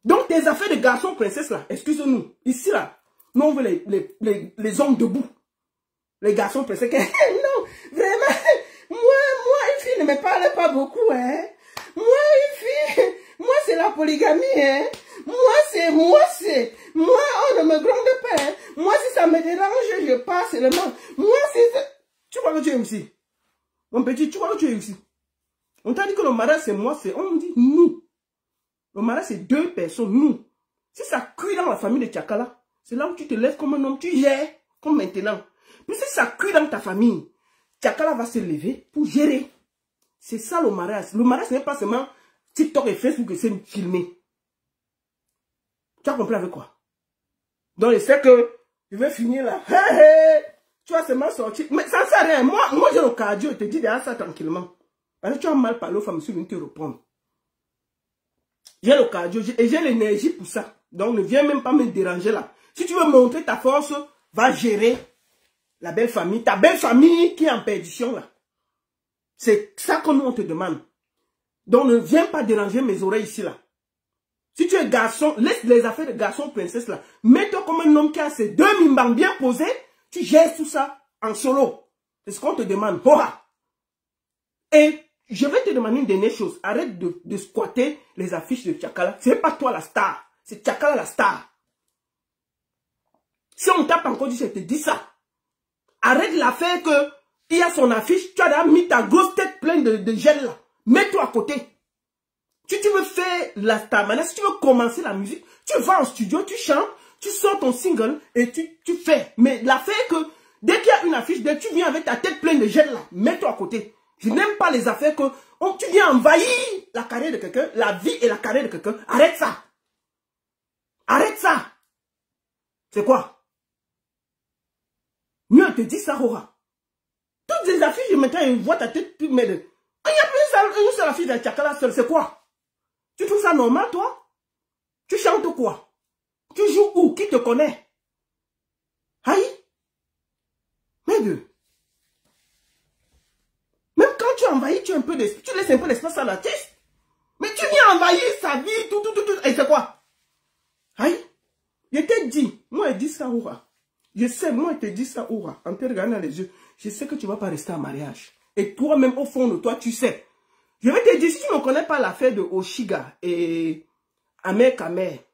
Donc, tes affaires de garçon princesse là, excuse-nous. Ici là, nous on veut les hommes debout. Les garçons princesse. Non, vraiment, moi, une fille ne me parle pas beaucoup, hein. Moi, c'est la polygamie, hein. Moi, on ne me gronde pas, hein. Moi, si ça me dérange, je passe seulement. Moi, tu vois que tu es ici. Mon petit, tu vois que tu es ici. On t'a dit que le mariage, c'est moi, on me dit nous. Le mariage, c'est deux personnes, nous. Si ça cuit dans la famille de Tchakala, c'est là où tu te lèves comme un homme, tu gères, comme maintenant. Mais si ça cuit dans ta famille, Tchakala va se lever pour gérer. C'est ça le mariage. Le mariage, ce n'est pas seulement TikTok et Facebook que c'est filmé. Tu as compris avec quoi? Donc, je sais que je vais finir là. Hey, hey, tu vas seulement sortir. Mais ça ne sert à rien. Moi j'ai le cardio. Je te dis derrière ça tranquillement. Parce que tu as mal parlé aux femmes sur une te répondre. J'ai le cardio et j'ai l'énergie pour ça. Donc, ne viens même pas me déranger là. Si tu veux montrer ta force, va gérer la belle famille. Ta belle famille qui est en perdition là. C'est ça que nous on te demande. Donc, ne viens pas déranger mes oreilles ici là. Si tu es garçon, laisse les affaires de garçon princesse là. Mets-toi comme un homme qui a ses deux mimbans bien posés. Tu gères tout ça en solo. C'est ce qu'on te demande. Hoa. Et je vais te demander une dernière chose. Arrête de squatter les affiches de Tchakala. Ce n'est pas toi la star. C'est Tchakala la star. Si on tape encore dit, je te dis ça. Arrête l'affaire que il y a son affiche. Tu as mis ta grosse tête pleine de gel là. Mets-toi à côté. Si tu veux faire la star, maintenant, si tu veux commencer la musique, tu vas en studio, tu chantes, tu sors ton single et tu fais. Mais l'affaire que, dès qu'il y a une affiche, dès que tu viens avec ta tête pleine de gel là, mets-toi à côté. Je n'aime pas les affaires que tu viens envahir la carrière de quelqu'un, la vie et la carrière de quelqu'un. Arrête ça. Arrête ça. C'est quoi? Mieux te dit ça, Rora. Toutes les affiches, maintenant, ils voient ta tête plus mais il n'y a plus une seule affiche de Tchakala seule. C'est quoi? Tu trouves ça normal, toi? Tu chantes quoi? Tu joues où? Qui te connaît? Aïe? Mais deux. Même quand tu envahis, tu laisses un peu d'espace à l'artiste. Mais tu viens envahir sa vie, tout. Et c'est quoi? Aïe? Je t'ai dit, moi je dis ça, Oura. Je sais, moi je te dis ça, Oura. En te regardant dans les yeux, je sais que tu ne vas pas rester en mariage. Et toi-même, au fond de toi, tu sais. Je vais te dire, si tu ne connais pas l'affaire de Oshiga et Amer Kamer,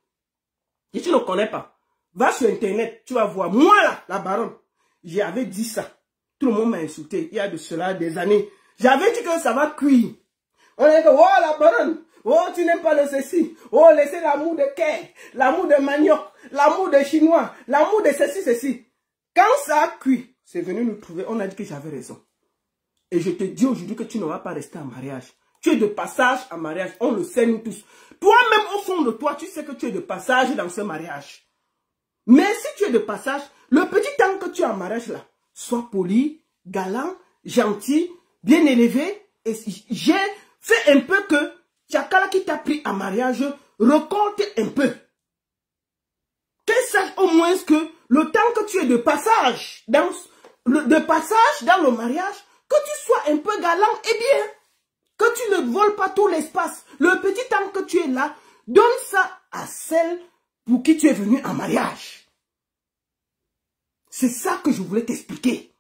si tu ne connais pas, va sur Internet, tu vas voir. Moi là, la baronne, j'avais dit ça. Tout le monde m'a insulté. Il y a de cela des années. J'avais dit que ça va cuire. On a dit, oh la baronne, oh tu n'aimes pas le ceci. Oh laissez l'amour de quai, l'amour de manioc, l'amour de chinois, l'amour de ceci. Quand ça a cuit, c'est venu nous trouver. On a dit que j'avais raison. Et je te dis aujourd'hui que tu ne vas pas rester en mariage. Tu es de passage en mariage. On le sait nous tous. Toi-même au fond de toi, tu sais que tu es de passage dans ce mariage. Mais si tu es de passage, le petit temps que tu es en mariage là, sois poli, galant, gentil, bien élevé. Et j'ai fait un peu que Tchakala qui t'a pris en mariage recompte un peu. Qu'elle sache au moins que le temps que tu es de passage dans le mariage, que tu sois un peu galant et bien. Que tu ne voles pas tout l'espace. Le petit temps que tu es là, donne ça à celle pour qui tu es venu en mariage. C'est ça que je voulais t'expliquer.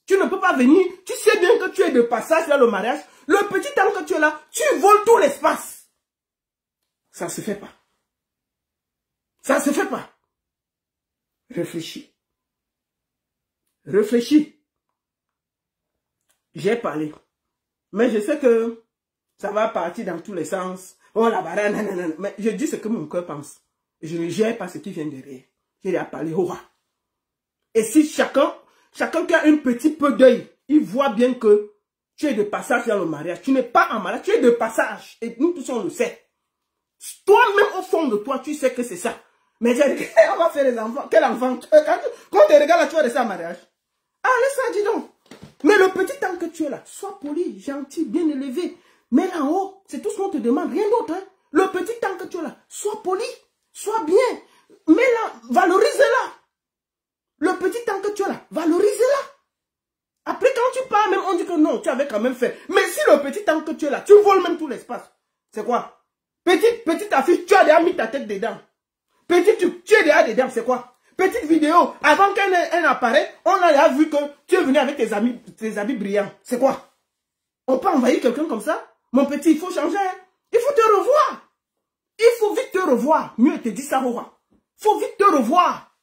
Tu ne peux pas venir, tu sais bien que tu es de passage dans le mariage. Le petit temps que tu es là, tu voles tout l'espace. Ça ne se fait pas. Ça ne se fait pas. Réfléchis. Réfléchis. J'ai parlé. Mais je sais que ça va partir dans tous les sens. Oh la barre, nanana. Mais je dis ce que mon cœur pense. Je ne gère pas ce qui vient derrière. J'ai déjà parlé. Oh. Et si chacun qui a un petit peu d'œil, il voit bien que tu es de passage dans le mariage. Tu n'es pas en mariage, tu es de passage. Et nous tous on le sait. Toi-même au fond de toi, tu sais que c'est ça. Mais on va faire les enfants. Quel enfant? Quand tu regardes là, tu vas rester en mariage. Ah, laisse ça, dis donc. Mais le petit temps que tu es là, sois poli, gentil, bien élevé. Mais là en haut, c'est tout ce qu'on te demande, rien d'autre. Hein? Le petit temps que tu es là, sois poli, sois bien. Mais là, valorise-la. Le petit temps que tu as là, valorise-la. Après, quand tu pars, même, on dit que non, tu avais quand même fait. Mais si le petit temps que tu es là, tu voles même tout l'espace. C'est quoi? Petite affiche, tu as déjà mis ta tête dedans. Petite, tu es déjà dedans, c'est quoi? Petite vidéo, avant qu'elle apparaisse, on a déjà vu que tu es venu avec tes habits brillants. C'est quoi? On peut envahir quelqu'un comme ça? Mon petit, il faut changer. Hein? Il faut te revoir. Il faut vite te revoir. Mieux te dit ça, Roi. Il faut vite te revoir.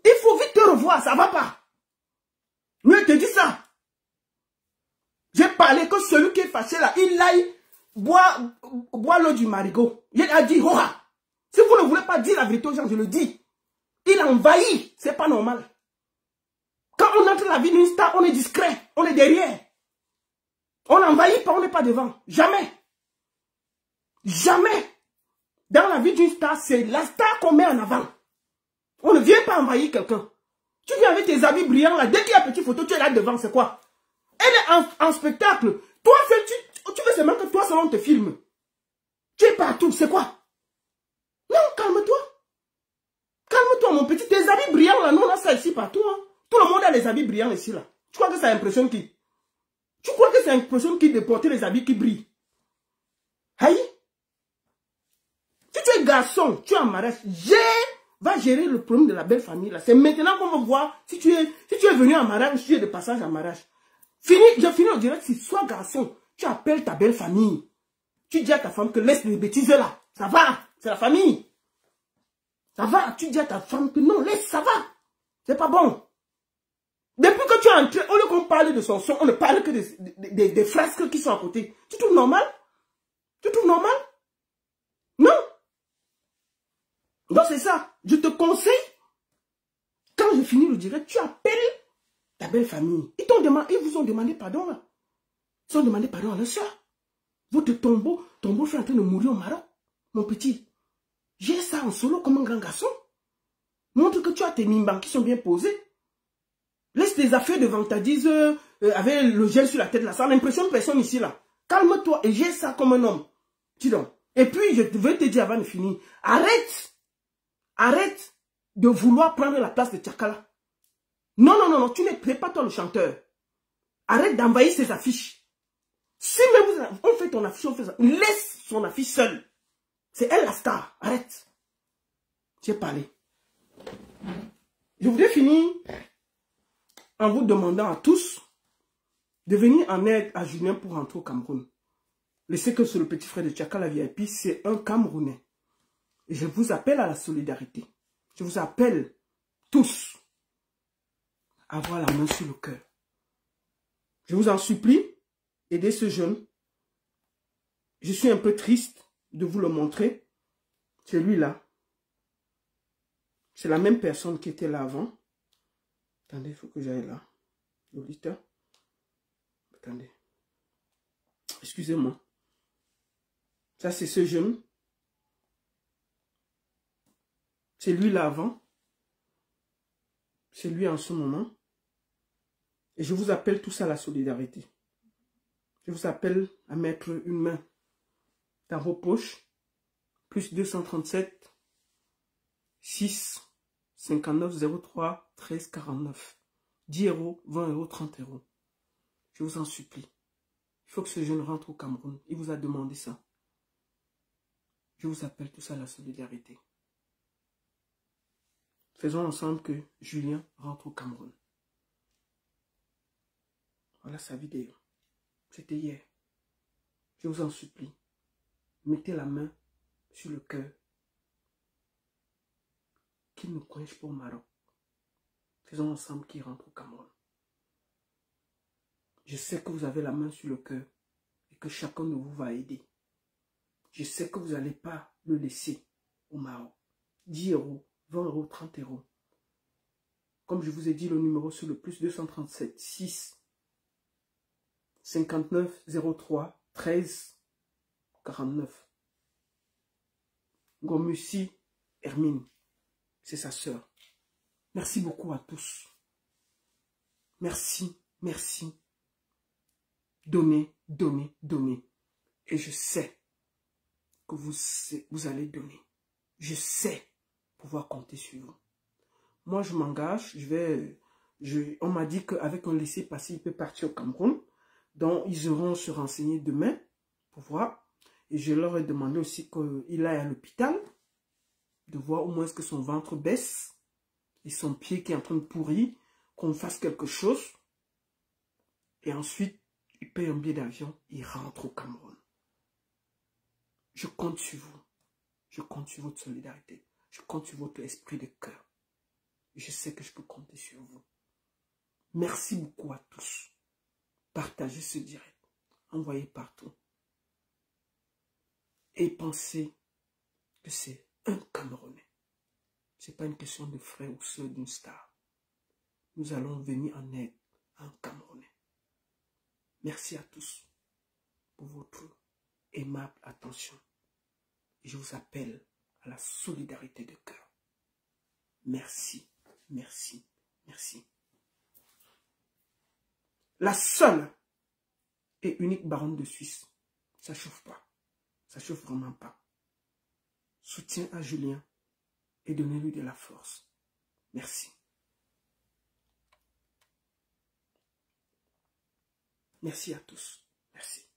Il faut vite te revoir, ça va pas. Mieux te dit ça. J'ai parlé que celui qui est fâché là, il aille boire l'eau du marigot. Il a dit, Roi. Si vous ne voulez pas dire la vérité aux gens, je le dis. Il a envahi. C'est pas normal. Quand on entre dans la vie d'une star, on est discret. On est derrière. On n'envahit pas, on n'est pas devant. Jamais. Jamais. Dans la vie d'une star, c'est la star qu'on met en avant. On ne vient pas envahir quelqu'un. Tu viens avec tes habits brillants là. Dès qu'il y a une petite photo, tu es là devant. C'est quoi? Elle est en spectacle. Toi, tu veux seulement que toi, selon te filme. Tu es partout. C'est quoi? Non, calme-toi. Calme-toi, mon petit. Tes habits brillants, là, nous, on a ça ici partout. Hein. Tout le monde a les habits brillants ici, là. Tu crois que ça impressionne qui? Tu crois que ça impressionne qui de porter les habits qui brillent? Aïe. Si tu es garçon, tu es en mariage, va gérer le problème de la belle famille, là. C'est maintenant qu'on va voir si tu es venu en mariage ou si tu es de passage en mariage. Je finis au direct, si sois garçon, tu appelles ta belle famille. Tu dis à ta femme que laisse les bêtises là. Ça va, c'est la famille. Ça va, tu dis à ta femme que non, laisse, ça va. C'est pas bon. Depuis que tu es entré, au lieu qu'on parle de son son, on ne parle que des frasques qui sont à côté. Tu trouves normal? Tu trouves normal? Non. Donc c'est ça. Je te conseille, quand je finis le direct, tu appelles ta belle famille. Ils vous ont demandé pardon là. Ils ont demandé pardon à leur soeur. Votre tombeau frère est en train de mourir au Maroc. Mon petit, j'ai ça en solo comme un grand garçon. Montre que tu as tes mimbans qui sont bien posés. Laisse tes affaires de vantardise avec le gel sur la tête là. Ça n'impressionne personne ici là. Calme-toi et j'ai ça comme un homme. Dis donc. Et puis, je vais te dire avant de finir. Arrête de vouloir prendre la place de Tchakala. Non, tu n'es pas toi le chanteur. Arrête d'envahir ses affiches. Si même on fait ton affiche, on fait ça. Laisse son affiche seule. C'est elle la star. Arrête. J'ai parlé. Je voudrais finir en vous demandant à tous de venir en aide à Julien pour rentrer au Cameroun. Laissez que c'est le petit frère de Tchakala VIP, c'est un Camerounais. Et je vous appelle à la solidarité. Je vous appelle tous à avoir la main sur le cœur. Je vous en supplie, aidez ce jeune. Je suis un peu triste de vous le montrer. C'est lui là. C'est la même personne qui était là avant. Attendez, il faut que j'aille là. Lolita. Attendez. Excusez-moi. Ça, c'est ce jeune. C'est lui là avant. C'est lui en ce moment. Et je vous appelle tous à la solidarité. Je vous appelle à mettre une main dans vos poches. Plus 237 6 59 03 13 49. 10 €, 20 €, 30 €. Je vous en supplie. Il faut que ce jeune rentre au Cameroun. Il vous a demandé ça. Je vous appelle tous à la solidarité. Faisons ensemble que Julien rentre au Cameroun. Voilà sa vidéo. C'était hier. Je vous en supplie. Mettez la main sur le cœur. Qu'il ne coince pas au Maroc. Faisons ensemble qu'il rentre au Cameroun. Je sais que vous avez la main sur le cœur et que chacun de vous va aider. Je sais que vous n'allez pas le laisser au Maroc. 10 €, 20 €, 30 €. Comme je vous ai dit, le numéro sur le plus 237 6 59 03 13 49. Gomussi Hermine, c'est sa sœur. Merci beaucoup à tous. Merci, merci. Donnez, donnez, donnez. Et je sais que vous allez donner. Je sais pouvoir compter sur vous. moi je m'engage, on m'a dit qu'avec un laissez-passer, il peut partir au Cameroun. Donc, ils iront se renseigner demain pour voir. Et je leur ai demandé aussi qu'il aille à l'hôpital, de voir au moins que son ventre baisse et son pied qui est en train de pourrir, qu'on fasse quelque chose. Et ensuite, il paye un billet d'avion, il rentre au Cameroun. Je compte sur vous. Je compte sur votre solidarité. Je compte sur votre esprit de cœur. Je sais que je peux compter sur vous. Merci beaucoup à tous. Partagez ce direct. Envoyez partout. Et pensez que c'est un Camerounais. Ce n'est pas une question de frère ou sœur d'une star. Nous allons venir en aide à un Camerounais. Merci à tous pour votre aimable attention. Et je vous appelle à la solidarité de cœur. Merci, merci, merci. La seule et unique baronne de Suisse, ça ne chauffe pas. Ça ne chauffe vraiment pas. Soutien à Julien et donnez-lui de la force. Merci. Merci à tous. Merci.